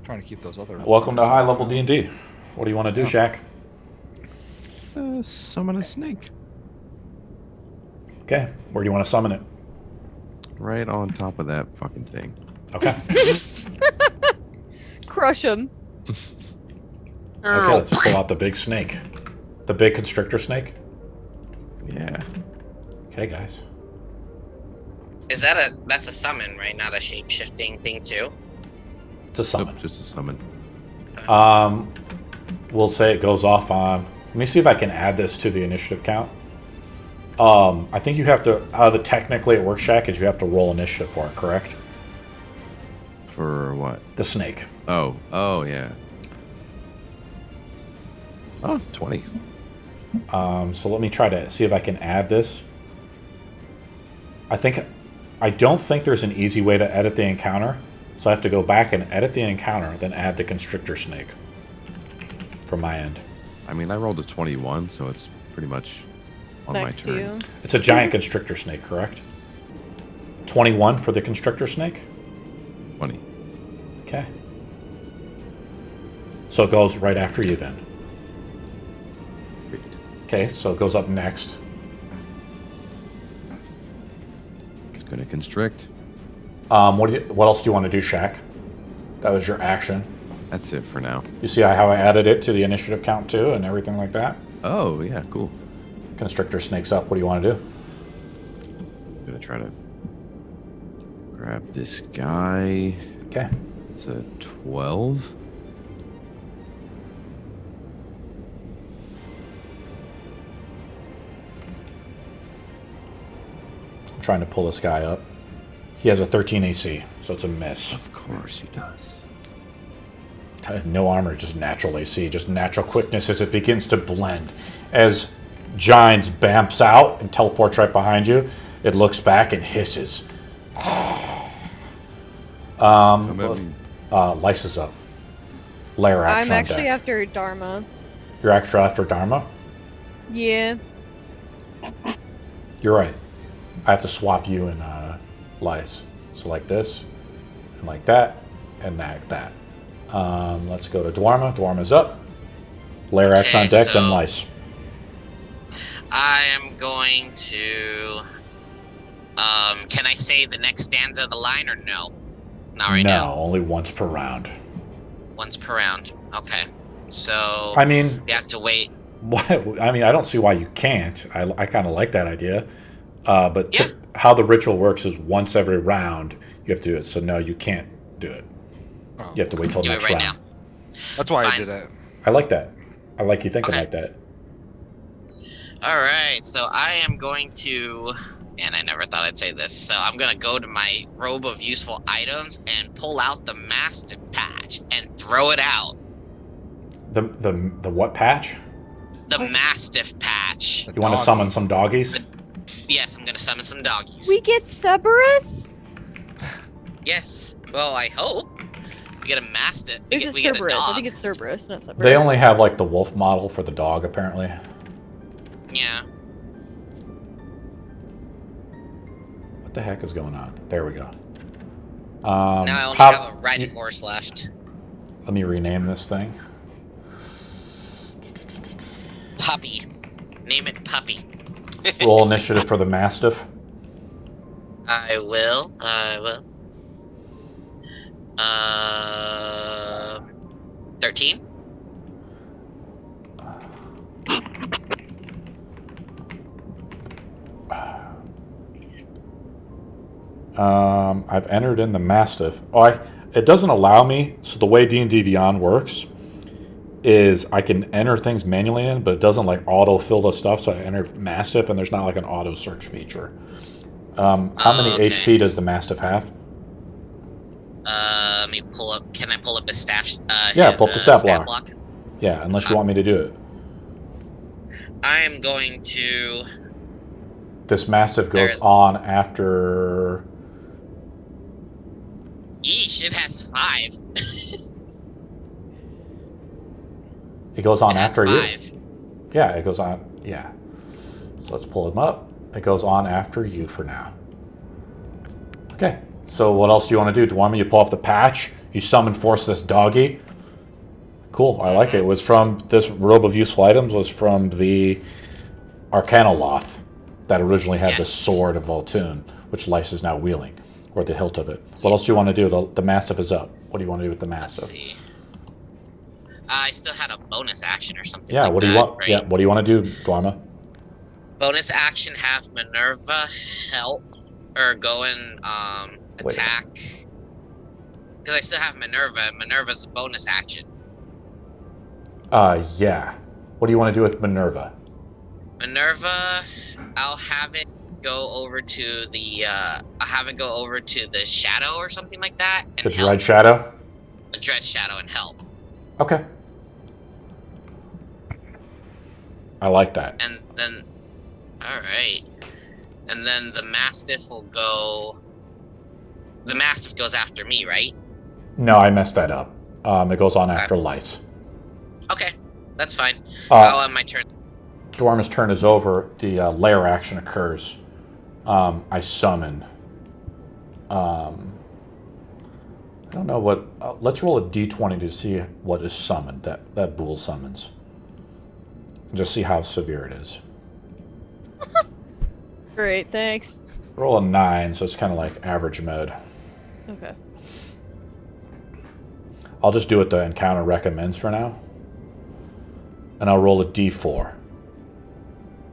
[SPEAKER 6] Trying to keep those other.
[SPEAKER 1] Welcome to high level D&D. What do you want to do, Shaq?
[SPEAKER 5] Summon a snake.
[SPEAKER 1] Okay, where do you want to summon it?
[SPEAKER 5] Right on top of that fucking thing.
[SPEAKER 1] Okay.
[SPEAKER 3] Crush him.
[SPEAKER 1] Okay, let's pull out the big snake. The big constrictor snake.
[SPEAKER 5] Yeah.
[SPEAKER 1] Okay, guys.
[SPEAKER 2] That's a summon, right? Not a shape-shifting thing too?
[SPEAKER 1] It's a summon.
[SPEAKER 5] Nope, just a summon.
[SPEAKER 1] We'll say it goes off on... Let me see if I can add this to the initiative count. I think you have to... How technically it works, Shaq, is you have to roll initiative for it, correct?
[SPEAKER 5] For what?
[SPEAKER 1] The snake.
[SPEAKER 5] Oh, yeah. Oh, 20.
[SPEAKER 1] So let me try to see if I can add this. I don't think there's an easy way to edit the encounter, so I have to go back and edit the encounter, then add the constrictor snake from my end.
[SPEAKER 5] I mean, I rolled a 21, so it's pretty much on
[SPEAKER 3] Next
[SPEAKER 5] my
[SPEAKER 3] to
[SPEAKER 5] turn.
[SPEAKER 3] you.
[SPEAKER 1] It's a giant constrictor snake, correct? 21 for the constrictor snake?
[SPEAKER 5] 20.
[SPEAKER 1] Okay. So it goes right after you then.
[SPEAKER 5] Great.
[SPEAKER 1] Okay, so it goes up next.
[SPEAKER 5] It's going to constrict.
[SPEAKER 1] What else do you want to do, Shaq? That was your action.
[SPEAKER 5] That's it for now.
[SPEAKER 1] You see how I added it to the initiative count too and everything like that?
[SPEAKER 5] Oh, yeah, cool.
[SPEAKER 1] Constrictor snakes up. What do you want to do?
[SPEAKER 5] I'm going to try to grab this guy.
[SPEAKER 1] Okay.
[SPEAKER 5] It's a 12.
[SPEAKER 1] I'm trying to pull this guy up. He has a 13 AC, so it's a miss.
[SPEAKER 5] Of course he does.
[SPEAKER 1] No armor, just natural AC, just natural quickness as it begins to blend. As Jynes bamps out and teleports right behind you, it looks back and hisses. Lice is up. Lair action
[SPEAKER 3] I'm
[SPEAKER 1] on
[SPEAKER 3] actually
[SPEAKER 1] deck.
[SPEAKER 3] after Daerma.
[SPEAKER 1] You're actually after Daerma?
[SPEAKER 3] Yeah.
[SPEAKER 1] You're right. I have to swap you and Lice. So like this, and like that, and like that. Let's go to Daerma. Daerma's up. Lair action on deck, then Lice.
[SPEAKER 2] I am going to. Can I say the next stanza of the line or no? Not right now.
[SPEAKER 1] No, only once per round.
[SPEAKER 2] Once per round. Okay. So
[SPEAKER 1] I mean,
[SPEAKER 2] you have to wait.
[SPEAKER 1] what? I mean, I don't see why you can't. I kind of like that idea. But
[SPEAKER 2] Yeah.
[SPEAKER 1] how the ritual works is once every round you have to do it. So no, you can't do it.
[SPEAKER 6] Oh.
[SPEAKER 1] You have to wait till
[SPEAKER 2] Do it
[SPEAKER 1] next
[SPEAKER 2] right
[SPEAKER 1] round.
[SPEAKER 2] now.
[SPEAKER 6] That's why I
[SPEAKER 2] Fine.
[SPEAKER 6] did that.
[SPEAKER 1] I like that. I like you thinking
[SPEAKER 2] Okay.
[SPEAKER 1] like that.
[SPEAKER 2] All right. So I am going to. And I never thought I'd say this. So I'm gonna go to my robe of useful items and pull out the mastiff patch and throw it out.
[SPEAKER 1] The what patch?
[SPEAKER 2] The mastiff patch.
[SPEAKER 1] You want to
[SPEAKER 6] Doggy.
[SPEAKER 1] summon some doggies?
[SPEAKER 2] Yes, I'm gonna summon some doggies.
[SPEAKER 3] We get Cerberus?
[SPEAKER 2] Yes. Well, I hope. We get a mastiff.
[SPEAKER 3] Is it
[SPEAKER 2] we get a
[SPEAKER 3] Cerberus?
[SPEAKER 2] dog.
[SPEAKER 3] I think it's Cerberus, not Cerberus.
[SPEAKER 1] They only have like the wolf model for the dog, apparently.
[SPEAKER 2] Yeah.
[SPEAKER 1] What the heck is going on? There we go.
[SPEAKER 2] Now I only
[SPEAKER 1] how-
[SPEAKER 2] have a riding horse left.
[SPEAKER 1] Let me rename this thing.
[SPEAKER 2] Puppy. Name it Puppy.
[SPEAKER 1] Roll initiative for the mastiff.
[SPEAKER 2] I will. 13.
[SPEAKER 1] I've entered in the Mastiff. It doesn't allow me. So the way D&D Beyond works is I can enter things manually in, but it doesn't like auto fill the stuff. So I enter Mastiff, and there's not like an auto search feature. How many
[SPEAKER 2] Okay.
[SPEAKER 1] HP does the Mastiff have?
[SPEAKER 2] Let me pull up. Can I pull up his staff?
[SPEAKER 1] Yeah,
[SPEAKER 2] his,
[SPEAKER 1] pull up the stat block.
[SPEAKER 2] block.
[SPEAKER 1] Yeah, unless you want me to do it.
[SPEAKER 2] I am going to.
[SPEAKER 1] This Mastiff goes
[SPEAKER 2] There-
[SPEAKER 1] on after.
[SPEAKER 2] Yeesh! It has 5.
[SPEAKER 1] It goes on
[SPEAKER 2] It has
[SPEAKER 1] after you.
[SPEAKER 2] 5.
[SPEAKER 1] Yeah, it goes on. Yeah. So let's pull him up. It goes on after you for now. Okay. So what else do you want to do? Do you want me to pull off the patch? You summon force this doggy? Cool. I like it. It was from this robe of useful items was from the Arcanoloth that originally had the
[SPEAKER 2] Yes.
[SPEAKER 1] sword of Voltune, which Lyce is now wielding, or the hilt of it. What else do you want to do? The Mastiff is up. What do you want to do with the
[SPEAKER 2] Let's
[SPEAKER 1] Mastiff?
[SPEAKER 2] see. I still had a bonus action or something.
[SPEAKER 1] Yeah.
[SPEAKER 2] like
[SPEAKER 1] What do you
[SPEAKER 2] that,
[SPEAKER 1] want?
[SPEAKER 2] Right?
[SPEAKER 1] Yeah. What do you want to do, Daerma?
[SPEAKER 2] Bonus action, have Minerva help or go and attack. Because I still have Minerva. Minerva's a bonus action.
[SPEAKER 1] Yeah. What do you want to do with Minerva?
[SPEAKER 2] Minerva, I'll have it go over to the. I'll have it go over to the shadow or something like that, and
[SPEAKER 1] The
[SPEAKER 2] help.
[SPEAKER 1] Dread Shadow?
[SPEAKER 2] The Dread Shadow and help.
[SPEAKER 1] Okay. I like that.
[SPEAKER 2] And then, all right, and then the Mastiff will go. The Mastiff goes after me, right?
[SPEAKER 1] No, I messed that up. It goes on after Lyce.
[SPEAKER 2] Okay, that's fine. I'll have my turn.
[SPEAKER 1] Daerma's turn is over. The lair action occurs. I summon. I don't know what. Let's roll a d20 to see what is summoned. That Bool summons. Just see how severe it is.
[SPEAKER 3] Great, thanks.
[SPEAKER 1] Roll a 9, so it's kind of like average mode.
[SPEAKER 3] Okay.
[SPEAKER 1] I'll just do what the encounter recommends for now. And I'll roll a d4.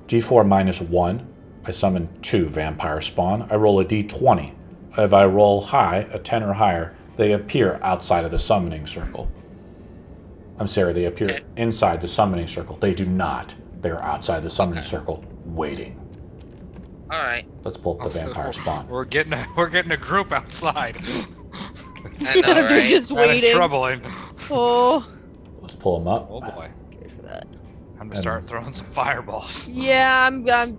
[SPEAKER 1] d4 minus 1. I summon 2 vampire spawn. I roll a d20. If I roll high, a 10 or higher, they appear outside of the summoning circle. I'm sorry, they appear inside the summoning circle. They do not. They're outside the summoning circle, waiting.
[SPEAKER 2] All right.
[SPEAKER 1] Let's pull up the vampire spawn.
[SPEAKER 6] We're getting a group outside.
[SPEAKER 2] I know,
[SPEAKER 3] They're
[SPEAKER 2] right?
[SPEAKER 3] just
[SPEAKER 6] Kinda
[SPEAKER 3] waiting.
[SPEAKER 6] troubling.
[SPEAKER 3] Oh,
[SPEAKER 1] Let's pull them up.
[SPEAKER 6] Oh boy.
[SPEAKER 3] scared for that.
[SPEAKER 6] Time to start throwing some fireballs.
[SPEAKER 3] Yeah, I'm gonna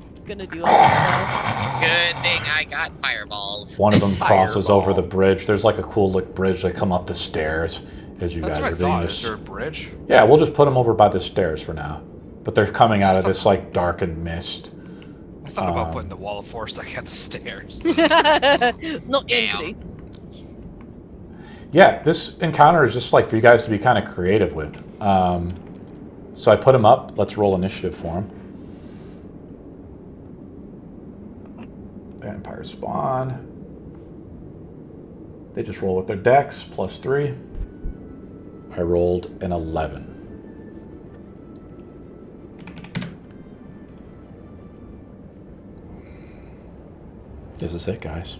[SPEAKER 3] do all that
[SPEAKER 2] Good thing I got fireballs.
[SPEAKER 1] One of them crosses
[SPEAKER 6] Fireball.
[SPEAKER 1] over the bridge. There's like a cool look bridge. They come up the stairs as you
[SPEAKER 6] That's
[SPEAKER 1] guys
[SPEAKER 6] what
[SPEAKER 1] are
[SPEAKER 6] I
[SPEAKER 1] doing
[SPEAKER 6] thought.
[SPEAKER 1] this.
[SPEAKER 6] Is there a bridge?
[SPEAKER 1] Yeah, we'll just put them over by the stairs for now. But they're coming out of this like darkened mist.
[SPEAKER 6] I thought about putting the wall of force like at the stairs.
[SPEAKER 3] stuff. No,
[SPEAKER 2] Damn.
[SPEAKER 3] Anthony.
[SPEAKER 1] Yeah, this encounter is just like for you guys to be kind of creative with. So I put them up. Let's roll initiative for them. Vampire spawn. They just roll with their dex, +3. I rolled an 11. This is it, guys.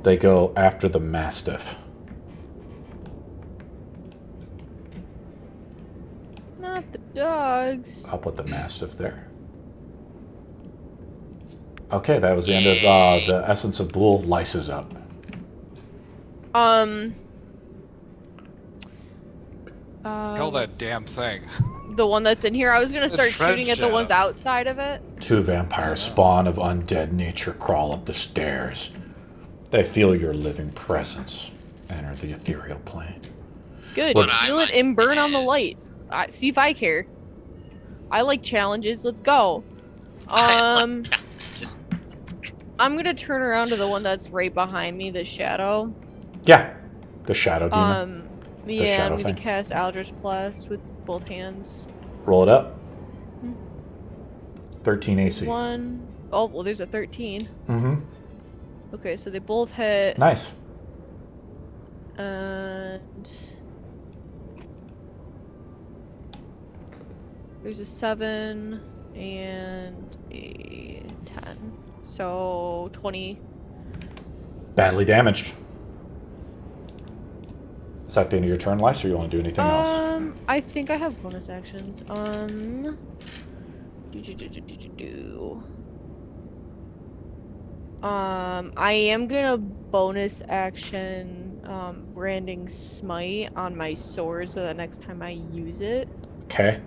[SPEAKER 1] They go after the Mastiff.
[SPEAKER 3] Not the dogs.
[SPEAKER 1] I'll put the Mastiff there. Okay, that was the end of the Essence of Bool. Lyce is up.
[SPEAKER 6] Kill that damn thing.
[SPEAKER 3] The one that's in here. I was gonna
[SPEAKER 6] The
[SPEAKER 3] start
[SPEAKER 6] Dread
[SPEAKER 3] shooting at the ones
[SPEAKER 6] Shadow.
[SPEAKER 3] outside of it.
[SPEAKER 1] 2 vampire spawn of undead nature crawl up the stairs. They feel your living presence. Enter the ethereal plane.
[SPEAKER 3] Good.
[SPEAKER 2] But I'm
[SPEAKER 3] Feel it and burn on the
[SPEAKER 2] undead.
[SPEAKER 3] light. See if I care. I like challenges. Let's go.
[SPEAKER 2] Just
[SPEAKER 3] I'm gonna turn around to the one that's right behind me, the shadow.
[SPEAKER 1] Yeah, the shadow demon.
[SPEAKER 3] Yeah,
[SPEAKER 1] shadow
[SPEAKER 3] I'm gonna
[SPEAKER 1] thing.
[SPEAKER 3] cast Eldritch Blast with both hands.
[SPEAKER 1] Roll it up. 13 AC.
[SPEAKER 3] 1, Oh, well, there's a 13.
[SPEAKER 1] Mm-hmm.
[SPEAKER 3] Okay, so they both hit.
[SPEAKER 1] Nice.
[SPEAKER 3] And there's a 7 and a 10. So 20.
[SPEAKER 1] Badly damaged. Is that the end of your turn, Lice, or you want to do anything else?
[SPEAKER 3] I think I have bonus actions. I am gonna bonus action branding smite on my sword so that next time I use it.
[SPEAKER 1] Okay.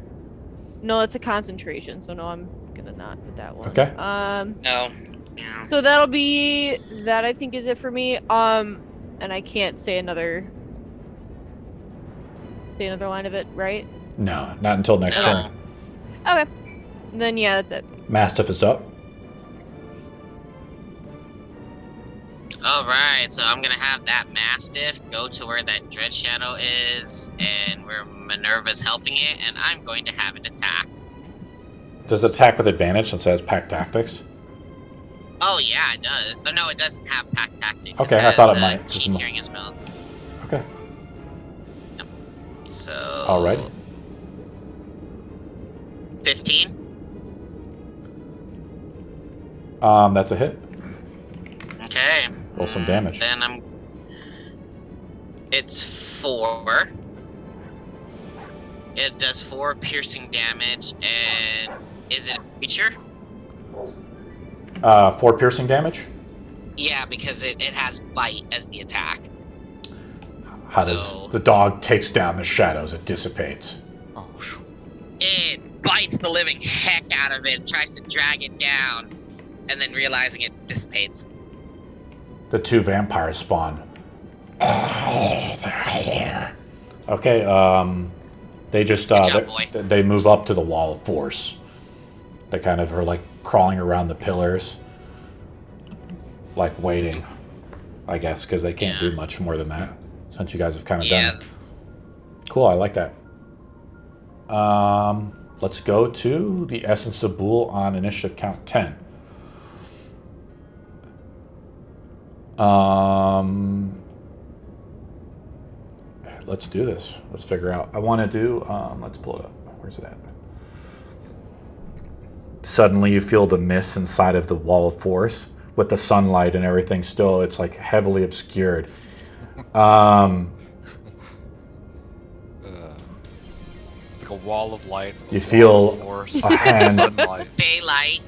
[SPEAKER 3] No, it's a concentration, so no, I'm gonna not do that one.
[SPEAKER 1] Okay.
[SPEAKER 2] No. Yeah.
[SPEAKER 3] So that'll be that. I think is it for me. And I can't say another line of it, right?
[SPEAKER 1] No, not until next
[SPEAKER 2] No.
[SPEAKER 1] turn.
[SPEAKER 3] Okay. Then yeah, that's it.
[SPEAKER 1] Mastiff is up.
[SPEAKER 2] All right, so I'm gonna have that Mastiff go to where that Dread Shadow is, and where Minerva's helping it, and I'm going to have it attack.
[SPEAKER 1] Does it attack with advantage since it has pack tactics?
[SPEAKER 2] Oh yeah, it does. Oh no, it doesn't have pack tactics.
[SPEAKER 1] Okay, I
[SPEAKER 2] has,
[SPEAKER 1] thought it might.
[SPEAKER 2] Keen hearing as well.
[SPEAKER 1] Okay.
[SPEAKER 2] So.
[SPEAKER 1] Alrighty.
[SPEAKER 2] 15.
[SPEAKER 1] That's a hit.
[SPEAKER 2] Okay.
[SPEAKER 1] Roll some damage.
[SPEAKER 2] Then It's 4. It does 4 piercing damage, and is it a creature?
[SPEAKER 1] 4 piercing damage.
[SPEAKER 2] Yeah, because it has bite as the attack.
[SPEAKER 1] How
[SPEAKER 2] So-
[SPEAKER 1] does the dog takes down the shadows? It dissipates.
[SPEAKER 6] Oh, phew.
[SPEAKER 2] It bites the living heck out of it, tries to drag it down, and then realizing it dissipates.
[SPEAKER 1] The 2 vampires spawn. Okay. They just
[SPEAKER 2] Good job, boy.
[SPEAKER 1] they move up to the wall of force. They kind of are like crawling around the pillars, like waiting, I guess, because they can't do much more than that. Since you guys have kind of done it. Cool, I like that. Let's go to the Essence of Bool on initiative count 10. Let's do this. Let's figure out. I want to do, let's pull it up. Where's it at? Suddenly you feel the mist inside of the wall of force with the sunlight and everything still. It's like heavily obscured.
[SPEAKER 6] It's like a wall of light.
[SPEAKER 1] You feel
[SPEAKER 6] force,
[SPEAKER 1] a hand.
[SPEAKER 6] sunlight.
[SPEAKER 2] Daylight.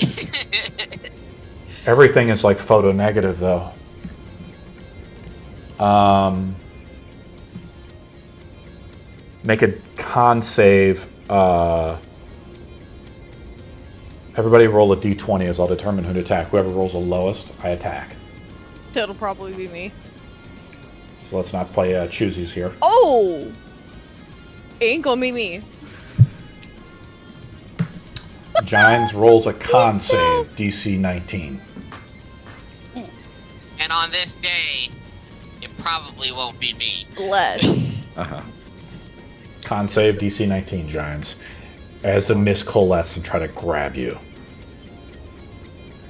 [SPEAKER 1] Everything is like photo negative though. Make a con save. Everybody roll a d20 as I'll determine who to attack. Whoever rolls the lowest, I attack.
[SPEAKER 3] That'll probably be me.
[SPEAKER 1] So let's not play choosies here.
[SPEAKER 3] Oh! Ain't gonna be me.
[SPEAKER 1] Jynes rolls a con save, DC 19.
[SPEAKER 2] And on this day, it probably won't be me.
[SPEAKER 3] Less.
[SPEAKER 1] Con save, DC 19, Jynes. As the mist coalesces and try to grab you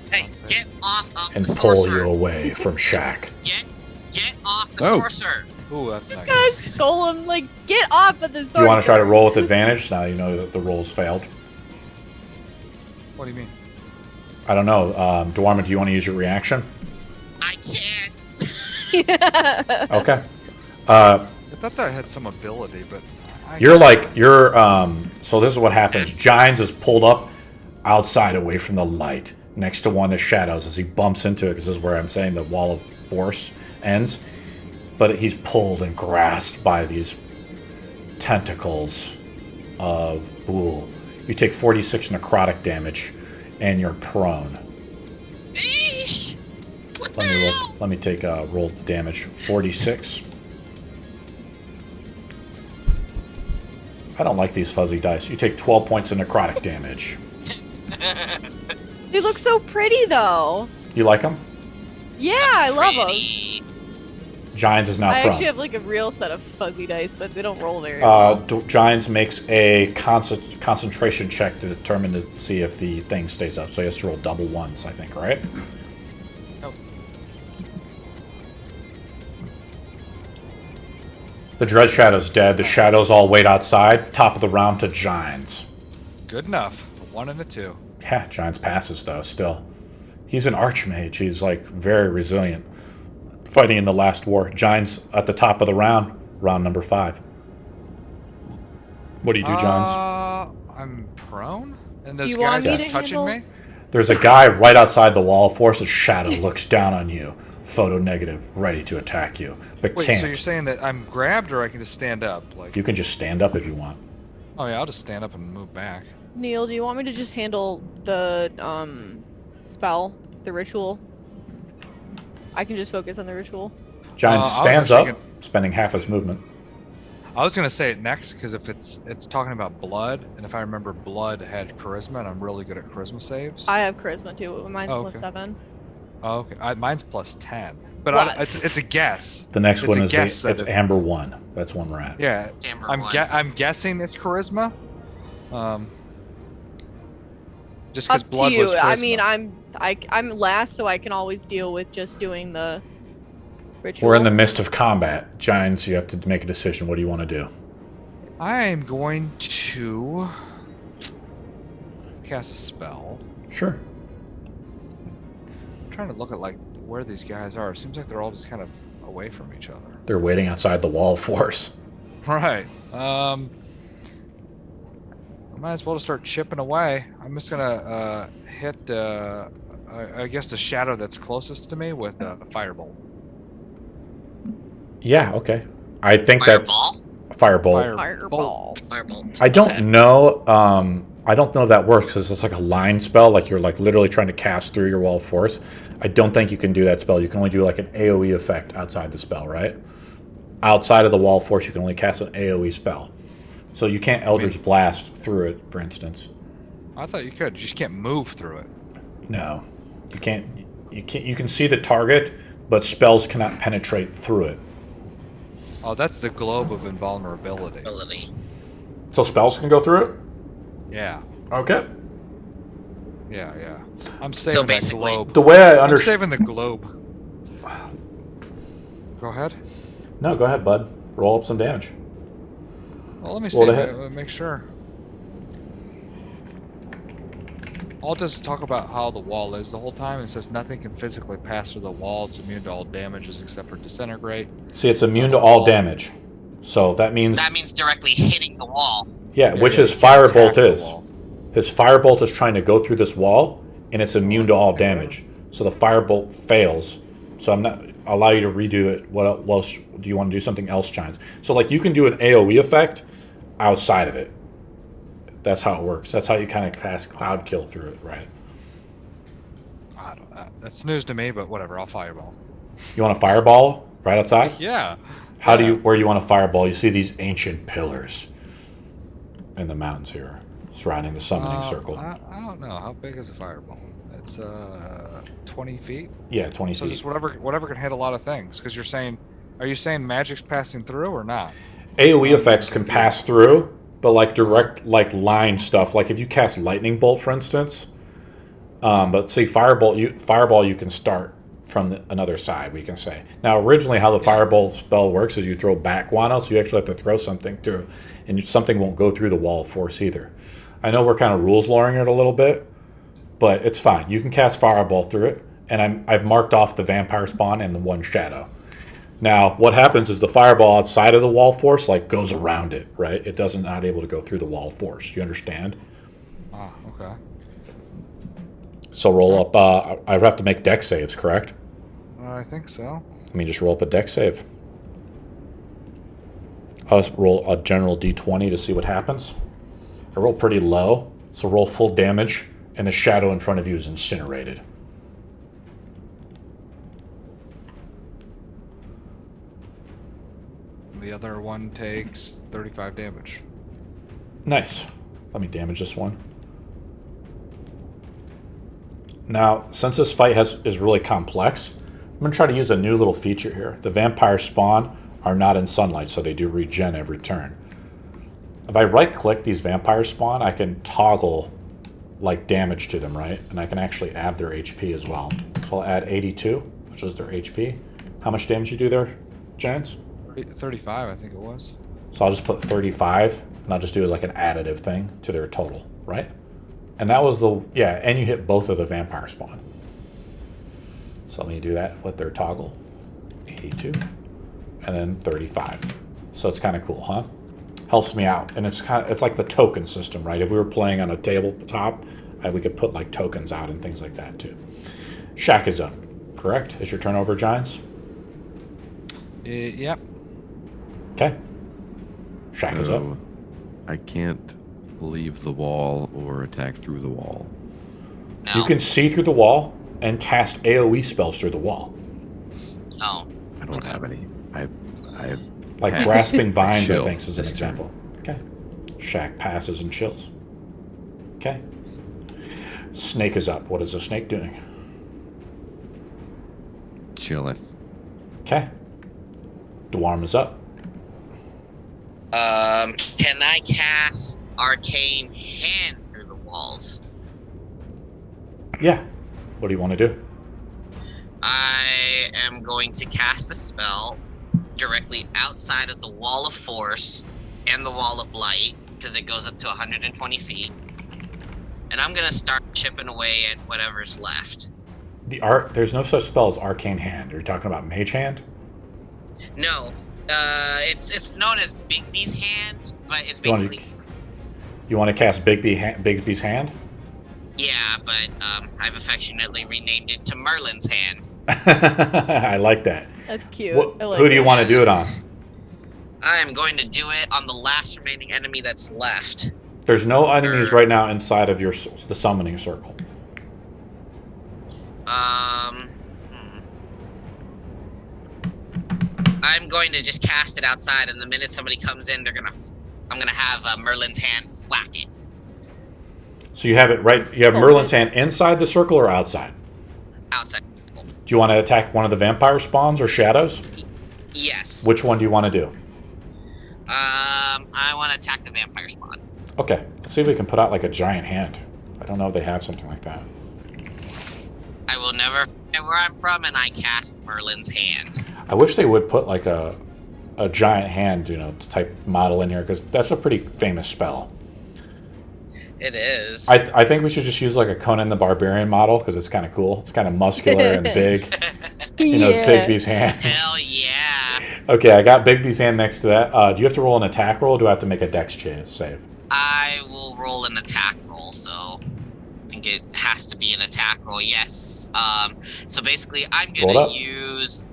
[SPEAKER 2] Hey, get off of
[SPEAKER 1] and
[SPEAKER 2] the
[SPEAKER 1] pull
[SPEAKER 2] sorcerer.
[SPEAKER 1] you away from Shaq.
[SPEAKER 2] Get off the
[SPEAKER 5] Oh.
[SPEAKER 2] sorcerer.
[SPEAKER 6] Ooh, that's
[SPEAKER 3] This
[SPEAKER 6] nice.
[SPEAKER 3] guy's golem, like, get off of this.
[SPEAKER 1] You want to try to roll with advantage? Now you know that the rolls failed.
[SPEAKER 6] What do you mean?
[SPEAKER 1] I don't know. Daerma, do you want to use your reaction?
[SPEAKER 2] I can't.
[SPEAKER 1] Okay.
[SPEAKER 6] I thought that had some ability, but
[SPEAKER 1] So this is what happens. Jynes is pulled up outside away from the light next to one of the shadows as he bumps into it, because this is where I'm saying the wall of force ends. But he's pulled and grasped by these tentacles of Bool. You take 46 necrotic damage and you're prone.
[SPEAKER 2] Eesh. What the hell?
[SPEAKER 1] Let me take roll the damage. 46. I don't like these fuzzy dice. You take 12 points of necrotic damage.
[SPEAKER 3] They look so pretty, though.
[SPEAKER 1] You like them?
[SPEAKER 3] Yeah, I love them.
[SPEAKER 2] Pretty.
[SPEAKER 1] Jynes is now
[SPEAKER 3] I
[SPEAKER 1] prone.
[SPEAKER 3] actually have like a real set of fuzzy dice, but they don't roll very well.
[SPEAKER 1] Jynes makes a concentration check to determine to see if the thing stays up. So he has to roll double ones, I think, right?
[SPEAKER 6] Nope.
[SPEAKER 1] The Dread Shadow's dead. The shadows all wait outside. Top of the round to Jynes.
[SPEAKER 6] Good enough. A 1 and a 2.
[SPEAKER 1] Yeah, Jynes passes, though, still. He's an archmage. He's, like, very resilient. Fighting in the last war. Jynes at the top of the round. Round number 5. What do you do, Jynes?
[SPEAKER 6] I'm prone? And those
[SPEAKER 3] You
[SPEAKER 6] guys
[SPEAKER 3] want me
[SPEAKER 6] just
[SPEAKER 3] to
[SPEAKER 6] touching
[SPEAKER 3] handle-
[SPEAKER 6] me?
[SPEAKER 1] There's a guy right outside the wall. Forces shadow looks down on you. Photo negative, ready to attack you, but
[SPEAKER 6] Wait,
[SPEAKER 1] can't.
[SPEAKER 6] so you're saying that I'm grabbed or I can just stand up? Like,
[SPEAKER 1] You can just stand up if you want.
[SPEAKER 6] oh yeah, I'll just stand up and move back.
[SPEAKER 3] Neil, do you want me to just handle the spell, the ritual? I can just focus on the ritual.
[SPEAKER 1] Jynes
[SPEAKER 6] I was
[SPEAKER 1] stands
[SPEAKER 6] actually
[SPEAKER 1] up, spending half his movement.
[SPEAKER 6] I was gonna say it next because if it's talking about blood, and if I remember, blood had charisma, and I'm really good at charisma saves.
[SPEAKER 3] I have charisma too. Mine's
[SPEAKER 6] Oh,
[SPEAKER 3] plus
[SPEAKER 6] okay.
[SPEAKER 3] 7.
[SPEAKER 6] Oh, okay, mine's plus 10, but
[SPEAKER 3] What?
[SPEAKER 6] it's a guess.
[SPEAKER 1] The next
[SPEAKER 6] It's
[SPEAKER 1] one
[SPEAKER 6] a
[SPEAKER 1] is
[SPEAKER 6] guess that
[SPEAKER 1] it's
[SPEAKER 6] it-
[SPEAKER 1] Amber 1. That's one we're at.
[SPEAKER 6] Yeah,
[SPEAKER 2] Amber
[SPEAKER 6] I'm
[SPEAKER 2] one.
[SPEAKER 6] I'm guessing it's charisma. Just because
[SPEAKER 3] Up
[SPEAKER 6] blood
[SPEAKER 3] to you.
[SPEAKER 6] was charisma.
[SPEAKER 3] I mean, I'm last, so I can always deal with just doing the ritual.
[SPEAKER 1] We're in the midst of combat. Jynes, you have to make a decision. What do you want to do?
[SPEAKER 6] I am going to cast a spell.
[SPEAKER 1] Sure.
[SPEAKER 6] I'm trying to look at like where these guys are. It seems like they're all just kind of away from each other.
[SPEAKER 1] They're waiting outside the wall of force.
[SPEAKER 6] Right. I might as well just start chipping away. I'm just gonna hit I guess the shadow that's closest to me with a firebolt.
[SPEAKER 1] Yeah, okay. I think
[SPEAKER 2] Fireball?
[SPEAKER 1] that's firebolt.
[SPEAKER 3] Fireball.
[SPEAKER 2] Firebolt.
[SPEAKER 1] I don't
[SPEAKER 2] Okay.
[SPEAKER 1] know. I don't know if that works because it's like a line spell. Like you're like literally trying to cast through your wall of force. I don't think you can do that spell. You can only do like an AOE effect outside the spell, right? Outside of the wall of force, you can only cast an AOE spell. So you can't Eldritch Blast through it, for instance.
[SPEAKER 6] I thought you could. You just can't move through it.
[SPEAKER 1] No, you can't. You can't. You can see the target, but spells cannot penetrate through it.
[SPEAKER 6] Oh, that's the globe of invulnerability.
[SPEAKER 2] Ability.
[SPEAKER 1] So spells can go through it.
[SPEAKER 6] Yeah.
[SPEAKER 1] Okay.
[SPEAKER 6] Yeah. I'm saving that
[SPEAKER 2] basically-
[SPEAKER 6] globe.
[SPEAKER 1] The way I
[SPEAKER 6] I'm
[SPEAKER 1] understand.
[SPEAKER 6] saving the globe. Go ahead.
[SPEAKER 1] No, go ahead, bud. Roll up some damage.
[SPEAKER 6] Well, let me
[SPEAKER 1] Roll
[SPEAKER 6] see.
[SPEAKER 1] ahead.
[SPEAKER 6] Make sure. I'll just talk about how the wall is the whole time. It says nothing can physically pass through the wall. It's immune to all damages except for disintegrate.
[SPEAKER 1] See, it's immune to all damage. So that means,
[SPEAKER 2] That means directly hitting the wall.
[SPEAKER 1] yeah, which
[SPEAKER 6] Yeah,
[SPEAKER 1] is
[SPEAKER 6] you can't attack
[SPEAKER 1] firebolt
[SPEAKER 6] the
[SPEAKER 1] is.
[SPEAKER 6] wall.
[SPEAKER 1] His firebolt is trying to go through this wall, and it's immune to all damage. So the firebolt fails. So I'm not allow you to redo it. What else do you want to do? Something else, Jynes? So like you can do an AOE effect outside of it. That's how it works. That's how you kind of cast Cloud Kill through it, right?
[SPEAKER 6] I don't, that's news to me, but whatever. I'll fireball.
[SPEAKER 1] You want a fireball right outside?
[SPEAKER 6] Yeah.
[SPEAKER 1] How do you? Where do you want to fireball? You see these ancient pillars in the mountains here, surrounding the summoning circle.
[SPEAKER 6] I don't know. How big is a fireball? It's 20 feet.
[SPEAKER 1] Yeah, 20
[SPEAKER 6] So
[SPEAKER 1] feet.
[SPEAKER 6] just whatever can hit a lot of things. Because you're saying, are you saying magic's passing through or not?
[SPEAKER 1] AOE effects can pass through, but like direct, like line stuff. Like if you cast lightning bolt, for instance. But see, fireball you can start from another side. We can say now. Originally, how the fireball spell works is you throw back guano, so you actually have to throw something through, and something won't go through the wall of force either. I know we're kind of rules lawing it a little bit, but it's fine. You can cast fireball through it, and I've marked off the vampire spawn and the one shadow. Now, what happens is the fireball outside of the wall of force like goes around it, right? It doesn't not able to go through the wall of force. Do you understand?
[SPEAKER 6] Ah, okay.
[SPEAKER 1] So roll up. I have to make dex saves, correct?
[SPEAKER 6] I think so.
[SPEAKER 1] Let me just roll up a dex save. I'll just roll a general d20 to see what happens. I roll pretty low, so roll full damage, and the shadow in front of you is incinerated.
[SPEAKER 6] The other one takes 35 damage.
[SPEAKER 1] Nice. Let me damage this one. Now, since this fight is really complex, going to try to use a new little feature here. The vampire spawn are not in sunlight, so they do regen every turn. If I right-click these vampire spawn, I can toggle like damage to them, right? And I can actually add their HP as well. So I'll add 82, which is their HP. How much damage you do there, Jynes?
[SPEAKER 6] 35, I think it was.
[SPEAKER 1] So I'll just put 35, and I'll just do it as like an additive thing to their total, right? And that was the, yeah, and you hit both of the vampire spawn. So let me do that with their toggle. 82, and then 35. So it's kind of cool, huh? Helps me out, and it's like the token system, right? If we were playing on a tabletop, we could put like tokens out and things like that too. Shaq is up, correct? Is your turnover, Jynes?
[SPEAKER 6] Yep.
[SPEAKER 1] Okay. Shaq is up.
[SPEAKER 5] I can't leave the wall or attack through the wall.
[SPEAKER 2] No.
[SPEAKER 1] You can see through the wall and cast AoE spells through the wall,
[SPEAKER 2] No.
[SPEAKER 5] I don't have any. I
[SPEAKER 1] like
[SPEAKER 5] pass.
[SPEAKER 1] grasping vines, I
[SPEAKER 5] Chill
[SPEAKER 1] think, is an
[SPEAKER 5] this turn.
[SPEAKER 1] example. Okay. Shaq passes and chills. Okay. Snake is up. What is the snake doing?
[SPEAKER 5] Chilling.
[SPEAKER 1] Okay. Dwarm is up.
[SPEAKER 2] Can I cast Arcane Hand through the walls?
[SPEAKER 1] Yeah. What do you want to do?
[SPEAKER 2] I am going to cast a spell directly outside of the Wall of Force and the Wall of Light, because it goes up to 120 feet. And I'm going to start chipping away at whatever's left.
[SPEAKER 1] There's no such spell as Arcane Hand. Are you talking about Mage Hand?
[SPEAKER 2] No. It's known as Bigby's Hand, but it's basically...
[SPEAKER 1] You want to cast Bigby's Hand?
[SPEAKER 2] Yeah, but I've affectionately renamed it to Merlin's Hand.
[SPEAKER 1] I like that.
[SPEAKER 3] That's cute. I like
[SPEAKER 1] Who do you
[SPEAKER 3] it.
[SPEAKER 1] want to do it on?
[SPEAKER 2] I am going to do it on the last remaining enemy that's left.
[SPEAKER 1] There's no enemies right now inside of the summoning circle.
[SPEAKER 2] I'm going to just cast it outside, and the minute somebody comes in, I'm gonna have Merlin's Hand whack it.
[SPEAKER 1] So you have it right. You have Merlin's Hand inside the circle or outside?
[SPEAKER 2] Outside.
[SPEAKER 1] Do you want to attack one of the vampire spawns or shadows?
[SPEAKER 2] Yes.
[SPEAKER 1] Which one do you want to do?
[SPEAKER 2] I want to attack the vampire spawn.
[SPEAKER 1] Okay, let's see if we can put out like a giant hand. I don't know if they have something like that.
[SPEAKER 2] I will never forget where I'm from, and I cast Merlin's Hand.
[SPEAKER 1] I wish they would put like a giant hand, type model in here, because that's a pretty famous spell.
[SPEAKER 2] It is.
[SPEAKER 1] I think we should just use like a Conan the Barbarian model, because it's kind of cool. It's kind of muscular and big. It's Bigby's hand.
[SPEAKER 2] Hell yeah.
[SPEAKER 1] Okay, I got Bigby's hand next to that. Do you have to roll an attack roll, or do I have to make a dex save?
[SPEAKER 2] I will roll an attack roll, so I think it has to be an attack roll. Yes. So basically, I'm gonna use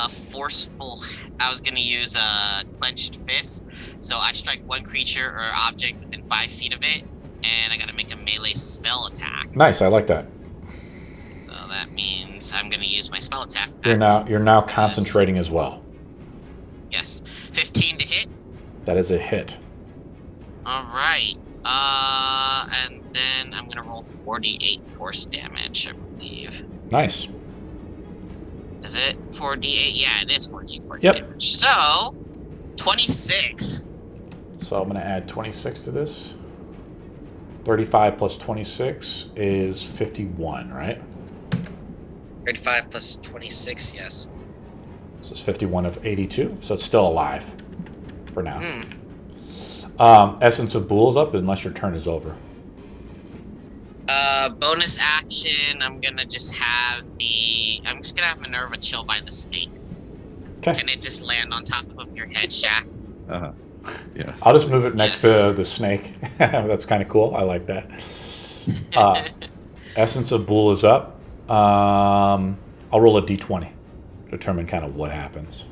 [SPEAKER 2] forceful. I was gonna use a clenched fist. So I strike one creature or object within 5 feet of it, and I gotta make a melee spell attack.
[SPEAKER 1] Nice, I like that.
[SPEAKER 2] So that means I'm gonna use my spell attack.
[SPEAKER 1] You're now concentrating as well.
[SPEAKER 2] Yes. 15 to hit.
[SPEAKER 1] That is a hit.
[SPEAKER 2] All right. And then I'm gonna roll 48 force damage, I believe.
[SPEAKER 1] Nice.
[SPEAKER 2] Is it 4d8? Yeah, it is 48 force
[SPEAKER 1] Yep.
[SPEAKER 2] damage. So, 26.
[SPEAKER 1] So I'm going to add 26 to this. 35 plus 26 is 51, right?
[SPEAKER 2] 35 plus 26, yes.
[SPEAKER 1] So it's 51 of 82, so it's still alive for now. Essence of Bool is up unless your turn is over.
[SPEAKER 2] Bonus action, I'm gonna just have Minerva chill by the snake.
[SPEAKER 1] Okay.
[SPEAKER 2] Can it just land on top of your head, Shaq?
[SPEAKER 5] Yes.
[SPEAKER 1] I'll just move it next to the snake. That's kind of cool. I like that. Essence of Bool is up. I'll roll a d20. Determine kind of what happens.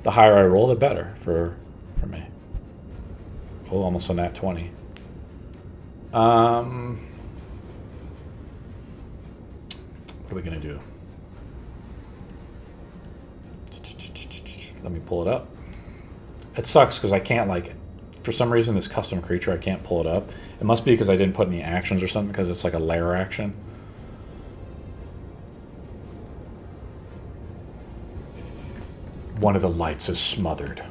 [SPEAKER 1] The higher I roll, the better for me. Oh, almost on that 20. What are we going to do? Let me pull it up. It sucks because I can't, for some reason, this custom creature, I can't pull it up. It must be because I didn't put any actions or something, because it's like a lair action. One of the lights is smothered.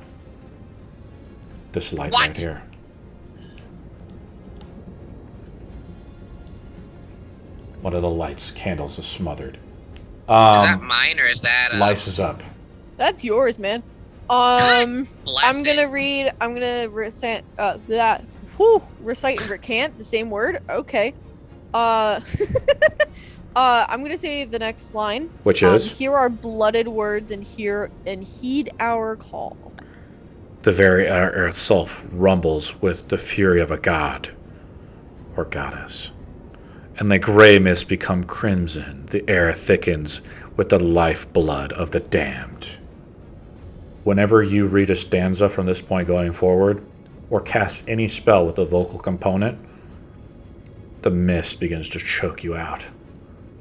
[SPEAKER 1] This light
[SPEAKER 2] What?
[SPEAKER 1] right here. One of the lights, candles, is smothered.
[SPEAKER 2] Is that mine or is that
[SPEAKER 1] Lice is up.
[SPEAKER 3] That's yours, man. I'm
[SPEAKER 2] bless
[SPEAKER 3] gonna
[SPEAKER 2] it.
[SPEAKER 3] read. I'm gonna recite recite and recant the same word. Okay. I'm gonna say the next line.
[SPEAKER 1] Which is?
[SPEAKER 3] Here are blooded words, and heed our call.
[SPEAKER 1] The very air itself rumbles with the fury of a god or goddess. And the gray mist become crimson. The air thickens with the lifeblood of the damned. Whenever you read a stanza from this point going forward, or cast any spell with a vocal component, the mist begins to choke you out.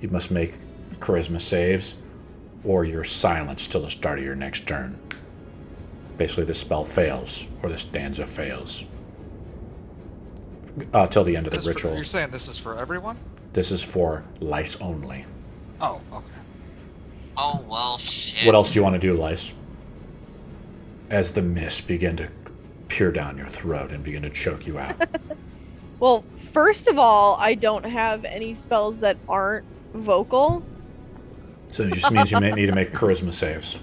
[SPEAKER 1] You must make charisma saves, or you're silenced till the start of your next turn. Basically, the spell fails, or the stanza fails. Till the end of the ritual.
[SPEAKER 6] You're saying this is for everyone?
[SPEAKER 1] This is for lice only.
[SPEAKER 6] Oh, okay.
[SPEAKER 2] Oh, well, shit.
[SPEAKER 1] What else do you want to do, lice? As the mist begin to peer down your throat and begin to choke you out.
[SPEAKER 3] Well, first of all, I don't have any spells that aren't vocal.
[SPEAKER 1] So it just means you may need to make charisma saves.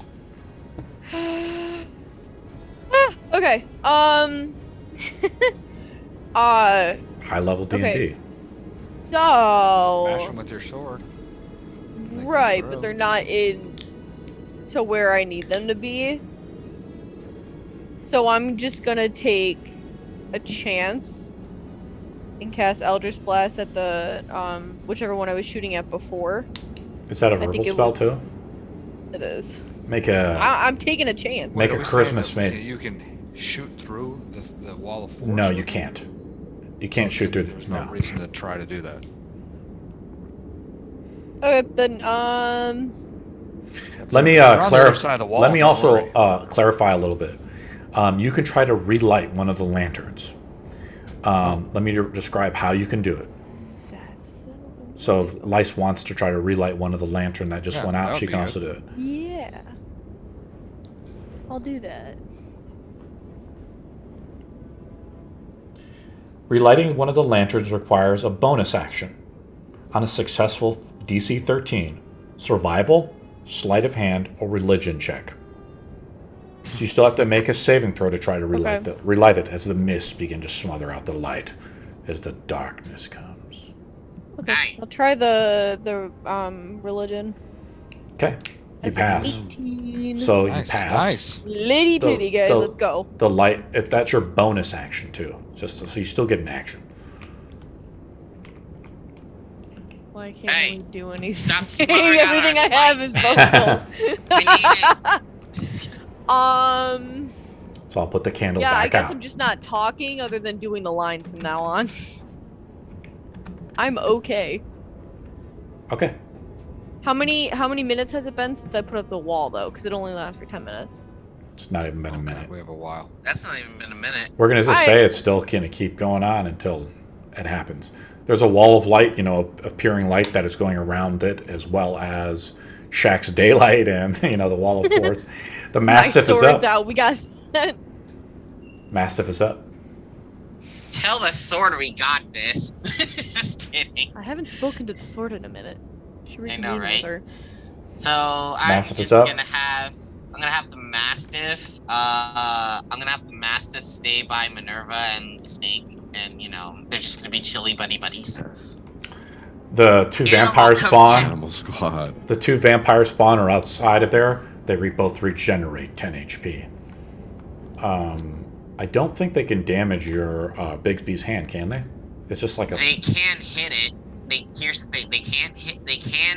[SPEAKER 3] Okay.
[SPEAKER 1] High level D&D.
[SPEAKER 3] Okay. So.
[SPEAKER 6] Bash them with your sword.
[SPEAKER 3] Right, but they're not in to where I need them to be. So I'm just gonna take a chance and cast Eldritch Blast at the whichever one I was shooting at before.
[SPEAKER 1] Is that a
[SPEAKER 3] I think
[SPEAKER 1] verbal
[SPEAKER 3] it
[SPEAKER 1] spell
[SPEAKER 3] was-
[SPEAKER 1] too?
[SPEAKER 3] It is.
[SPEAKER 1] Make a
[SPEAKER 3] I'm taking a chance.
[SPEAKER 1] Make a
[SPEAKER 6] Are we saying
[SPEAKER 1] charisma
[SPEAKER 6] that
[SPEAKER 1] save.
[SPEAKER 6] You can shoot through the wall of force?
[SPEAKER 1] No, you can't. You can't shoot through.
[SPEAKER 6] There's no reason to try to do that.
[SPEAKER 3] Okay, then
[SPEAKER 1] Let me
[SPEAKER 6] You're on the other
[SPEAKER 1] clarify.
[SPEAKER 6] side of the wall,
[SPEAKER 1] Let me
[SPEAKER 6] don't
[SPEAKER 1] also
[SPEAKER 6] worry.
[SPEAKER 1] clarify a little bit. You can try to relight one of the lanterns. Let me describe how you can do it.
[SPEAKER 3] that's
[SPEAKER 1] So if Lice wants to try to relight one of the lantern that just
[SPEAKER 6] Yeah,
[SPEAKER 1] went
[SPEAKER 6] that
[SPEAKER 1] out,
[SPEAKER 6] would
[SPEAKER 1] she
[SPEAKER 6] be
[SPEAKER 1] can
[SPEAKER 6] good.
[SPEAKER 1] also do it.
[SPEAKER 3] yeah. I'll do that.
[SPEAKER 1] Relighting one of the lanterns requires a bonus action. On a successful DC 13, survival, sleight of hand, or religion check. So you still have to make a saving throw to try to relight it as the mists begin to smother out the light as the darkness comes.
[SPEAKER 3] Okay.
[SPEAKER 2] Aye.
[SPEAKER 3] I'll try the religion.
[SPEAKER 1] Okay, you
[SPEAKER 3] That's
[SPEAKER 1] pass.
[SPEAKER 3] 18.
[SPEAKER 1] So
[SPEAKER 6] Nice,
[SPEAKER 1] you pass.
[SPEAKER 6] nice.
[SPEAKER 3] Litty
[SPEAKER 1] The-
[SPEAKER 3] titty, guys.
[SPEAKER 1] the-
[SPEAKER 3] Let's go.
[SPEAKER 1] The light, if that's your bonus action too, just so you still get an action.
[SPEAKER 3] Well, I can't
[SPEAKER 2] Hey,
[SPEAKER 3] really do anything.
[SPEAKER 2] stop smothering out
[SPEAKER 3] Everything I
[SPEAKER 2] our
[SPEAKER 3] have
[SPEAKER 2] lights,
[SPEAKER 3] is
[SPEAKER 2] man.
[SPEAKER 3] vocal.
[SPEAKER 2] We need it.
[SPEAKER 1] So I'll put the candle
[SPEAKER 3] Yeah, I
[SPEAKER 1] back
[SPEAKER 3] guess
[SPEAKER 1] out.
[SPEAKER 3] I'm just not talking other than doing the lines from now on. I'm okay.
[SPEAKER 1] Okay.
[SPEAKER 3] How many minutes has it been since I put up the wall though? Because it only lasts for 10 minutes.
[SPEAKER 1] It's not even been a
[SPEAKER 6] Okay,
[SPEAKER 1] minute.
[SPEAKER 6] we have a while.
[SPEAKER 2] That's not even been a minute.
[SPEAKER 1] We're gonna just
[SPEAKER 3] I-
[SPEAKER 1] say it's still gonna keep going on until it happens. There's a wall of light, appearing light that is going around it, as well as Shaq's daylight and the wall of force. The Mastiff
[SPEAKER 3] My
[SPEAKER 1] is
[SPEAKER 3] sword's
[SPEAKER 1] up.
[SPEAKER 3] out. We got that.
[SPEAKER 1] Mastiff is up.
[SPEAKER 2] Tell the sword we got this. Just kidding.
[SPEAKER 3] I haven't spoken to the sword in a minute. Should
[SPEAKER 2] I know,
[SPEAKER 3] reconvene with
[SPEAKER 2] right?
[SPEAKER 3] her.
[SPEAKER 2] So I'm
[SPEAKER 1] Mastiff is
[SPEAKER 2] just
[SPEAKER 1] up.
[SPEAKER 2] gonna have the Mastiff. I'm gonna have the Mastiff stay by Minerva and the Snake, and they're just gonna be chilly buddy buddies.
[SPEAKER 5] Yes.
[SPEAKER 1] The two
[SPEAKER 2] Animal
[SPEAKER 1] vampires spawn.
[SPEAKER 5] Animal Squad.
[SPEAKER 1] The two vampires spawn are outside of there. They both regenerate 10 HP. I don't think they can damage your Bigby's hand, can they? It's just like a.
[SPEAKER 2] They can hit it. Here's the thing. They can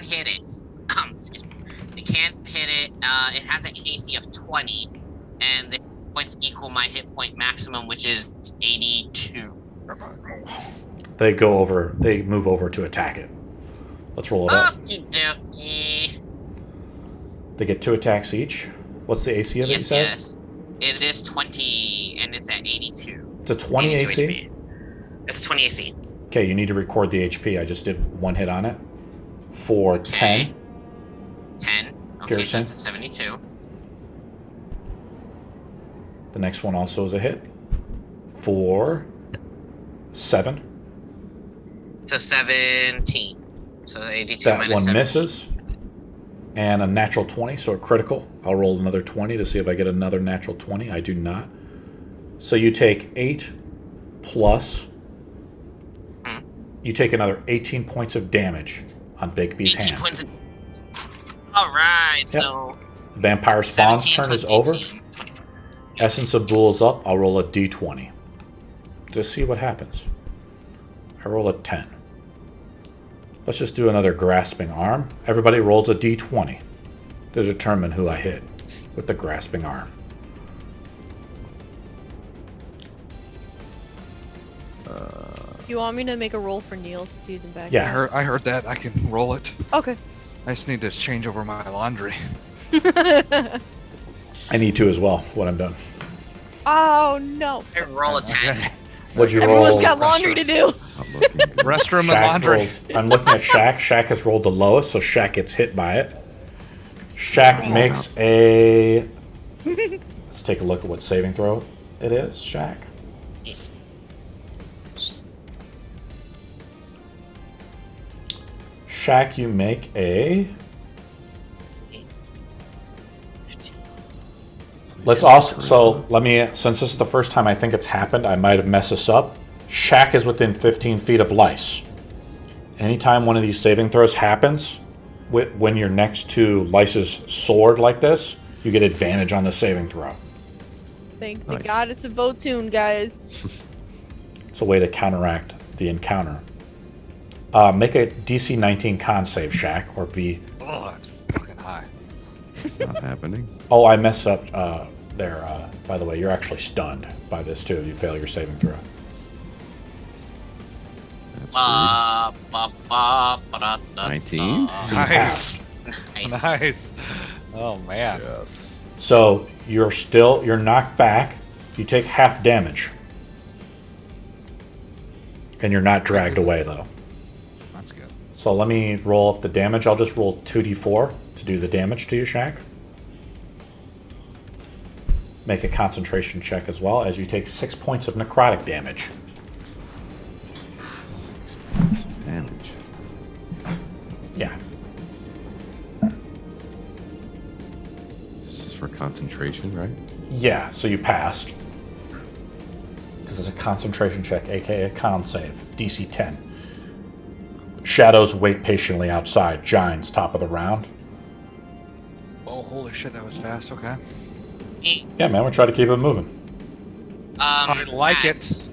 [SPEAKER 2] hit it. Excuse me. They can hit it. It has an AC of 20, and the hit points equal my hit point maximum, which is 82.
[SPEAKER 1] They go over. They move over to attack it. Let's roll it up.
[SPEAKER 2] Okie dokie.
[SPEAKER 1] They get 2 attacks each. What's the AC of it? you
[SPEAKER 2] Yes,
[SPEAKER 1] said?
[SPEAKER 2] yes. It is 20, and it's at 82.
[SPEAKER 1] It's a 20
[SPEAKER 2] 82
[SPEAKER 1] AC.
[SPEAKER 2] HP. It's 20 AC.
[SPEAKER 1] Okay, you need to record the HP. I just did 1 hit on it. For 10.
[SPEAKER 2] 10. Okay, so
[SPEAKER 1] Garrison?
[SPEAKER 2] that's a 72.
[SPEAKER 1] The next one also is a hit. For 7.
[SPEAKER 2] So 17. So 82
[SPEAKER 1] That
[SPEAKER 2] minus
[SPEAKER 1] one
[SPEAKER 2] 17.
[SPEAKER 1] misses. And a natural 20, so a critical. I'll roll another 20 to see if I get another natural 20. I do not. So you take 8 plus... You take another 18 points of damage on Bigby's
[SPEAKER 2] 18
[SPEAKER 1] hand.
[SPEAKER 2] points. Alright, so.
[SPEAKER 1] Vampire Spawn's
[SPEAKER 2] 17
[SPEAKER 1] turn
[SPEAKER 2] plus
[SPEAKER 1] is over.
[SPEAKER 2] 18, 24.
[SPEAKER 1] Essence of Bool is up. I'll roll a d20. Just see what happens. I roll a 10. Let's just do another grasping arm. Everybody rolls a d20 to determine who I hit with the grasping arm.
[SPEAKER 3] You want me to make a roll for Neil since he's in back?
[SPEAKER 1] Yeah.
[SPEAKER 6] I heard that. I can roll it.
[SPEAKER 3] Okay.
[SPEAKER 6] I just need to change over my laundry.
[SPEAKER 1] I need to as well when I'm done.
[SPEAKER 3] Oh no.
[SPEAKER 2] I roll a 10.
[SPEAKER 6] Okay.
[SPEAKER 1] What'd you
[SPEAKER 3] Everyone's
[SPEAKER 1] roll?
[SPEAKER 3] got laundry to do.
[SPEAKER 5] I'm looking good.
[SPEAKER 6] Restroom and
[SPEAKER 1] Shaq
[SPEAKER 6] laundry.
[SPEAKER 1] rolled- I'm looking at Shaq. Shaq has rolled the lowest, so Shaq gets hit by it. Shaq makes a... Let's take a look at what saving throw it is, Shaq. Shaq, you make a... Let's also... So, let me... Since this is the first time I think it's happened, I might have messed this up. Shaq is within 15 feet of Lice. Anytime one of these saving throws happens, when you're next to Lice's sword like this, you get advantage on the saving throw.
[SPEAKER 3] Thank the
[SPEAKER 5] Nice.
[SPEAKER 3] goddess of Votun, guys.
[SPEAKER 1] It's a way to counteract the encounter. Make a DC 19 con save, Shaq, or be...
[SPEAKER 6] Oh, that's fucking high.
[SPEAKER 5] It's not happening.
[SPEAKER 1] Oh, I messed up there. By the way, you're actually stunned by this, too, if you fail your saving throw.
[SPEAKER 5] That's
[SPEAKER 2] Ba, ba, ba, ba, da, da,
[SPEAKER 5] 19?
[SPEAKER 2] da.
[SPEAKER 1] So you
[SPEAKER 6] Nice.
[SPEAKER 1] pass.
[SPEAKER 2] Nice.
[SPEAKER 6] Nice. Oh
[SPEAKER 5] weird.
[SPEAKER 6] man.
[SPEAKER 5] Yes.
[SPEAKER 1] So, you're knocked back. You take half damage. And you're not dragged away, though.
[SPEAKER 6] That's good.
[SPEAKER 1] So let me roll up the damage. I'll just roll 2d4 to do the damage to you, Shaq. Make a concentration check as well, as you take 6 points of necrotic damage.
[SPEAKER 5] 6 points of damage.
[SPEAKER 1] Yeah.
[SPEAKER 5] This is for concentration, right?
[SPEAKER 1] Yeah, so you passed. Because it's a concentration check, aka a con save. DC 10. Shadows wait patiently outside. Jynes, top of the round.
[SPEAKER 6] Oh, holy shit, that was fast. Okay.
[SPEAKER 1] Yeah, man, we'll try to keep it moving.
[SPEAKER 6] I like it.
[SPEAKER 2] Max,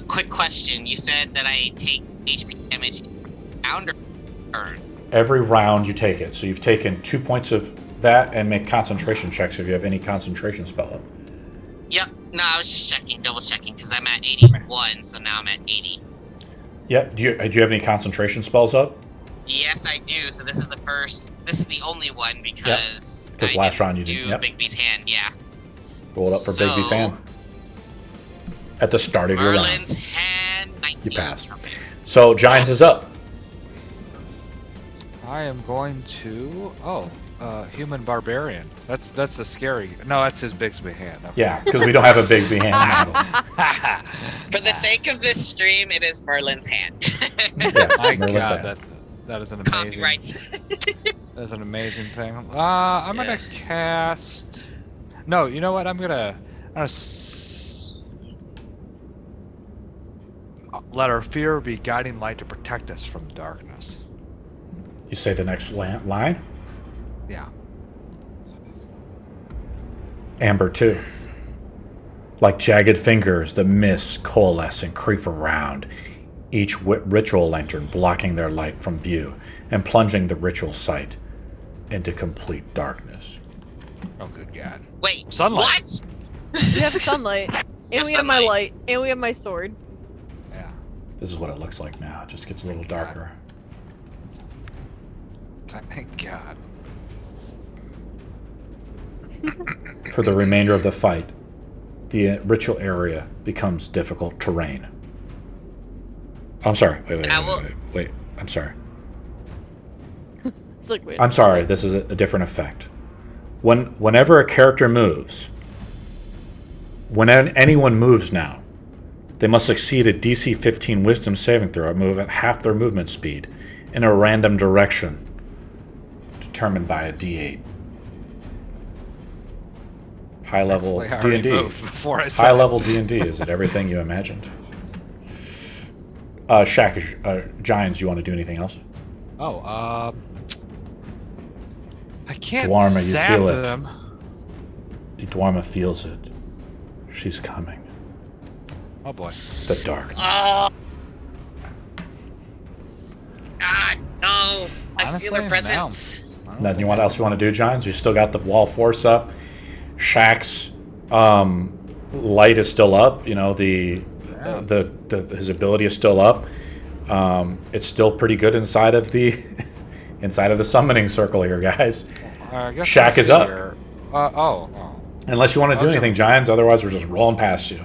[SPEAKER 2] quick question. You said that I take HP damage round or turn?
[SPEAKER 1] Every round you take it. So you've taken 2 points of that and make concentration checks if you have any concentration spell up.
[SPEAKER 2] Yep. No, I was just checking, double checking, because I'm at 81, so now I'm at 80.
[SPEAKER 1] Yep. Do you have any concentration spells up?
[SPEAKER 2] Yes, I do. So this is the first. This is the only one because
[SPEAKER 1] Because
[SPEAKER 2] I
[SPEAKER 1] last
[SPEAKER 2] didn't
[SPEAKER 1] round you
[SPEAKER 2] do
[SPEAKER 1] didn't. Yep.
[SPEAKER 2] Bigby's hand. Yeah.
[SPEAKER 1] Roll it up for
[SPEAKER 2] So-
[SPEAKER 1] Bigby's hand. At the start of your round.
[SPEAKER 2] Merlin's hand 19.
[SPEAKER 1] You passed.
[SPEAKER 2] Okay.
[SPEAKER 1] So Jynes is up.
[SPEAKER 6] I am going to. Oh, human barbarian. That's a scary. No, that's his Bixby hand. Okay.
[SPEAKER 1] Yeah, because we don't have a Bigby hand model.
[SPEAKER 2] For the sake of this stream, it is Merlin's hand.
[SPEAKER 1] Yeah,
[SPEAKER 6] My
[SPEAKER 1] Merlin's
[SPEAKER 6] God,
[SPEAKER 1] hand.
[SPEAKER 6] that is an amazing.
[SPEAKER 2] Copyrights.
[SPEAKER 6] That's an amazing thing. I'm gonna cast. No, you know what? I'm gonna let our fear be guiding light to protect us from darkness.
[SPEAKER 1] You say the next line?
[SPEAKER 6] Yeah.
[SPEAKER 1] Amber 2. Like jagged fingers, the mists coalesce and creep around, each ritual lantern blocking their light from view and plunging the ritual site into complete darkness.
[SPEAKER 6] Oh, good God.
[SPEAKER 2] Wait.
[SPEAKER 6] Sunlight.
[SPEAKER 2] What?
[SPEAKER 3] We have sunlight. And we have my
[SPEAKER 2] Sunlight.
[SPEAKER 3] light. And we have my sword.
[SPEAKER 6] Yeah.
[SPEAKER 1] This is what it looks like now. It just gets a little darker.
[SPEAKER 6] Thank God.
[SPEAKER 1] For the remainder of the fight, the ritual area becomes difficult terrain. I'm sorry. Wait. I'm sorry.
[SPEAKER 3] It's like, wait.
[SPEAKER 1] I'm sorry. This is a different effect. Whenever a character moves, When anyone moves now, they must succeed a DC 15 Wisdom saving throw, move at half their movement speed, in a random direction, determined by a D8. High level
[SPEAKER 6] I already
[SPEAKER 1] D&D.
[SPEAKER 6] moved before I said
[SPEAKER 1] High
[SPEAKER 6] it.
[SPEAKER 1] level D&D. Is it everything you imagined? Shaq, Jynes, you want to do anything else?
[SPEAKER 6] Oh, I can't
[SPEAKER 1] Daerma, you
[SPEAKER 6] zap
[SPEAKER 1] feel it.
[SPEAKER 6] them.
[SPEAKER 1] Daerma feels it. She's coming.
[SPEAKER 6] Oh boy.
[SPEAKER 1] The dark.
[SPEAKER 2] Oh. God, no. I feel her
[SPEAKER 6] Honestly,
[SPEAKER 2] presence.
[SPEAKER 6] I don't
[SPEAKER 1] Nothing
[SPEAKER 6] think
[SPEAKER 1] else you want to do, Jynes? You still got the wall force up. Shaq's light is still up. You know, his ability is still up. It's still pretty good inside of the summoning circle here, guys.
[SPEAKER 6] I guess
[SPEAKER 1] Shaq
[SPEAKER 6] let's
[SPEAKER 1] is
[SPEAKER 6] see
[SPEAKER 1] up.
[SPEAKER 6] here.
[SPEAKER 1] Unless you want to do
[SPEAKER 6] Okay.
[SPEAKER 1] anything, Jynes. Otherwise, we're just rolling past you.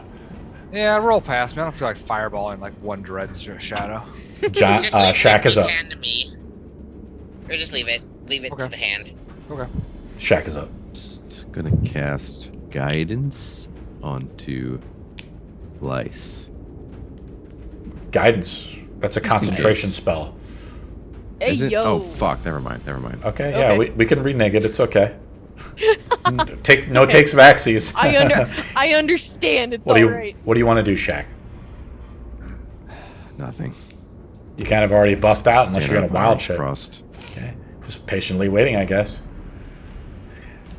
[SPEAKER 6] Yeah, roll past me. I don't feel like fireballing like one dread's shadow.
[SPEAKER 2] Just leave
[SPEAKER 1] Shaq is
[SPEAKER 2] Bigby's
[SPEAKER 1] up.
[SPEAKER 2] hand to me. Or just leave it. Leave it
[SPEAKER 6] Okay.
[SPEAKER 2] to the hand.
[SPEAKER 6] Okay.
[SPEAKER 1] Shaq is up.
[SPEAKER 5] Just gonna cast guidance onto Lice.
[SPEAKER 1] Guidance. That's a concentration
[SPEAKER 5] Nice.
[SPEAKER 1] spell.
[SPEAKER 3] Hey,
[SPEAKER 5] Is it?
[SPEAKER 3] yo.
[SPEAKER 5] Oh fuck! Never mind.
[SPEAKER 1] Okay, yeah,
[SPEAKER 3] Okay.
[SPEAKER 1] we can renege it. It's okay. Takes backsies.
[SPEAKER 3] I understand. It's
[SPEAKER 1] What do you
[SPEAKER 3] alright.
[SPEAKER 1] What do you want to do, Shaq?
[SPEAKER 5] Nothing.
[SPEAKER 1] You kind of already buffed out unless
[SPEAKER 5] Stand
[SPEAKER 1] you're
[SPEAKER 5] up,
[SPEAKER 1] gonna wild
[SPEAKER 5] arms
[SPEAKER 1] shape.
[SPEAKER 5] crossed.
[SPEAKER 1] Okay, just patiently waiting, I guess.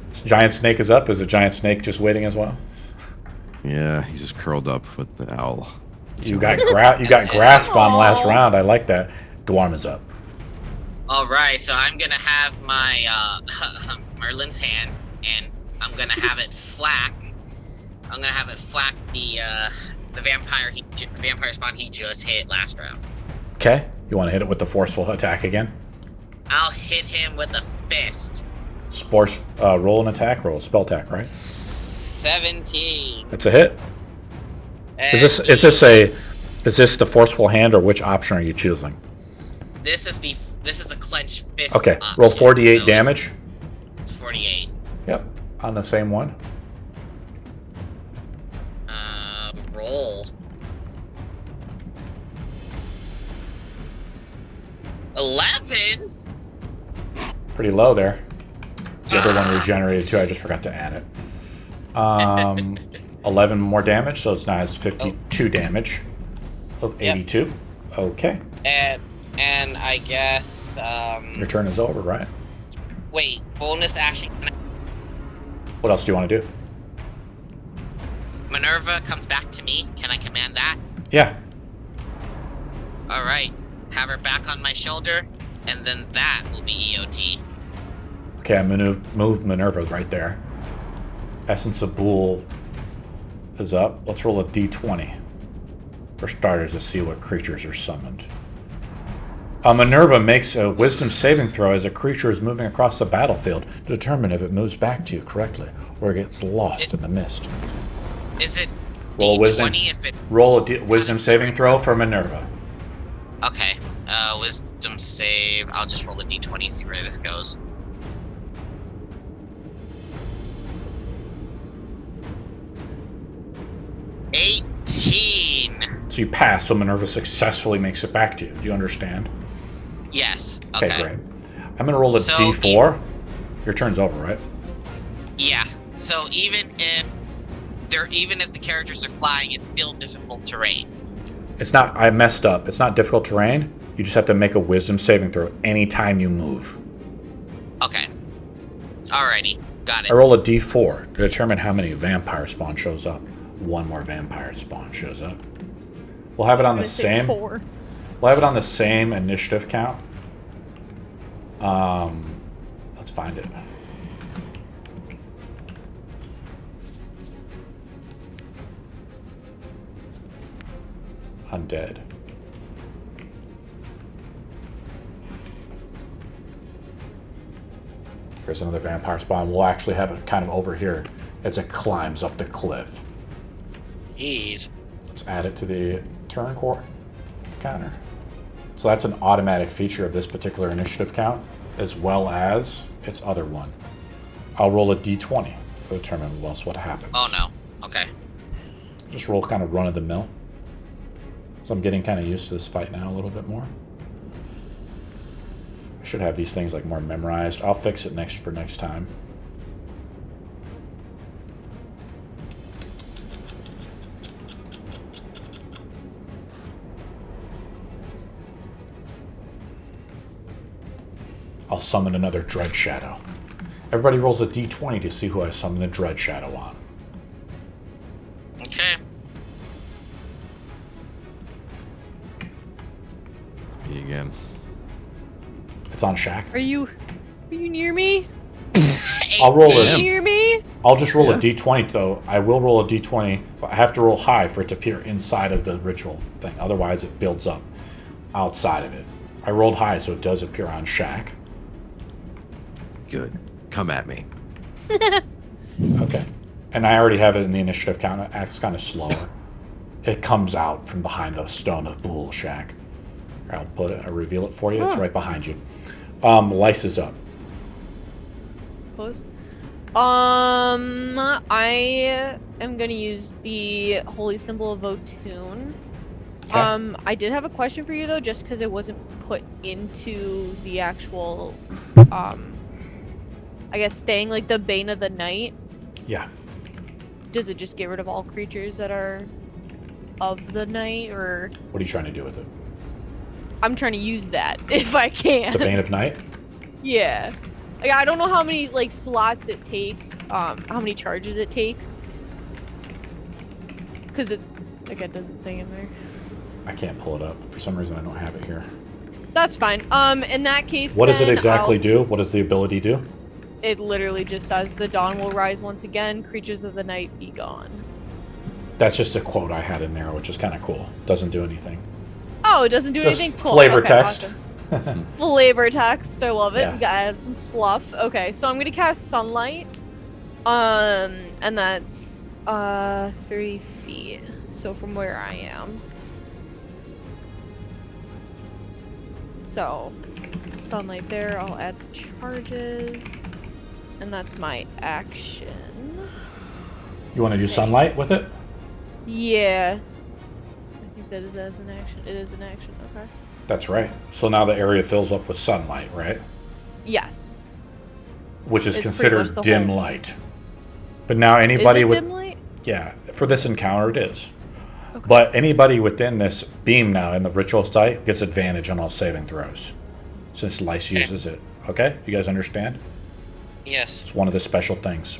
[SPEAKER 1] This giant snake is up. Is the giant snake just waiting as well?
[SPEAKER 5] Yeah, he's just curled up with the owl.
[SPEAKER 1] You got grasp on last
[SPEAKER 3] Aw.
[SPEAKER 1] round. I like that. Daerma's up.
[SPEAKER 2] All right, so I'm gonna have my Merlin's hand, and I'm gonna have it flack. I'm gonna have it flack the vampire spawn he just hit last round.
[SPEAKER 1] Okay, you want to hit it with the forceful attack again?
[SPEAKER 2] I'll hit him with a fist.
[SPEAKER 1] Roll an attack. Roll a spell attack, right?
[SPEAKER 2] 17.
[SPEAKER 1] That's a hit. Is this the forceful hand, or which option are you choosing?
[SPEAKER 2] This is the clenched fist.
[SPEAKER 1] Okay,
[SPEAKER 2] option,
[SPEAKER 1] roll 48
[SPEAKER 2] so
[SPEAKER 1] damage.
[SPEAKER 2] It's 48.
[SPEAKER 1] Yep, on the same one.
[SPEAKER 2] Roll. 11.
[SPEAKER 1] Pretty low there. The other one regenerated too. I just forgot to add it. 11 more damage, so it's now has 52 damage of 82. Okay,
[SPEAKER 2] And I guess
[SPEAKER 1] your turn is over, right?
[SPEAKER 2] wait, bonus action.
[SPEAKER 1] What else do you want to do?
[SPEAKER 2] Minerva comes back to me. Can I command that?
[SPEAKER 1] Yeah.
[SPEAKER 2] All right. Have her back on my shoulder, and then that will be EOT.
[SPEAKER 1] Okay, I'm gonna move Minerva right there. Essence of Bool is up. Let's roll a d20 for starters to see what creatures are summoned. Minerva makes a wisdom saving throw as a creature is moving across the battlefield to determine if it moves back to you correctly or it gets lost in the mist.
[SPEAKER 2] Is it
[SPEAKER 1] Roll a wisdom.
[SPEAKER 2] D20 if it...
[SPEAKER 1] Roll a wisdom saving throw for Minerva.
[SPEAKER 2] Okay. Wisdom save. I'll just roll a D20, see where this goes. So
[SPEAKER 1] So you pass, so Minerva successfully makes it back to you. Do you understand?
[SPEAKER 2] yes.
[SPEAKER 1] Okay,
[SPEAKER 2] Okay.
[SPEAKER 1] great. I'm gonna roll a
[SPEAKER 2] So
[SPEAKER 1] d4. Your turn's over, right?
[SPEAKER 2] Yeah. So even if the characters are flying, it's still difficult terrain.
[SPEAKER 1] It's not. I messed up. It's not difficult terrain. You just have to make a wisdom saving throw anytime you move.
[SPEAKER 2] Okay. Alrighty. Got
[SPEAKER 1] I
[SPEAKER 2] it.
[SPEAKER 1] roll a d4 to determine how many vampire spawn shows up. One more vampire spawn shows up. We'll have it on the same.
[SPEAKER 3] 4.
[SPEAKER 1] We'll have it on the same initiative count. Let's find it. Undead. Here's another vampire spawn. We'll actually have it kind of over here as it climbs up the cliff.
[SPEAKER 2] Jeez.
[SPEAKER 1] Let's add it to the turn core counter. So that's an automatic feature of this particular initiative count, as well as its other one. I'll roll a d20 to determine what happens.
[SPEAKER 2] Oh no. Okay.
[SPEAKER 1] Just roll kind of run of the mill. So I'm getting kind of used to this fight now a little bit more. I should have these things like more memorized. I'll fix it for next time. I'll summon another Dread Shadow. Everybody rolls a d20 to see who I summon the Dread Shadow on.
[SPEAKER 2] Okay.
[SPEAKER 5] It's me again.
[SPEAKER 1] It's on Shaq.
[SPEAKER 3] Are you near me?
[SPEAKER 1] I'll roll
[SPEAKER 3] Are
[SPEAKER 1] it.
[SPEAKER 3] you near me?
[SPEAKER 1] I'll just roll
[SPEAKER 5] Yeah.
[SPEAKER 1] a d20 though. I will roll a d20, but I have to roll high for it to appear inside of the ritual thing. Otherwise, it builds up outside of it. I rolled high, so it does appear on Shaq.
[SPEAKER 5] Good. Come at me.
[SPEAKER 1] Okay. And I already have it in the initiative count. It acts kind of slower. It comes out from behind the stone of Bool, Shaq. I'll reveal it for you. It's right behind you. Lice is up.
[SPEAKER 3] Close. I am gonna use the holy symbol of Votun.
[SPEAKER 1] Okay.
[SPEAKER 3] I did have a question for you though, just because it wasn't put into the actual, I guess staying like the Bane of the Night.
[SPEAKER 1] Yeah.
[SPEAKER 3] Does it just get rid of all creatures that are of the night, or
[SPEAKER 1] What are you trying to do with it?
[SPEAKER 3] I'm trying to use that if I can.
[SPEAKER 1] The Bane of Night?
[SPEAKER 3] Yeah. Like, I don't know how many like slots it takes, how many charges it takes. Cause it's like it doesn't say in there.
[SPEAKER 1] I can't pull it up. For some reason, I don't have it here.
[SPEAKER 3] That's fine. In that case,
[SPEAKER 1] What does it
[SPEAKER 3] then
[SPEAKER 1] exactly do? What does the ability do?
[SPEAKER 3] It literally just says the dawn will rise once again, creatures of the night be gone.
[SPEAKER 1] That's just a quote I had in there, which is kind of cool. Doesn't do anything.
[SPEAKER 3] Oh, it doesn't do
[SPEAKER 1] Just
[SPEAKER 3] anything? Cool.
[SPEAKER 1] flavor
[SPEAKER 3] Okay,
[SPEAKER 1] text.
[SPEAKER 3] awesome. Flavor text. I love it.
[SPEAKER 1] Yeah.
[SPEAKER 3] We gotta add some fluff. Okay, so I'm gonna cast sunlight. And that's 30 feet. So from where I am. So sunlight there, I'll add the charges. And that's my action.
[SPEAKER 1] You want to do sunlight with it?
[SPEAKER 3] Yeah. I think that is as an action. It is an action, okay.
[SPEAKER 1] That's right. So now the area fills up with sunlight, right?
[SPEAKER 3] Yes.
[SPEAKER 1] Which is
[SPEAKER 3] It's pretty
[SPEAKER 1] considered
[SPEAKER 3] much the
[SPEAKER 1] dim
[SPEAKER 3] whole-
[SPEAKER 1] light. But now
[SPEAKER 3] Is
[SPEAKER 1] anybody
[SPEAKER 3] it
[SPEAKER 1] with
[SPEAKER 3] dim light?
[SPEAKER 1] yeah, for this encounter it is.
[SPEAKER 3] Okay.
[SPEAKER 1] But anybody within this beam now in the ritual site gets advantage on all saving throws, since Lice uses it. Okay, you guys understand?
[SPEAKER 2] Yes.
[SPEAKER 1] It's one of the special things.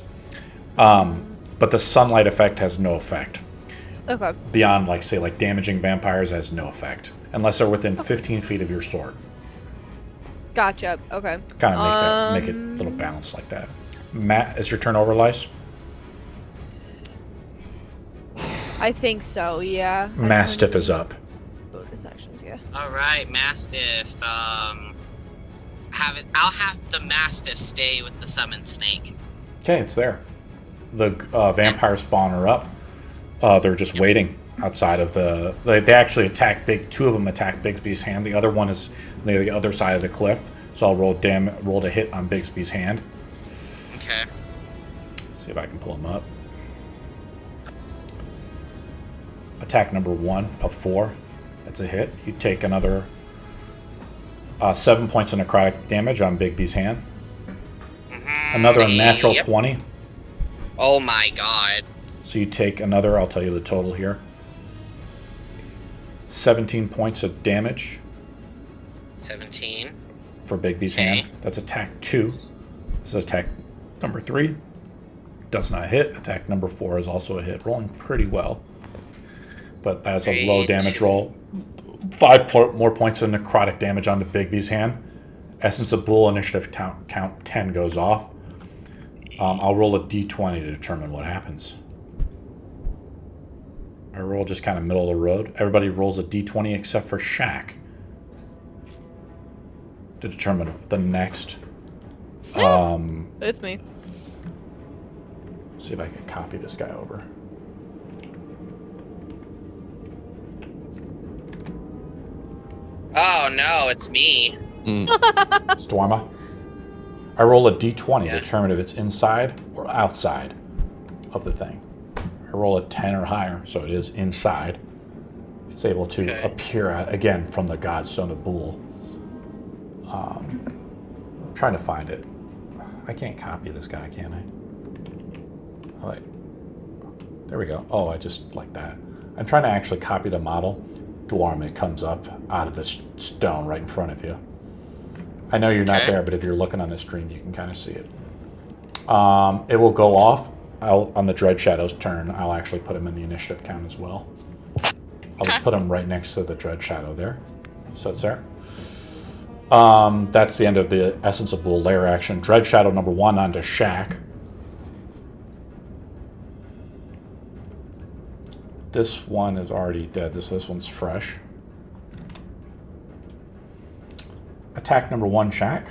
[SPEAKER 1] But the sunlight effect has no effect.
[SPEAKER 3] Okay.
[SPEAKER 1] Beyond, like, say, like damaging vampires has no effect. Unless they're within 15 feet of your sword.
[SPEAKER 3] Gotcha. Okay.
[SPEAKER 1] Kind of make it a little balanced like that. Matt, is your turn over, Lice?
[SPEAKER 3] I think so, yeah.
[SPEAKER 1] Mastiff is up.
[SPEAKER 3] Bonus actions, yeah.
[SPEAKER 2] All right, Mastiff. I'll have the Mastiff stay with the summon snake.
[SPEAKER 1] Okay, it's there. The vampire spawn are up. They're just waiting outside of the... They actually attack two of them attack Bigby's hand. The other one is near the other side of the cliff. So I'll roll to hit on Bigby's hand.
[SPEAKER 2] Okay.
[SPEAKER 1] See if I can pull him up. Attack number 1 of 4. That's a hit. You take another 7 points of necrotic damage on Bigby's hand. Another natural
[SPEAKER 2] Yep.
[SPEAKER 1] 20.
[SPEAKER 2] Oh my god.
[SPEAKER 1] So you take another, I'll tell you the total here. 17 points of damage
[SPEAKER 2] 17.
[SPEAKER 1] for Bigby's
[SPEAKER 2] Okay.
[SPEAKER 1] hand. That's attack 2. This is attack number 3. Does not hit. Attack number 4 is also a hit. Rolling pretty well. But that's a low
[SPEAKER 2] Great.
[SPEAKER 1] damage roll. 5 more points of necrotic damage onto Bigby's hand. Essence of Bool initiative count 10 goes off. I'll roll a d20 to determine what happens. I roll just kind of middle of the road. Everybody rolls a d20 except for Shaq to determine the next.
[SPEAKER 3] It's me.
[SPEAKER 1] See if I can copy this guy over.
[SPEAKER 2] Oh no, it's me.
[SPEAKER 1] It's Daerma. I roll a d20
[SPEAKER 2] Yeah.
[SPEAKER 1] to determine if it's inside or outside of the thing. I roll a 10 or higher, so it is inside. It's able to
[SPEAKER 2] Okay.
[SPEAKER 1] appear, again, from the Godstone of Bool. I'm trying to find it. I can't copy this guy, can I? Oh, wait. There we go. Oh, I just like that. I'm trying to actually copy the model. Daerma, it comes up out of this stone right in front of you. I know you're not
[SPEAKER 2] Okay.
[SPEAKER 1] there, but if you're looking on the stream, you can kind of see it. It will go off on the Dread Shadow's turn. I'll actually put him in the initiative count as well. I'll just put him right next to the Dread Shadow there. So it's there. That's the end of the Essence of Bool lair action. Dread Shadow number 1 onto Shaq. This one is already dead. This one's fresh. Attack number 1, Shaq.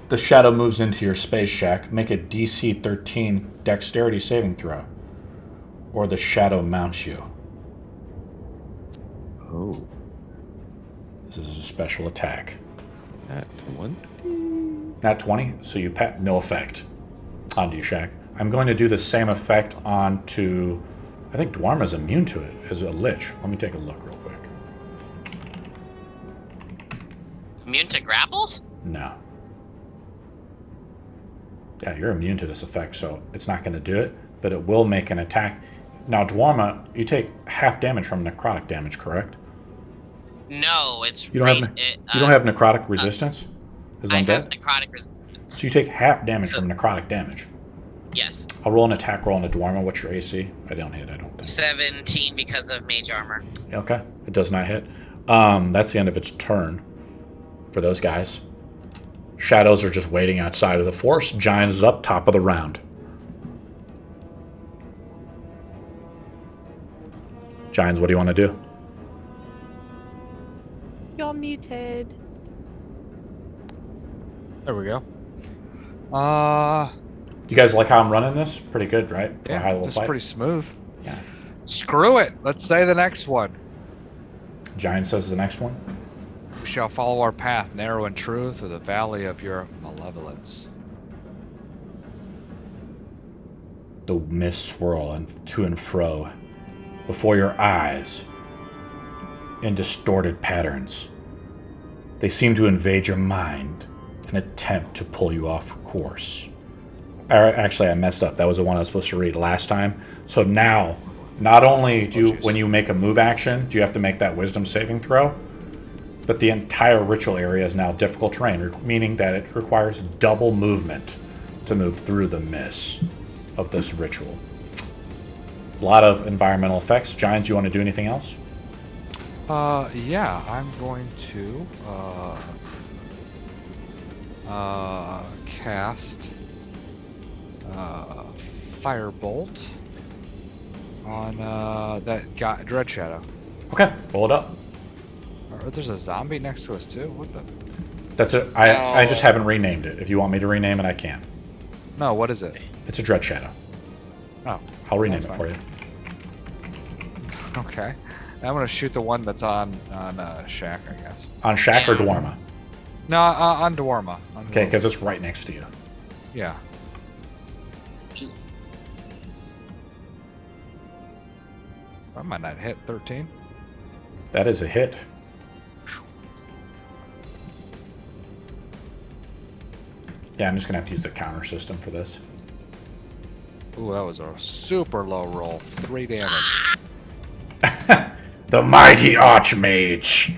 [SPEAKER 1] The shadow moves into your space, Shaq. Make a DC 13 dexterity saving throw. Or the shadow mounts you.
[SPEAKER 5] Oh,
[SPEAKER 1] This is a special attack.
[SPEAKER 5] that one.
[SPEAKER 1] Nat 20, so you pat no effect onto you, Shaq. I'm going to do the same effect onto... I think Daerma's immune to it as a lich. Let me take a look real quick.
[SPEAKER 2] Immune to grapples?
[SPEAKER 1] No. Yeah, you're immune to this effect, so it's not going to do it, but it will make an attack. Now, Daerma, you take half damage from necrotic damage, correct?
[SPEAKER 2] No, it's
[SPEAKER 1] You don't have you don't have necrotic resistance as
[SPEAKER 2] I have
[SPEAKER 1] undead?
[SPEAKER 2] necrotic resistance.
[SPEAKER 1] So you take half damage
[SPEAKER 2] So-
[SPEAKER 1] from necrotic damage.
[SPEAKER 2] Yes,
[SPEAKER 1] I'll roll an attack roll on a Daerma. What's your AC? I don't hit, I don't think.
[SPEAKER 2] 17 because of mage armor.
[SPEAKER 1] Okay, it does not hit. That's the end of its turn for those guys. Shadows are just waiting outside of the force. Jynes is up top of the round. Jynes, what do you want to do?
[SPEAKER 3] You're muted.
[SPEAKER 6] There we go.
[SPEAKER 1] You guys like how I'm running this? Pretty good, right? For a high
[SPEAKER 6] Yeah,
[SPEAKER 1] level
[SPEAKER 6] this is
[SPEAKER 1] fight?
[SPEAKER 6] pretty smooth.
[SPEAKER 1] Yeah.
[SPEAKER 6] Screw it. Let's say the next one.
[SPEAKER 1] Jynes says the next one.
[SPEAKER 6] We shall follow our path, narrow and true, through the valley of your malevolence.
[SPEAKER 1] The mists swirl to and fro before your eyes in distorted patterns. They seem to invade your mind and attempt to pull you off course. Actually, I messed up. That was the one I was supposed to read last time. So now, not only do when you make a move action, do you have to make that wisdom saving throw, but the entire ritual area is now difficult terrain, meaning that it requires double movement to move through the mists of this ritual. A lot of environmental effects. Jynes, you want to do anything else?
[SPEAKER 6] Yeah, I'm going to cast Firebolt on that guy, Dread Shadow.
[SPEAKER 1] Okay, pull it up.
[SPEAKER 6] Or there's a zombie next to us too. What the?
[SPEAKER 1] That's it. I just haven't renamed it. If you want me to rename it, I can.
[SPEAKER 6] No, what is it?
[SPEAKER 1] It's a Dread Shadow.
[SPEAKER 6] Oh,
[SPEAKER 1] I'll rename
[SPEAKER 6] that's
[SPEAKER 1] it for you.
[SPEAKER 6] okay. I'm gonna shoot the one that's on Shaq, I guess.
[SPEAKER 1] On Shaq or Daerma?
[SPEAKER 6] No, on Daerma.
[SPEAKER 1] Okay, because it's right next to you.
[SPEAKER 6] Yeah. I might not hit 13.
[SPEAKER 1] That is a hit. Yeah, I'm just gonna have to use the counter system for this.
[SPEAKER 6] Ooh, that was a super low roll. 3 damage.
[SPEAKER 1] The mighty Archmage.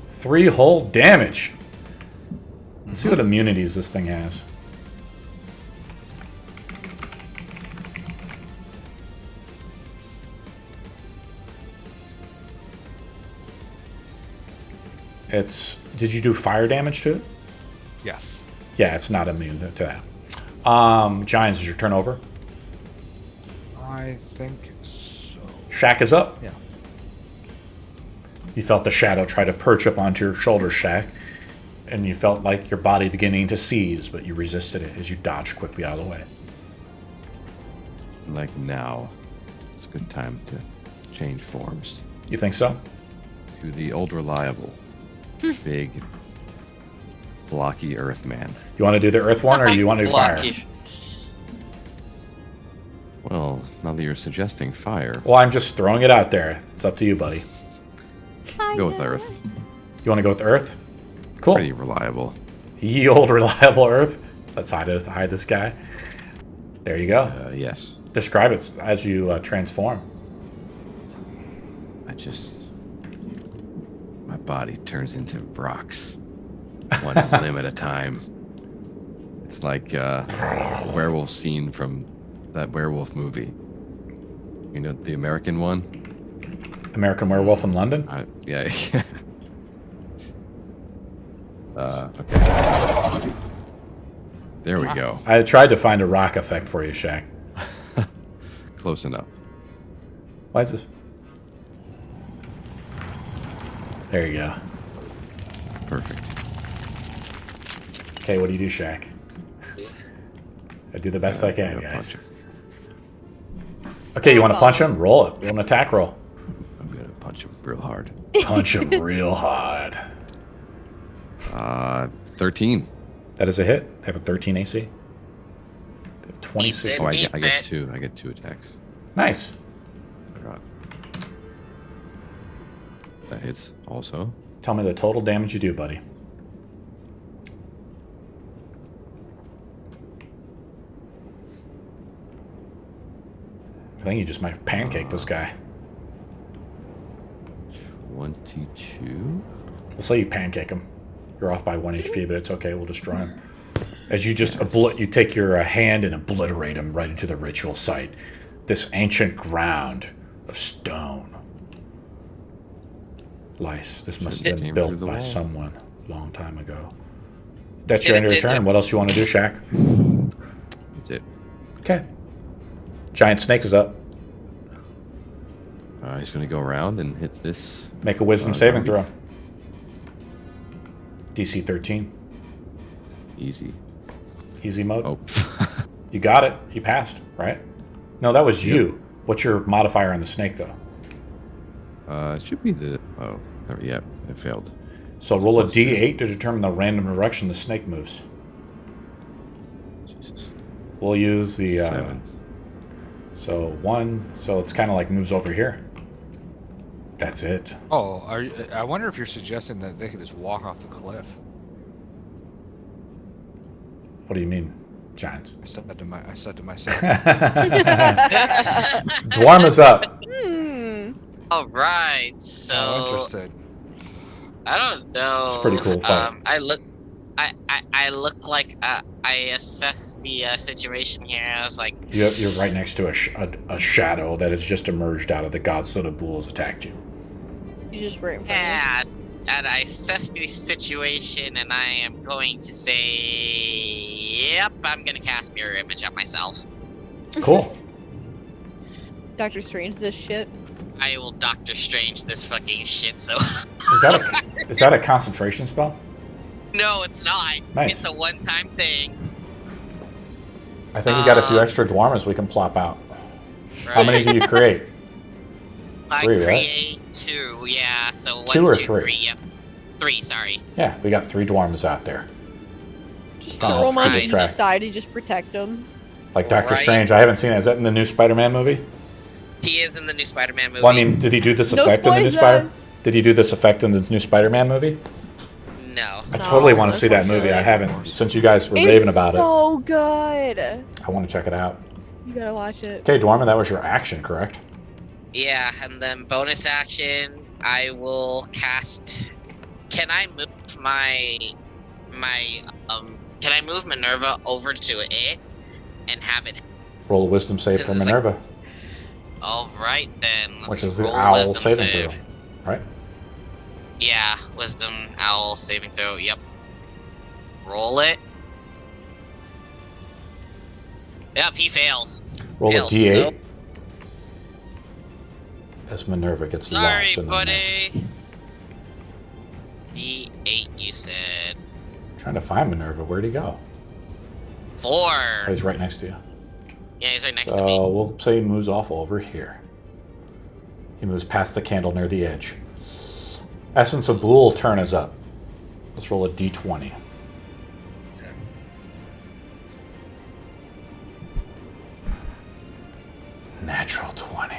[SPEAKER 1] 3 whole damage. Let's see what immunities this thing has. Did you do fire damage to it?
[SPEAKER 6] Yes.
[SPEAKER 1] Yeah, it's not immune to that. Jynes, is your turn over?
[SPEAKER 6] I think so.
[SPEAKER 1] Shaq is up.
[SPEAKER 6] Yeah.
[SPEAKER 1] You felt the shadow try to perch up onto your shoulder, Shaq, and you felt like your body beginning to seize, but you resisted it as you dodged quickly out of the way.
[SPEAKER 5] Like now, it's a good time to change forms
[SPEAKER 1] You think so?
[SPEAKER 5] to the old reliable, big, blocky Earth man.
[SPEAKER 1] You want to do the earth one, or you want to do fire?
[SPEAKER 2] Lucky.
[SPEAKER 5] Well, now that you're suggesting fire,
[SPEAKER 1] Well, I'm just throwing it out there. It's up to you, buddy.
[SPEAKER 5] go with Earth.
[SPEAKER 1] You want to go with earth? Cool.
[SPEAKER 5] Pretty reliable.
[SPEAKER 1] Ye old reliable earth. Let's hide this guy. There you go.
[SPEAKER 5] Yes.
[SPEAKER 1] Describe it as you transform.
[SPEAKER 5] My body turns into rocks, one limb at a time. It's like a werewolf scene from that werewolf movie. You know, the American one?
[SPEAKER 1] American Werewolf in London?
[SPEAKER 5] Yeah. Okay. There we go.
[SPEAKER 1] I tried to find a rock effect for you, Shaq.
[SPEAKER 5] Close enough.
[SPEAKER 1] Why is this? There you go.
[SPEAKER 5] Perfect.
[SPEAKER 1] Okay, what do you do, Shaq? I do the best I can,
[SPEAKER 5] I'm gonna
[SPEAKER 1] guys.
[SPEAKER 5] punch him.
[SPEAKER 1] Okay, you want to punch him? Roll it. Roll an attack roll.
[SPEAKER 5] I'm gonna punch him real hard.
[SPEAKER 1] Punch him real hard.
[SPEAKER 5] 13.
[SPEAKER 1] That is a hit. They have a 13 AC. They have 26.
[SPEAKER 5] Oh, I
[SPEAKER 2] Eats
[SPEAKER 5] get
[SPEAKER 2] it.
[SPEAKER 5] two. I get 2 attacks.
[SPEAKER 1] Nice.
[SPEAKER 5] Forgot. That hits also.
[SPEAKER 1] Tell me the total damage you do, buddy. I think you just might pancake this guy.
[SPEAKER 5] 22.
[SPEAKER 1] We'll say you pancake him. You're off by 1 HP, but it's okay. We'll destroy him. As you just you take your hand and obliterate him right into the ritual site. This ancient ground of stone. Lice. This must have been
[SPEAKER 5] Came
[SPEAKER 1] built
[SPEAKER 5] through the
[SPEAKER 1] by
[SPEAKER 5] wall.
[SPEAKER 1] someone a long time ago. That's
[SPEAKER 2] Did
[SPEAKER 1] your
[SPEAKER 2] it-
[SPEAKER 1] end of your
[SPEAKER 2] did
[SPEAKER 1] turn.
[SPEAKER 2] it-
[SPEAKER 1] What else you want to do, Shaq?
[SPEAKER 5] That's it.
[SPEAKER 1] Okay. Giant snake is up.
[SPEAKER 5] He's gonna go around and hit this.
[SPEAKER 1] Make a wisdom saving
[SPEAKER 5] Barbie.
[SPEAKER 1] throw. DC 13.
[SPEAKER 5] Easy.
[SPEAKER 1] Easy mode.
[SPEAKER 5] Oh.
[SPEAKER 1] You got it. You passed, right? No, that was
[SPEAKER 5] Yep.
[SPEAKER 1] you. What's your modifier on the snake, though?
[SPEAKER 5] It should be the. Oh, yeah, it failed.
[SPEAKER 1] So roll a
[SPEAKER 5] Plus two.
[SPEAKER 1] D8 to determine the random direction the snake moves.
[SPEAKER 5] Jesus.
[SPEAKER 1] We'll use the...
[SPEAKER 5] 7.
[SPEAKER 1] So 1. So it's kind of like moves over here. That's it.
[SPEAKER 6] Oh, I wonder if you're suggesting that they could just walk off the cliff.
[SPEAKER 1] What do you mean, Giants?
[SPEAKER 6] I said to myself.
[SPEAKER 1] Daerma's up.
[SPEAKER 2] All right,
[SPEAKER 6] I'm
[SPEAKER 2] so
[SPEAKER 6] interested.
[SPEAKER 2] I don't know.
[SPEAKER 1] It's a pretty cool fight.
[SPEAKER 2] I look like I assess the situation here. I was like,
[SPEAKER 1] You're right next to a shadow that has just emerged out of the Godstone of Bool has attacked you.
[SPEAKER 3] You just right in front of
[SPEAKER 2] yes, and I assess the situation, and I am going to say, yep, I'm gonna cast mirror image on myself.
[SPEAKER 1] Cool.
[SPEAKER 3] me. Doctor Strange this shit.
[SPEAKER 2] I will Doctor Strange this fucking shit. So
[SPEAKER 1] Is that a concentration spell?
[SPEAKER 2] no, it's not.
[SPEAKER 1] Nice.
[SPEAKER 2] It's a one-time thing.
[SPEAKER 1] I think you got a few extra Daermas we can plop out.
[SPEAKER 2] Right?
[SPEAKER 1] How many do you create?
[SPEAKER 2] I
[SPEAKER 1] 3, right?
[SPEAKER 2] create 2. Yeah. So 1,
[SPEAKER 1] 2 or
[SPEAKER 2] 2,
[SPEAKER 1] 3?
[SPEAKER 2] 3. Yep. 3. Sorry.
[SPEAKER 1] Yeah, we got 3 Daermas out there.
[SPEAKER 3] Just
[SPEAKER 1] Oh,
[SPEAKER 3] throw them on
[SPEAKER 2] right.
[SPEAKER 3] each side and just protect them.
[SPEAKER 1] Like Doctor
[SPEAKER 2] Right.
[SPEAKER 1] Strange. I haven't seen it. Is that in the new Spider-Man movie?
[SPEAKER 2] He is in the new Spider-Man movie.
[SPEAKER 1] Well, I mean, did he do this
[SPEAKER 3] No
[SPEAKER 1] effect in the new Spider?
[SPEAKER 3] spoilers.
[SPEAKER 1] Did he do this effect in the new Spider-Man movie?
[SPEAKER 2] no.
[SPEAKER 1] I totally
[SPEAKER 3] No,
[SPEAKER 1] want to see that movie. I
[SPEAKER 3] unfortunately.
[SPEAKER 1] haven't. Since you guys were
[SPEAKER 3] It's
[SPEAKER 1] raving about
[SPEAKER 3] so good.
[SPEAKER 1] I want to check it out.
[SPEAKER 3] You gotta watch it.
[SPEAKER 1] Okay, Daerma, that was your action, correct?
[SPEAKER 2] Yeah, and then bonus action, I will cast. Can I move Can I move Minerva over to it and have it?
[SPEAKER 1] Roll a wisdom save
[SPEAKER 2] Since
[SPEAKER 1] for
[SPEAKER 2] it's like-
[SPEAKER 1] Minerva,
[SPEAKER 2] All right then. Let's
[SPEAKER 1] which is the
[SPEAKER 2] roll
[SPEAKER 1] owl
[SPEAKER 2] wisdom
[SPEAKER 1] saving
[SPEAKER 2] save.
[SPEAKER 1] throw, right?
[SPEAKER 2] Yeah, wisdom owl saving throw. Yep. Roll it. Yep, he fails.
[SPEAKER 1] Roll a
[SPEAKER 2] Fails,
[SPEAKER 1] D8
[SPEAKER 2] so-
[SPEAKER 1] as Minerva gets
[SPEAKER 2] Sorry,
[SPEAKER 1] lost in the mist.
[SPEAKER 2] buddy. D8, you said.
[SPEAKER 1] Trying to find Minerva. Where'd he go?
[SPEAKER 2] 4.
[SPEAKER 1] Oh, he's right next to you.
[SPEAKER 2] Yeah, he's right next
[SPEAKER 1] So
[SPEAKER 2] to me.
[SPEAKER 1] we'll say he moves off over here. He moves past the candle near the edge. Essence of Bool turn is up. Let's roll a D20. Natural 20.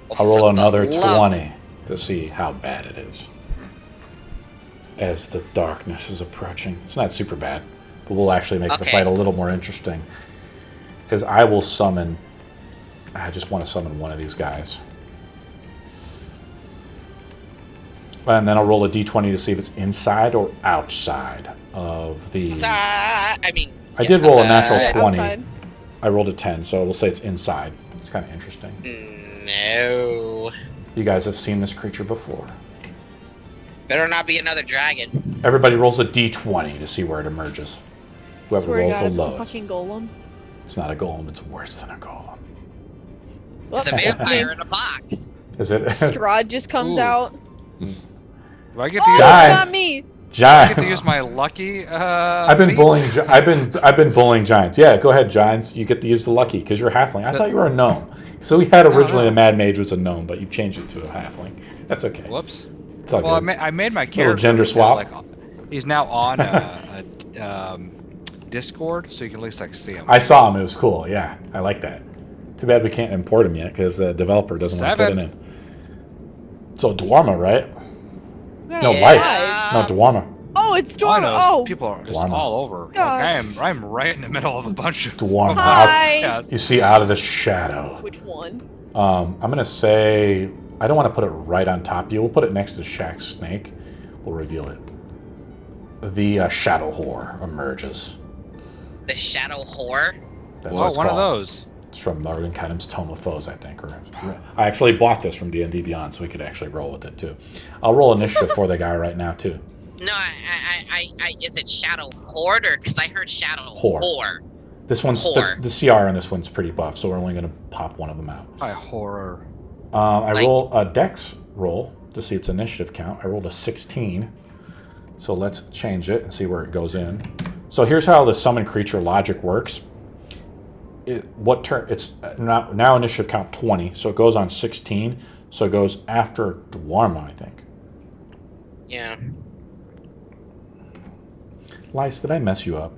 [SPEAKER 2] Well,
[SPEAKER 1] I'll roll
[SPEAKER 2] for the
[SPEAKER 1] another
[SPEAKER 2] love-
[SPEAKER 1] 20 to see how bad it is. As the darkness is approaching. It's not super bad, but we'll actually make the
[SPEAKER 2] Okay.
[SPEAKER 1] fight a little more interesting. As I will summon... I just want to summon one of these guys. And then I'll roll a d20 to see if it's inside or outside of the...
[SPEAKER 2] I
[SPEAKER 1] did roll a natural
[SPEAKER 2] outside.
[SPEAKER 1] 20.
[SPEAKER 3] Outside.
[SPEAKER 1] I rolled a 10, so we'll say it's inside. It's kind of interesting.
[SPEAKER 2] No.
[SPEAKER 1] You guys have seen this creature before.
[SPEAKER 2] Better not be another dragon.
[SPEAKER 1] Everybody rolls a d20 to see where it emerges. Whoever
[SPEAKER 3] Swear to
[SPEAKER 1] rolls
[SPEAKER 3] God,
[SPEAKER 1] the
[SPEAKER 3] if it's a
[SPEAKER 1] lowest.
[SPEAKER 3] fucking golem.
[SPEAKER 1] It's not a golem, it's worse than a golem.
[SPEAKER 2] It's a
[SPEAKER 3] Well,
[SPEAKER 2] vampire in a box.
[SPEAKER 1] Is it?
[SPEAKER 3] Strahd just comes
[SPEAKER 6] Ooh.
[SPEAKER 3] out.
[SPEAKER 6] Do I get
[SPEAKER 3] Oh,
[SPEAKER 6] to use,
[SPEAKER 3] it's
[SPEAKER 1] Giants.
[SPEAKER 3] not me.
[SPEAKER 6] I get to
[SPEAKER 1] Giants.
[SPEAKER 6] use my lucky?
[SPEAKER 1] I've been
[SPEAKER 6] feat?
[SPEAKER 1] bullying. I've been bullying giants. Yeah, go ahead, giants. You get to use the lucky because you're a halfling. I thought you were a gnome. So we had originally
[SPEAKER 6] no.
[SPEAKER 1] the mad mage was a gnome, but you've changed it to a halfling. That's okay.
[SPEAKER 6] Whoops.
[SPEAKER 1] It's all
[SPEAKER 6] Well,
[SPEAKER 1] good.
[SPEAKER 6] I made my character.
[SPEAKER 1] gender
[SPEAKER 6] he's now,
[SPEAKER 1] swap.
[SPEAKER 6] He's now on Discord, so you can at least like see him.
[SPEAKER 1] I saw him. It was cool. Yeah, I like that. Too bad we can't import him yet because the developer doesn't want to put it in. So Daerma, right? No,
[SPEAKER 3] Yeah.
[SPEAKER 1] Lice. No, Daerma.
[SPEAKER 3] Oh, it's
[SPEAKER 6] All I
[SPEAKER 3] Daerma.
[SPEAKER 6] know is
[SPEAKER 3] Oh,
[SPEAKER 6] people are just
[SPEAKER 1] Daerma.
[SPEAKER 6] all over. Like,
[SPEAKER 3] Gosh.
[SPEAKER 6] I'm right in the middle of a bunch of.
[SPEAKER 1] Daerma.
[SPEAKER 3] Hi.
[SPEAKER 6] Yeah,
[SPEAKER 1] You see out of the shadow.
[SPEAKER 3] which one?
[SPEAKER 1] I'm gonna say I don't want to put it right on top of you. We'll put it next to Shaq's snake. We'll reveal it. The shadow whore emerges.
[SPEAKER 2] The shadow whore.
[SPEAKER 1] That's
[SPEAKER 6] Whoa,
[SPEAKER 1] what it's
[SPEAKER 6] one of
[SPEAKER 1] called.
[SPEAKER 6] those.
[SPEAKER 1] It's from Morgan Cunham's Tome of Foes, I think. Or I actually bought this from DND5e, so we could actually roll with it too. I'll roll initiative for the guy right now too.
[SPEAKER 2] No, I is it shadow horde or because I heard shadow
[SPEAKER 1] Whore.
[SPEAKER 2] whore.
[SPEAKER 1] This one's
[SPEAKER 2] Whore.
[SPEAKER 1] the CR on this one's pretty buff, so we're only gonna pop one of them out.
[SPEAKER 6] Hi, horror.
[SPEAKER 1] I
[SPEAKER 2] Like-
[SPEAKER 1] roll a dex roll to see its initiative count. I rolled a 16. So let's change it and see where it goes in. So here's how the summon creature logic works. It's now initiative count 20, so it goes on 16. So it goes after Daerma, I think.
[SPEAKER 2] Yeah.
[SPEAKER 1] Lice, did I mess you up?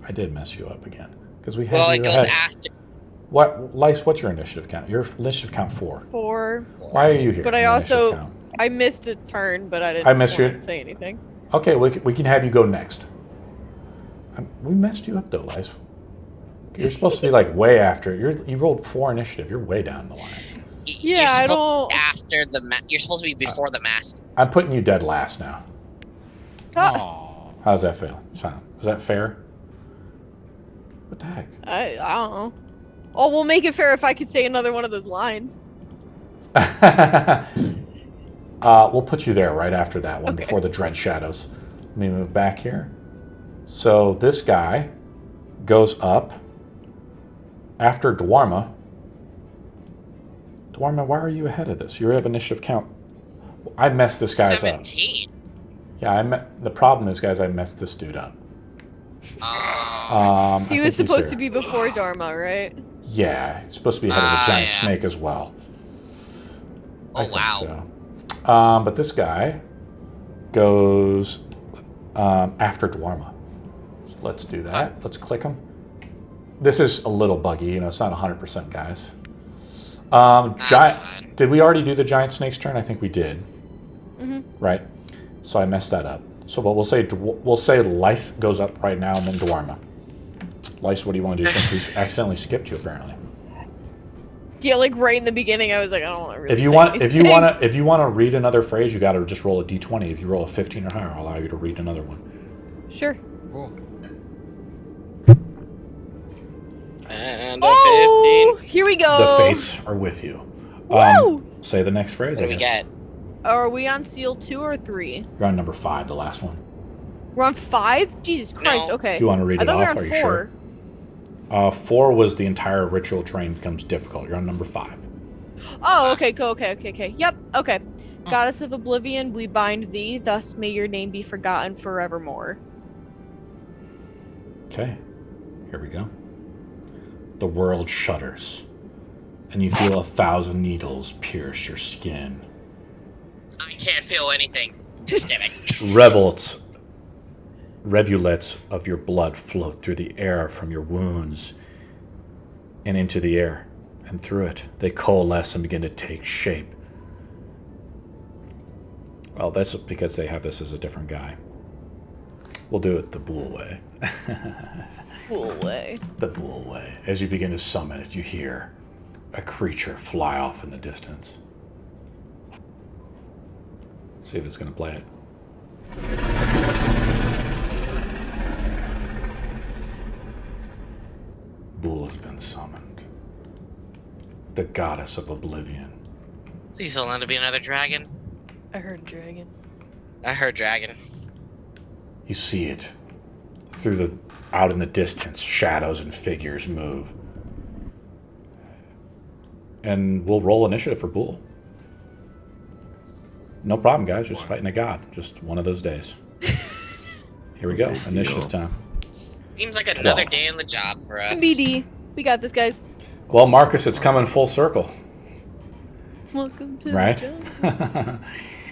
[SPEAKER 1] I did mess you up again because we had
[SPEAKER 2] Well,
[SPEAKER 1] you
[SPEAKER 2] it goes
[SPEAKER 1] ahead.
[SPEAKER 2] after.
[SPEAKER 1] What, Lice? What's your initiative count? Your initiative count 4.
[SPEAKER 3] 4.
[SPEAKER 1] Why are you here?
[SPEAKER 3] But I
[SPEAKER 1] in the initiative
[SPEAKER 3] also-
[SPEAKER 1] count?
[SPEAKER 3] I missed a turn, but I didn't
[SPEAKER 1] I missed
[SPEAKER 3] want
[SPEAKER 1] your-
[SPEAKER 3] to say anything.
[SPEAKER 1] Okay, we can have you go next. We messed you up though, Lice. You're supposed to be like way after. You rolled 4 initiative. You're way down the line.
[SPEAKER 3] Yeah,
[SPEAKER 2] You're
[SPEAKER 3] I
[SPEAKER 2] supposed
[SPEAKER 3] don't.
[SPEAKER 2] after the you're supposed to be before the master.
[SPEAKER 1] I'm putting you dead last now.
[SPEAKER 6] Oh.
[SPEAKER 1] How does that feel? Sound? Is that fair? What the heck?
[SPEAKER 3] I don't know. Oh, we'll make it fair if I could say another one of those lines.
[SPEAKER 1] We'll put you there right after that one,
[SPEAKER 3] Okay.
[SPEAKER 1] before the Dread Shadows. Let me move back here. So this guy goes up after Daerma. Daerma, why are you ahead of this? You have initiative count. I messed this guy's up.
[SPEAKER 2] 17.
[SPEAKER 1] Yeah, the problem is, guys, I messed this dude up. I
[SPEAKER 3] He
[SPEAKER 1] think
[SPEAKER 3] was
[SPEAKER 1] he's
[SPEAKER 3] supposed
[SPEAKER 1] here.
[SPEAKER 3] to be before Daerma, right?
[SPEAKER 1] Yeah, he's supposed to be ahead of the giant
[SPEAKER 2] yeah.
[SPEAKER 1] snake as well. I
[SPEAKER 2] Oh
[SPEAKER 1] think
[SPEAKER 2] wow.
[SPEAKER 1] so. But this guy goes after Daerma. So let's do that. Let's click him. This is a little buggy, you know. It's not 100%, guys. Giant.
[SPEAKER 2] fine.
[SPEAKER 1] Did we already do the giant snake's turn? I think we did.
[SPEAKER 3] Mhm.
[SPEAKER 1] Right. So I messed that up. So, but we'll say Lice goes up right now, and then Daerma. Lice, what do you want to do? Since we accidentally skipped you, apparently.
[SPEAKER 3] Yeah, like right in the beginning, I was like, I don't want to really.
[SPEAKER 1] If you
[SPEAKER 3] say
[SPEAKER 1] want,
[SPEAKER 3] anything.
[SPEAKER 1] if you want to read another phrase, you got to just roll a d20. If you roll a 15 or higher, I'll allow you to read another one.
[SPEAKER 3] Sure.
[SPEAKER 6] Cool.
[SPEAKER 2] And
[SPEAKER 3] Oh,
[SPEAKER 2] 15.
[SPEAKER 3] here we
[SPEAKER 1] The
[SPEAKER 3] go.
[SPEAKER 1] fates are with you.
[SPEAKER 3] Woo!
[SPEAKER 1] Say the next phrase.
[SPEAKER 2] What do
[SPEAKER 1] I
[SPEAKER 2] we
[SPEAKER 1] guess.
[SPEAKER 2] get?
[SPEAKER 3] Are we on seal 2 or 3?
[SPEAKER 1] You're on number 5, the last one.
[SPEAKER 3] We're on 5? Jesus Christ,
[SPEAKER 2] No.
[SPEAKER 3] okay.
[SPEAKER 1] Do you want to read
[SPEAKER 3] I
[SPEAKER 1] it
[SPEAKER 3] thought we
[SPEAKER 1] off?
[SPEAKER 3] were
[SPEAKER 1] Are
[SPEAKER 3] on
[SPEAKER 1] you
[SPEAKER 3] 4.
[SPEAKER 1] sure? 4 was the entire ritual terrain becomes difficult. You're on number 5.
[SPEAKER 3] Oh, okay, cool, okay. Yep, okay. Goddess of Oblivion, we bind thee, thus may your name be forgotten forevermore.
[SPEAKER 1] Okay, here we go. The world shudders, and you feel 1,000 needles pierce your skin.
[SPEAKER 2] I can't feel anything. Just kidding.
[SPEAKER 1] Rivulets of your blood float through the air from your wounds and into the air And through it, they coalesce and begin to take shape. Well, that's because they have this as a different guy. We'll do it the Bool way.
[SPEAKER 3] Bool way.
[SPEAKER 1] The Bool way. As you begin to summon it, you hear a creature fly off in the distance. See if it's going to play it. Bool has been summoned. The goddess of oblivion.
[SPEAKER 2] Please don't let it be another dragon.
[SPEAKER 3] I heard dragon.
[SPEAKER 2] I heard dragon.
[SPEAKER 1] You see it out in the distance, shadows and figures move. And we'll roll initiative for Bool. No problem, guys. Just fighting a god. Just one of those days. Here we go. Initiative time.
[SPEAKER 2] Seems like another day on the job for us.
[SPEAKER 3] BD. We got this, guys.
[SPEAKER 1] Well, Marcus, it's coming full circle.
[SPEAKER 3] Welcome to
[SPEAKER 1] Right?
[SPEAKER 3] the job.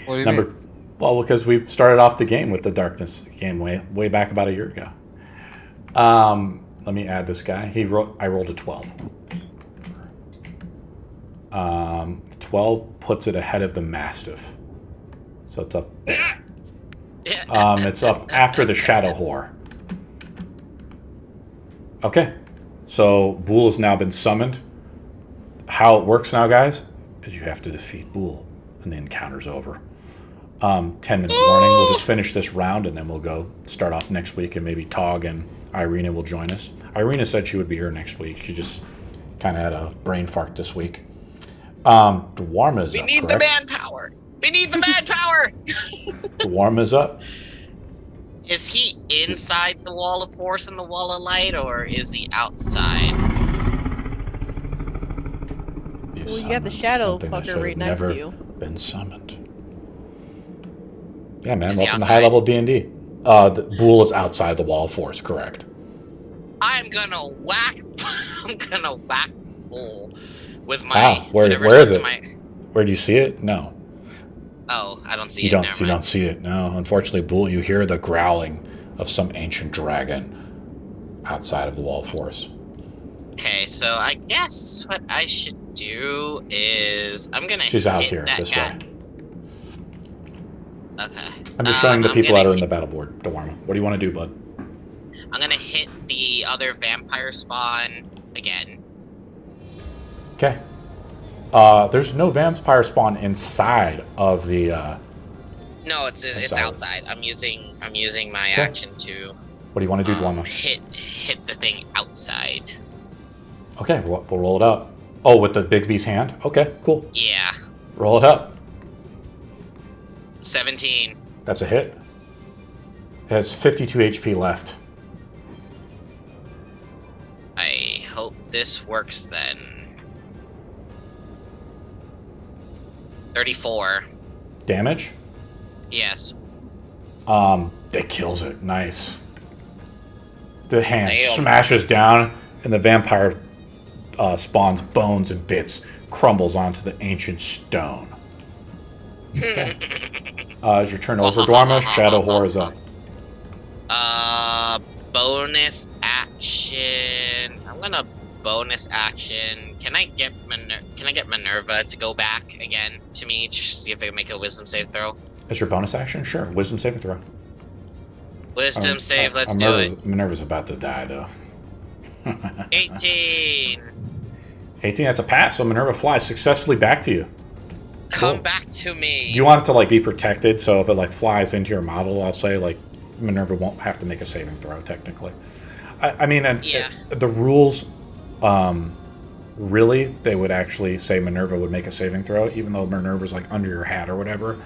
[SPEAKER 6] What do you mean?
[SPEAKER 1] Well, because we started off the game with the darkness game way back about a year ago. Let me add this guy. I rolled a 12. 12 puts it ahead of the Mastiff. So it's up there. It's up after the Shadow Whore. Okay. So Bool has now been summoned. How it works now, guys, is you have to defeat Bool, and the encounter's over. 10-minute warning. We'll just finish this round, and then we'll go start off next week, and maybe Tog and Irina will join us. Irina said she would be here next week. She just kind of had a brain fart this week. Daerma's
[SPEAKER 2] We
[SPEAKER 1] up,
[SPEAKER 2] need
[SPEAKER 1] correct?
[SPEAKER 2] the manpower. We need the manpower.
[SPEAKER 1] Daerma's up.
[SPEAKER 2] Is he inside the wall of force and the wall of light, or is he outside?
[SPEAKER 3] Well, you got the shadow
[SPEAKER 1] Something that
[SPEAKER 3] fucker
[SPEAKER 1] should have
[SPEAKER 3] right next
[SPEAKER 1] never
[SPEAKER 3] to you.
[SPEAKER 1] Been summoned. Yeah, man.
[SPEAKER 2] Is he
[SPEAKER 1] Welcome to
[SPEAKER 2] outside?
[SPEAKER 1] high level D&D. The Bool is outside the wall of force, correct?
[SPEAKER 2] I'm gonna whack. I'm gonna whack Bool with my.
[SPEAKER 1] Ah, where
[SPEAKER 2] whatever's
[SPEAKER 1] is
[SPEAKER 2] left
[SPEAKER 1] it?
[SPEAKER 2] of my-
[SPEAKER 1] Where do you see it? No.
[SPEAKER 2] Oh, I don't see
[SPEAKER 1] You
[SPEAKER 2] it.
[SPEAKER 1] don't.
[SPEAKER 2] Never
[SPEAKER 1] You
[SPEAKER 2] mind.
[SPEAKER 1] don't see it. No, unfortunately, Bool. You hear the growling of some ancient dragon outside of the wall of force.
[SPEAKER 2] Okay, so I guess what I should do is I'm gonna.
[SPEAKER 1] She's out
[SPEAKER 2] hit
[SPEAKER 1] here
[SPEAKER 2] that
[SPEAKER 1] this
[SPEAKER 2] guy.
[SPEAKER 1] way.
[SPEAKER 2] Okay.
[SPEAKER 1] I'm just showing the
[SPEAKER 2] I'm
[SPEAKER 1] people
[SPEAKER 2] gonna
[SPEAKER 1] that are in the
[SPEAKER 2] hit-
[SPEAKER 1] battle board. Daerma, what do you want to do, bud?
[SPEAKER 2] I'm gonna hit the other vampire spawn again.
[SPEAKER 1] Okay. There's no vampire spawn inside of the.
[SPEAKER 2] No, it's
[SPEAKER 1] Inside.
[SPEAKER 2] outside. I'm using my
[SPEAKER 1] Okay.
[SPEAKER 2] action to
[SPEAKER 1] What do you want to do, Daerma?
[SPEAKER 2] hit the thing outside.
[SPEAKER 1] Okay, we'll roll it up. Oh, with the Bigby's hand? Okay, cool.
[SPEAKER 2] Yeah,
[SPEAKER 1] Roll it up.
[SPEAKER 2] 17.
[SPEAKER 1] That's a hit. It has 52 HP left.
[SPEAKER 2] I hope this works then. 34.
[SPEAKER 1] Damage?
[SPEAKER 2] Yes.
[SPEAKER 1] It kills it. Nice. The hand
[SPEAKER 2] Damn.
[SPEAKER 1] smashes down, and the vampire spawn's bones and bits crumbles onto the ancient stone. Okay. Is your turn over, Daerma? Shadow Whore is up.
[SPEAKER 2] Bonus action. I'm gonna bonus action. Can I get Minerva to go back again to me? See if I can make a wisdom save throw.
[SPEAKER 1] Is your bonus action? Sure. Wisdom saving throw.
[SPEAKER 2] Wisdom save. Let's do it.
[SPEAKER 1] Minerva's about to die, though.
[SPEAKER 2] 18.
[SPEAKER 1] 18, that's a pass. So Minerva flies successfully back to you.
[SPEAKER 2] Come
[SPEAKER 1] Cool.
[SPEAKER 2] back to me.
[SPEAKER 1] Do you want it to like be protected? So if it like flies into your model, I'll say like Minerva won't have to make a saving throw technically. I mean,
[SPEAKER 2] Yeah.
[SPEAKER 1] the rules, really, they would actually say Minerva would make a saving throw, even though Minerva's like under your hat or whatever.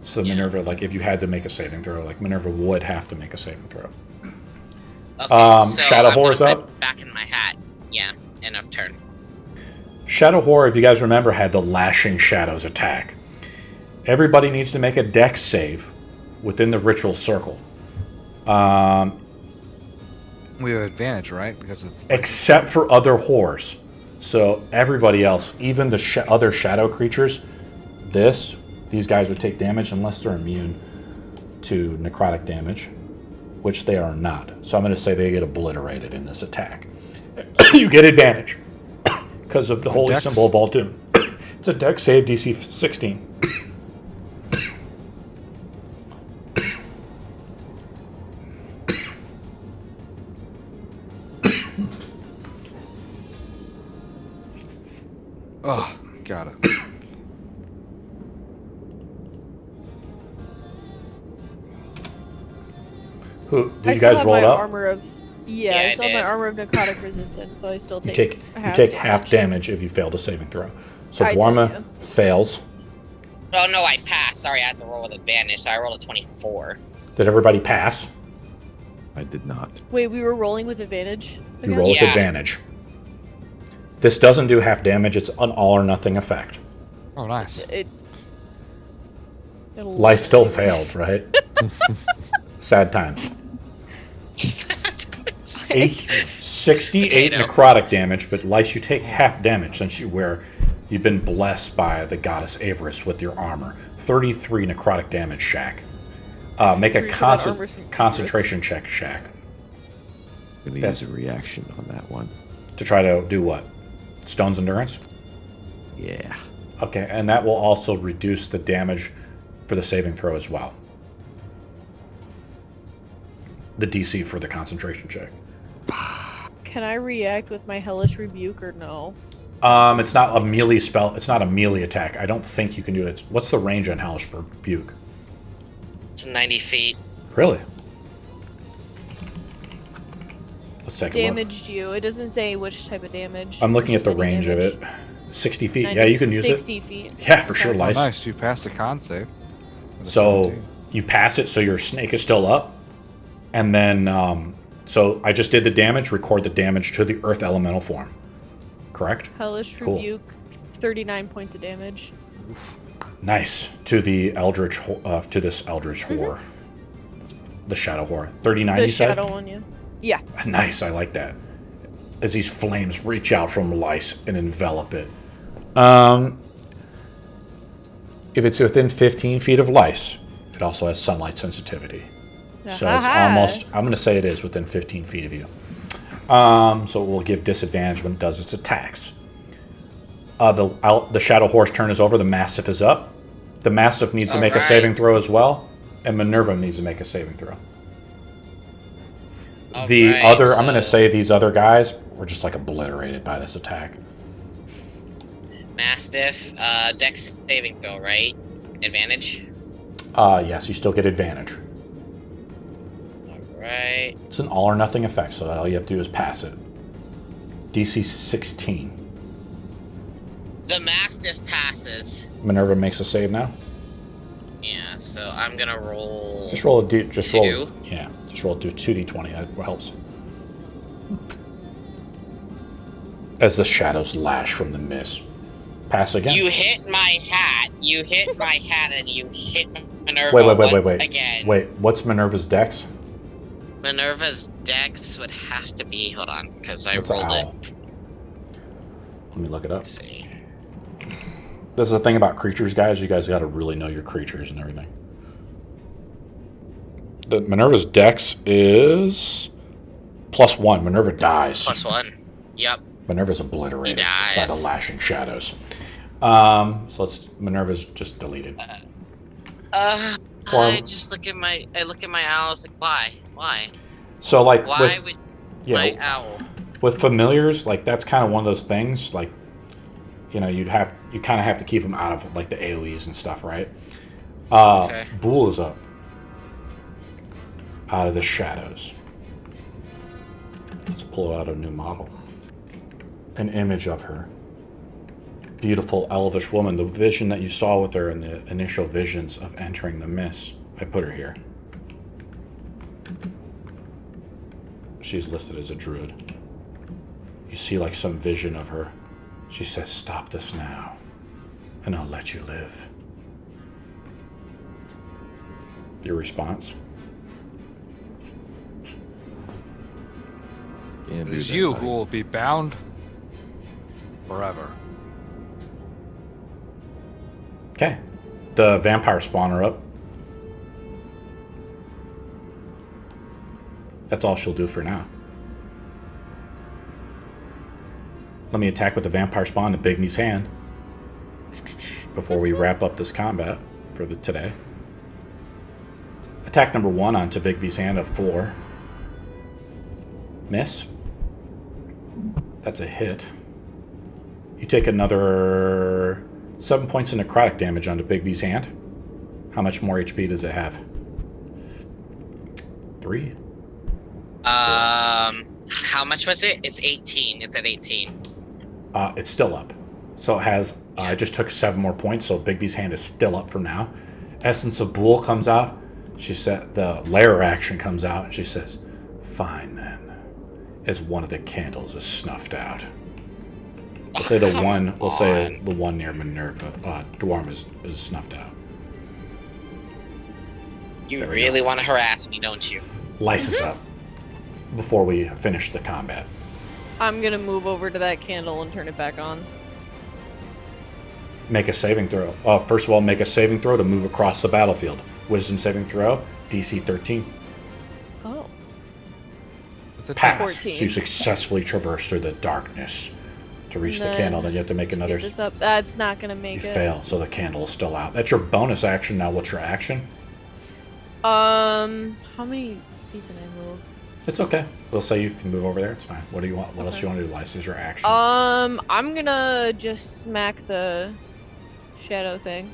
[SPEAKER 1] So
[SPEAKER 2] Yeah.
[SPEAKER 1] Minerva, like if you had to make a saving throw, like Minerva would have to make a saving throw.
[SPEAKER 2] Okay, so
[SPEAKER 1] Shadow
[SPEAKER 2] I'm gonna
[SPEAKER 1] Whore's
[SPEAKER 2] put
[SPEAKER 1] up.
[SPEAKER 2] it back in my hat. Yeah, end of turn.
[SPEAKER 1] Shadow Whore, if you guys remember, had the Lashing Shadows attack. Everybody needs to make a dex save within the ritual circle.
[SPEAKER 6] We have advantage, right? Because of
[SPEAKER 1] Except for other whores. So everybody else, even the other shadow creatures, these guys would take damage unless they're immune to necrotic damage, which they are not. So I'm going to say they get obliterated in this attack. You get advantage. because of the
[SPEAKER 6] On
[SPEAKER 1] holy
[SPEAKER 6] Dex?
[SPEAKER 1] symbol of Voldoom. It's a dex save, DC 16.
[SPEAKER 6] Oh, got it.
[SPEAKER 1] Who
[SPEAKER 3] I
[SPEAKER 1] did you
[SPEAKER 3] still
[SPEAKER 1] guys
[SPEAKER 3] have
[SPEAKER 1] roll
[SPEAKER 3] my
[SPEAKER 1] it up?
[SPEAKER 3] armor of. Yeah,
[SPEAKER 2] Yeah,
[SPEAKER 3] I
[SPEAKER 2] I
[SPEAKER 3] still have
[SPEAKER 2] did.
[SPEAKER 3] my armor of necrotic resistance, so I still
[SPEAKER 1] You
[SPEAKER 3] take.
[SPEAKER 1] take half damage if you fail the saving throw. So
[SPEAKER 3] I do,
[SPEAKER 1] Daerma
[SPEAKER 3] yeah.
[SPEAKER 1] fails.
[SPEAKER 2] Oh no, I passed. Sorry, I had to roll with advantage, so I rolled a 24.
[SPEAKER 1] Did everybody pass?
[SPEAKER 5] I did not.
[SPEAKER 3] Wait, we were rolling with advantage.
[SPEAKER 1] You
[SPEAKER 3] again?
[SPEAKER 1] roll with
[SPEAKER 2] Yeah.
[SPEAKER 1] advantage. This doesn't do half damage. It's an all or nothing effect.
[SPEAKER 6] Oh, nice.
[SPEAKER 3] It'll
[SPEAKER 1] Lice still
[SPEAKER 3] eliminate
[SPEAKER 1] failed, right? Sad times. 68
[SPEAKER 2] Potato.
[SPEAKER 1] necrotic damage, but Lice, you take half damage since you've been blessed by the goddess Avarice with your armor. 33 necrotic damage, Shaq. Make a
[SPEAKER 3] Pretty sure that armor's from
[SPEAKER 1] concentration check, Shaq.
[SPEAKER 5] I'm gonna
[SPEAKER 1] That's-
[SPEAKER 5] use a reaction on that one.
[SPEAKER 1] To try to do what? Stone's Endurance?
[SPEAKER 5] Yeah.
[SPEAKER 1] Okay, and that will also reduce the damage for the saving throw as well. The DC for the concentration check.
[SPEAKER 3] Can I react with my hellish rebuke or no?
[SPEAKER 1] It's not a melee spell. It's not a melee attack. I don't think you can do it. What's the range on Hellish Rebuke?
[SPEAKER 2] It's 90 feet.
[SPEAKER 1] Really? Let's take a look.
[SPEAKER 3] Damaged you. It doesn't say which type of damage.
[SPEAKER 1] I'm looking at
[SPEAKER 3] It's
[SPEAKER 1] the
[SPEAKER 3] just any
[SPEAKER 1] range of
[SPEAKER 3] damage.
[SPEAKER 1] it. 60 feet.
[SPEAKER 3] 90
[SPEAKER 1] Yeah, you can use
[SPEAKER 3] 60
[SPEAKER 1] it.
[SPEAKER 3] feet.
[SPEAKER 1] Yeah, for sure,
[SPEAKER 3] Okay.
[SPEAKER 6] Oh,
[SPEAKER 1] Lice.
[SPEAKER 6] nice. You passed the con save. With a
[SPEAKER 1] So
[SPEAKER 6] 17.
[SPEAKER 1] you pass it, so your snake is still up, and then so I just did the damage. Record the damage to the Earth Elemental form. Correct.
[SPEAKER 3] Hellish
[SPEAKER 1] Cool.
[SPEAKER 3] rebuke, 39 points of damage.
[SPEAKER 1] Nice to the Eldritch to this Eldritch whore, the Shadow whore. 39.
[SPEAKER 3] The
[SPEAKER 1] You said.
[SPEAKER 3] shadow one, yeah. Yeah.
[SPEAKER 1] Nice, I like that. As these flames reach out from Lice and envelop it. If it's within 15 feet of Lice, it also has sunlight sensitivity. So it's
[SPEAKER 3] Aha.
[SPEAKER 1] almost, I'm going to say it is within 15 feet of you. So it will give disadvantage when it does its attacks. The Shadow Horse turn is over. The Mastiff is up. The Mastiff needs to make a
[SPEAKER 2] Alright.
[SPEAKER 1] saving throw as well. And Minerva needs to make a saving throw. The
[SPEAKER 2] Alright,
[SPEAKER 1] other, I'm going to
[SPEAKER 2] so
[SPEAKER 1] say these other guys were just like obliterated by this attack.
[SPEAKER 2] Mastiff, Dex saving throw, right? Advantage.
[SPEAKER 1] Yes, you still get advantage.
[SPEAKER 2] Alright.
[SPEAKER 1] It's an all or nothing effect, so all you have to do is pass it. DC 16.
[SPEAKER 2] The Mastiff passes.
[SPEAKER 1] Minerva makes a save now.
[SPEAKER 2] Yeah, so I'm gonna roll.
[SPEAKER 1] Just roll a d. Just
[SPEAKER 2] Two?
[SPEAKER 1] roll. Yeah, just roll 2d20. That helps. As the shadows lash from the mist. Pass again.
[SPEAKER 2] You hit my hat. You hit my hat, and you hit Minerva once again.
[SPEAKER 1] Wait, what's Minerva's dex?
[SPEAKER 2] Minerva's Dex would have to be. Hold on, because I
[SPEAKER 1] What's an
[SPEAKER 2] rolled it.
[SPEAKER 1] owl? Let me look it up.
[SPEAKER 2] Let's see.
[SPEAKER 1] This is the thing about creatures, guys. You guys got to really know your creatures and everything. The Minerva's dex is +1. Minerva dies.
[SPEAKER 2] +1. Yep.
[SPEAKER 1] Minerva's obliterated
[SPEAKER 2] He
[SPEAKER 1] by
[SPEAKER 2] dies.
[SPEAKER 1] the lashing shadows. So Minerva's just deleted.
[SPEAKER 2] I
[SPEAKER 1] Or-
[SPEAKER 2] just look at my. I look at my owl. It's like, why? Why?
[SPEAKER 1] So like
[SPEAKER 2] Why
[SPEAKER 1] with,
[SPEAKER 2] would
[SPEAKER 1] yeah,
[SPEAKER 2] my owl?
[SPEAKER 1] with familiars, like that's kind of one of those things. Like, you know, you kind of have to keep them out of like the AOE's and stuff, right?
[SPEAKER 2] Okay.
[SPEAKER 1] Bool is up out of the shadows. Let's pull out a new model. An image of her. Beautiful elvish woman. The vision that you saw with her in the initial visions of entering the mist. I put her here. She's listed as a druid. You see like some vision of her. She says, "Stop this now, and I'll let you live." Your response?
[SPEAKER 5] Can't
[SPEAKER 6] It
[SPEAKER 5] do
[SPEAKER 6] is
[SPEAKER 5] that,
[SPEAKER 6] you
[SPEAKER 5] buddy.
[SPEAKER 6] who will be bound forever.
[SPEAKER 1] Okay. The vampire spawner up. That's all she'll do for now. Let me attack with the vampire spawn in Bigby's hand before we wrap up this combat for today. Attack number 1 onto Bigby's hand of 4. Miss. That's a hit. You take another 7 points of necrotic damage onto Bigby's hand. How much more HP does it have? 3.
[SPEAKER 2] How much was it? It's 18. It's at 18.
[SPEAKER 1] It's still up. So it has, I just took 7 more points, so Bigby's hand is still up for now. Essence of Bool comes out. She said, the lair action comes out, and she says, "Fine then." As one of the candles is snuffed out. We'll say the one. We'll say the one near Minerva. Daerma is snuffed out.
[SPEAKER 2] You really want to harass me, don't you?
[SPEAKER 1] Lice us up before we finish the combat.
[SPEAKER 3] I'm gonna move over to that candle and turn it back on.
[SPEAKER 1] Make a saving throw. First of all, make a saving throw to move across the battlefield. Wisdom saving throw, DC 13.
[SPEAKER 3] Oh.
[SPEAKER 1] Pass.
[SPEAKER 3] 14.
[SPEAKER 1] So you successfully traverse through the darkness to reach the
[SPEAKER 3] Then
[SPEAKER 1] candle. Then you have to make another.
[SPEAKER 3] This up. That's not gonna
[SPEAKER 1] You
[SPEAKER 3] make it.
[SPEAKER 1] fail, so the candle is still out. That's your bonus action. Now, what's your action?
[SPEAKER 3] How many feet can I move?
[SPEAKER 1] It's okay. We'll say you can move over there. It's fine. What do you want? What else do you want to do? Lice is your action.
[SPEAKER 3] I'm gonna just smack the shadow thing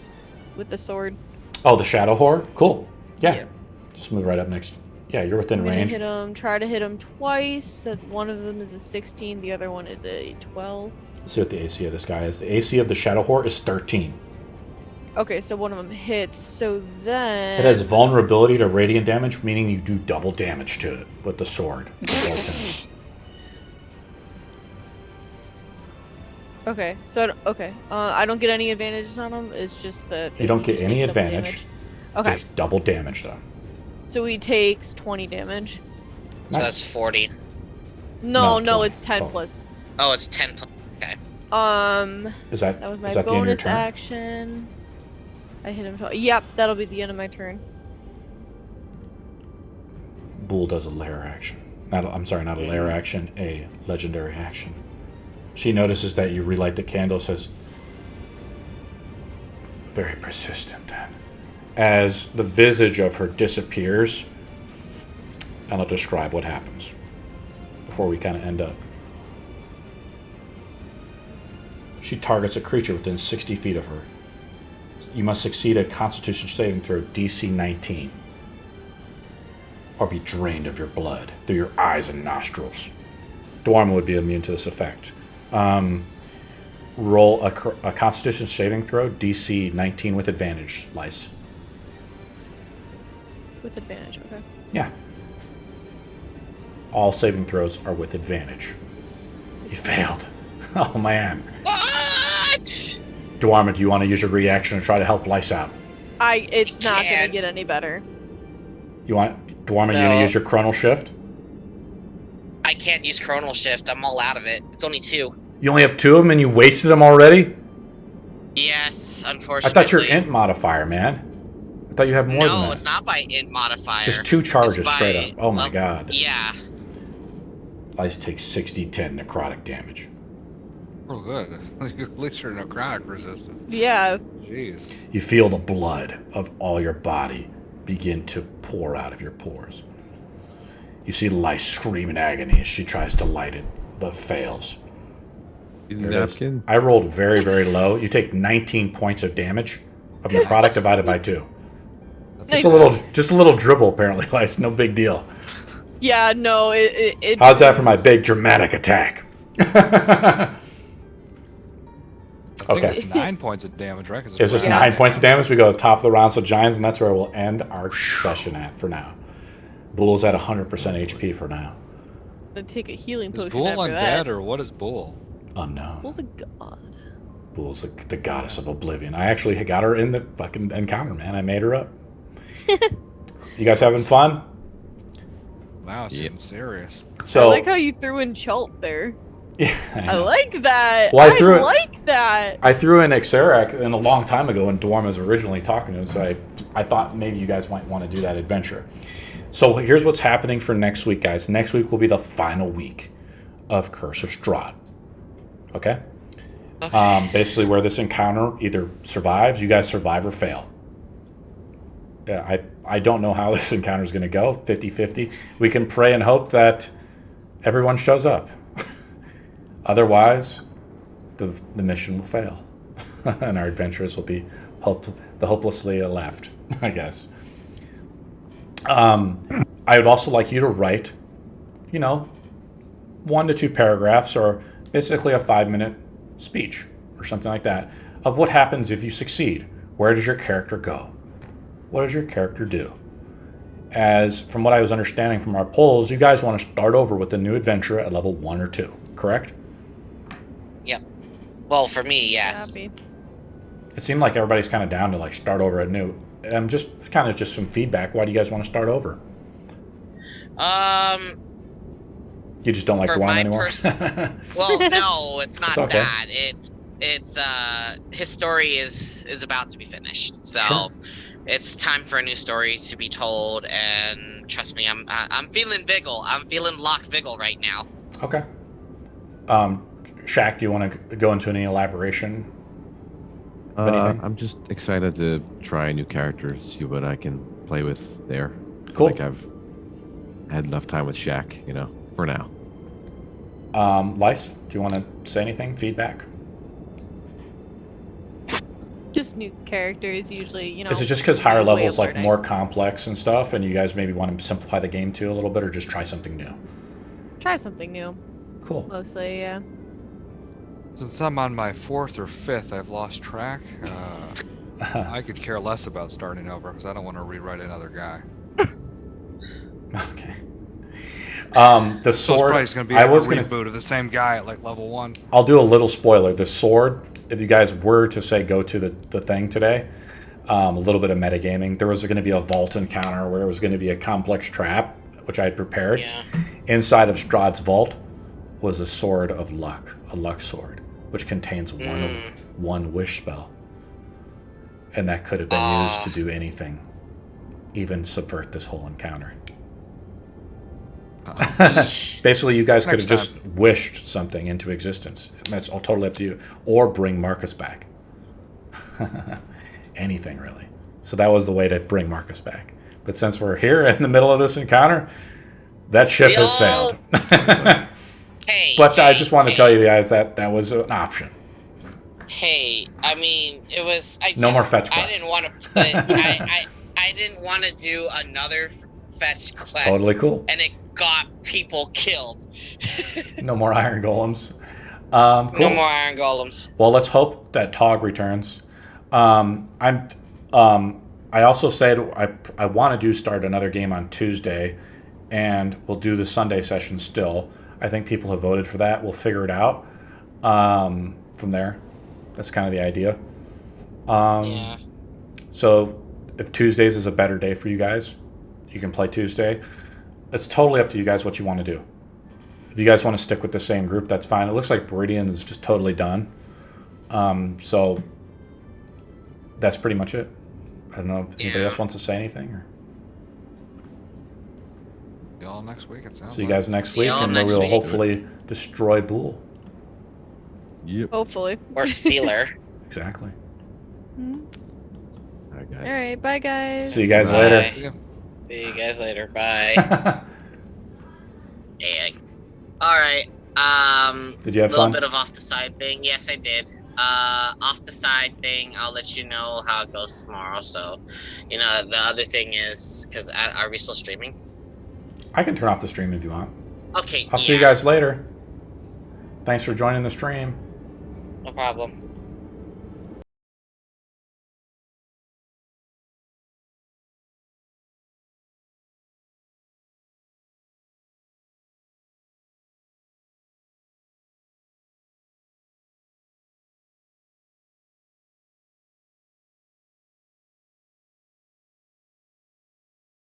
[SPEAKER 3] with the sword.
[SPEAKER 1] Oh, the shadow horde. Cool. Yeah.
[SPEAKER 3] Yeah.
[SPEAKER 1] Just move right up next. Yeah, you're within
[SPEAKER 3] I'm gonna
[SPEAKER 1] range.
[SPEAKER 3] hit him. Try to hit him twice. That's one of them is a 16. The other one is a 12.
[SPEAKER 1] Let's see what the AC of this guy is. The AC of the shadow horde is 13.
[SPEAKER 3] Okay, so one of them hits. So then
[SPEAKER 1] It has vulnerability to radiant damage, meaning you do double damage to it with the sword.
[SPEAKER 3] Okay, so I don't get any advantages on him. It's just that
[SPEAKER 1] You don't
[SPEAKER 3] he
[SPEAKER 1] get
[SPEAKER 3] just
[SPEAKER 1] any
[SPEAKER 3] takes double
[SPEAKER 1] advantage.
[SPEAKER 3] damage. Okay,
[SPEAKER 1] Takes double damage though.
[SPEAKER 3] so he takes 20 damage.
[SPEAKER 2] So
[SPEAKER 1] Nice.
[SPEAKER 2] that's 40.
[SPEAKER 3] No,
[SPEAKER 1] No, 20.
[SPEAKER 3] it's 10
[SPEAKER 1] Oh.
[SPEAKER 3] plus.
[SPEAKER 2] Oh, it's 10. Okay.
[SPEAKER 1] Is that
[SPEAKER 3] That was my
[SPEAKER 1] is that the end of your
[SPEAKER 3] bonus
[SPEAKER 1] turn?
[SPEAKER 3] action. I hit him twice. Yep, that'll be the end of my turn.
[SPEAKER 1] Bool does a lair action. Not a lair action, a legendary action. She notices that you relight the candle, says, "Very persistent then." As the visage of her disappears, and I'll describe what happens before we kind of end up. She targets a creature within 60 feet of her. You must succeed a Constitution saving throw DC 19. Or be drained of your blood through your eyes and nostrils. Daerma would be immune to this effect. Roll a Constitution saving throw, DC 19 with advantage, Lice.
[SPEAKER 3] With advantage, okay.
[SPEAKER 1] Yeah. All saving throws are with advantage. You failed. Oh man.
[SPEAKER 2] What?
[SPEAKER 1] Daerma, do you want to use your reaction and try to help Lice out?
[SPEAKER 3] It's not gonna
[SPEAKER 2] can't.
[SPEAKER 3] get any better.
[SPEAKER 1] You want Daerma, you
[SPEAKER 2] No.
[SPEAKER 1] gonna use your chronal shift?
[SPEAKER 2] I can't use Chronal Shift. I'm all out of it. It's only 2.
[SPEAKER 1] You only have 2 of them and you wasted them already?
[SPEAKER 2] Yes,
[SPEAKER 1] I
[SPEAKER 2] unfortunately.
[SPEAKER 1] thought your int modifier, man. I thought you had more than
[SPEAKER 2] No,
[SPEAKER 1] that.
[SPEAKER 2] it's not by int modifier.
[SPEAKER 1] Just 2 charges
[SPEAKER 2] It's by-
[SPEAKER 1] straight up. Oh my
[SPEAKER 2] well,
[SPEAKER 1] god.
[SPEAKER 2] Yeah.
[SPEAKER 1] Lice takes 60-10 necrotic damage.
[SPEAKER 6] Oh, good. At least you're necrotic resistant.
[SPEAKER 3] Yeah.
[SPEAKER 6] Jeez.
[SPEAKER 1] You feel the blood of all your body begin to pour out of your pores. You see Lice scream in agony as she tries to light it, but fails. There it is.
[SPEAKER 5] Napkin.
[SPEAKER 1] I rolled very, very low. You take 19 points of damage of necrotic divided by 2.
[SPEAKER 6] That's
[SPEAKER 1] Just a little dribble, apparently, Lice. No big deal.
[SPEAKER 3] Yeah, no, it
[SPEAKER 1] How's that for my big dramatic attack?
[SPEAKER 6] I think
[SPEAKER 1] Okay.
[SPEAKER 6] it's 9 points of damage, right? 'Cause
[SPEAKER 1] It's just
[SPEAKER 3] Yeah.
[SPEAKER 1] 9 points of damage. We go to the top of the round, so Jynes, and that's where we'll end our session at for now. Bool's at 100% HP for now.
[SPEAKER 3] gonna take a healing
[SPEAKER 6] Is
[SPEAKER 3] potion
[SPEAKER 6] Bool
[SPEAKER 3] after
[SPEAKER 6] undead
[SPEAKER 3] that.
[SPEAKER 6] or what is Bool?
[SPEAKER 1] Unknown.
[SPEAKER 3] Bool's a god.
[SPEAKER 1] Bool's the goddess of oblivion. I actually got her in the fucking encounter, man. I made her up. You guys having fun?
[SPEAKER 6] Wow, it's
[SPEAKER 5] Yep.
[SPEAKER 6] getting serious.
[SPEAKER 1] So
[SPEAKER 3] I like how you threw in Chult there.
[SPEAKER 1] yeah,
[SPEAKER 3] I like that.
[SPEAKER 1] Well, I threw it-
[SPEAKER 3] like that.
[SPEAKER 1] I threw in Exethanter in a long time ago when Daerma was originally talking to him, so I thought maybe you guys might want to do that adventure. So here's what's happening for next week, guys. Next week will be the final week of Curse of Strahd. Okay?
[SPEAKER 2] Okay.
[SPEAKER 1] Basically, where this encounter either survives, you guys survive or fail. Yeah, I don't know how this encounter is going to go, 50-50. We can pray and hope that everyone shows up. Otherwise, the mission will fail. And our adventurers will be hopelessly left, I guess. I would also like you to write, 1 to 2 paragraphs or basically a 5-minute speech or something like that of what happens if you succeed. Where does your character go? What does your character do? As from what I was understanding from our polls, you guys want to start over with a new adventure at level 1 or 2, correct?
[SPEAKER 2] Yep. Well, for me, yes.
[SPEAKER 3] Happy.
[SPEAKER 1] It seemed like everybody's kind of down to like start over at new. Just kind of just some feedback. Why do you guys want to start over? You just don't like
[SPEAKER 2] For
[SPEAKER 1] Gorm
[SPEAKER 2] my
[SPEAKER 1] anymore?
[SPEAKER 2] Well, no, it's not
[SPEAKER 1] It's okay.
[SPEAKER 2] that. It's his story is about to be finished. So
[SPEAKER 1] Sure.
[SPEAKER 2] it's time for a new story to be told, and trust me, I'm feeling Vigil. I'm feeling Lock Vigil right now.
[SPEAKER 1] Okay. Shaq, do you want to go into any elaboration? of anything?
[SPEAKER 5] I'm just excited to try a new character, see what I can play with there.
[SPEAKER 1] Cool.
[SPEAKER 5] Like I've had enough time with Shaq, for now.
[SPEAKER 1] Lice, do you want to say anything? Feedback?
[SPEAKER 3] Just new characters usually,
[SPEAKER 1] Is it just because higher
[SPEAKER 3] new way
[SPEAKER 1] levels
[SPEAKER 3] of
[SPEAKER 1] like
[SPEAKER 3] learning.
[SPEAKER 1] more complex and stuff, and you guys maybe want to simplify the game too a little bit, or just try something new?
[SPEAKER 3] Try something new,
[SPEAKER 1] Cool.
[SPEAKER 3] mostly, yeah.
[SPEAKER 6] Since I'm on my 4th or 5th, I've lost track. I could care less about starting over because I don't want to rewrite another guy.
[SPEAKER 1] Okay. The
[SPEAKER 6] So it's
[SPEAKER 1] sword.
[SPEAKER 6] probably just going to be
[SPEAKER 1] I
[SPEAKER 6] a
[SPEAKER 1] was gonna.
[SPEAKER 6] reboot of the same guy at like level 1.
[SPEAKER 1] I'll do a little spoiler. The sword. If you guys were to say go to the thing today, a little bit of metagaming. There was going to be a vault encounter where it was going to be a complex trap, which I had prepared.
[SPEAKER 2] Yeah.
[SPEAKER 1] Inside of Strahd's vault was a sword of luck, a luck sword, which contains one wish spell, and that could have been used to do anything, even subvert this whole encounter. Basically, you guys could have
[SPEAKER 6] Next
[SPEAKER 1] just wished something into existence. That's all totally up to you. Or bring Marcus back. Anything, really. So that was the way to bring Marcus back. But since we're here in the middle of this encounter, that ship has sailed.
[SPEAKER 2] Hey.
[SPEAKER 1] But I
[SPEAKER 2] hey,
[SPEAKER 1] just want to
[SPEAKER 2] hey,
[SPEAKER 1] tell you guys that that was an option.
[SPEAKER 2] Hey, I mean, it was.
[SPEAKER 1] No more fetch
[SPEAKER 2] I
[SPEAKER 1] quests.
[SPEAKER 2] didn't want to put. I didn't want to do another fetch quest.
[SPEAKER 1] Totally cool.
[SPEAKER 2] And it got people killed.
[SPEAKER 1] No more iron golems. Cool.
[SPEAKER 2] No more iron golems.
[SPEAKER 1] Well, let's hope that Tog returns. I also said I want to start another game on Tuesday, and we'll do the Sunday session still. I think people have voted for that. We'll figure it out from there. That's kind of the idea.
[SPEAKER 2] Yeah.
[SPEAKER 1] So if Tuesdays is a better day for you guys, you can play Tuesday. It's totally up to you guys what you want to do. If you guys want to stick with the same group, that's fine. It looks like Baridian is just totally done. So that's pretty much it. I don't know if anybody
[SPEAKER 2] Yeah.
[SPEAKER 1] else wants to say anything. Or...
[SPEAKER 6] See y'all next week. It sounds
[SPEAKER 1] See you
[SPEAKER 6] like.
[SPEAKER 1] guys next
[SPEAKER 2] See
[SPEAKER 1] week,
[SPEAKER 2] y'all
[SPEAKER 1] and
[SPEAKER 2] next
[SPEAKER 1] we'll
[SPEAKER 2] week.
[SPEAKER 1] hopefully destroy Bool.
[SPEAKER 5] Yep.
[SPEAKER 3] Hopefully.
[SPEAKER 2] Or Sealer.
[SPEAKER 1] Exactly.
[SPEAKER 3] Mhm.
[SPEAKER 5] All right, guys.
[SPEAKER 3] All right, bye guys.
[SPEAKER 1] See you guys
[SPEAKER 2] Bye.
[SPEAKER 1] later.
[SPEAKER 6] Yeah.
[SPEAKER 2] See you guys later. Bye. Yeah. All right.
[SPEAKER 1] Did you have
[SPEAKER 2] little
[SPEAKER 1] fun?
[SPEAKER 2] bit of off the side thing. Yes, I did. Off the side thing. I'll let you know how it goes tomorrow. So, the other thing is, because are we still streaming?
[SPEAKER 1] I can turn off the stream if you want.
[SPEAKER 2] Okay.
[SPEAKER 1] I'll see you guys later. Thanks for joining the stream.
[SPEAKER 2] No problem.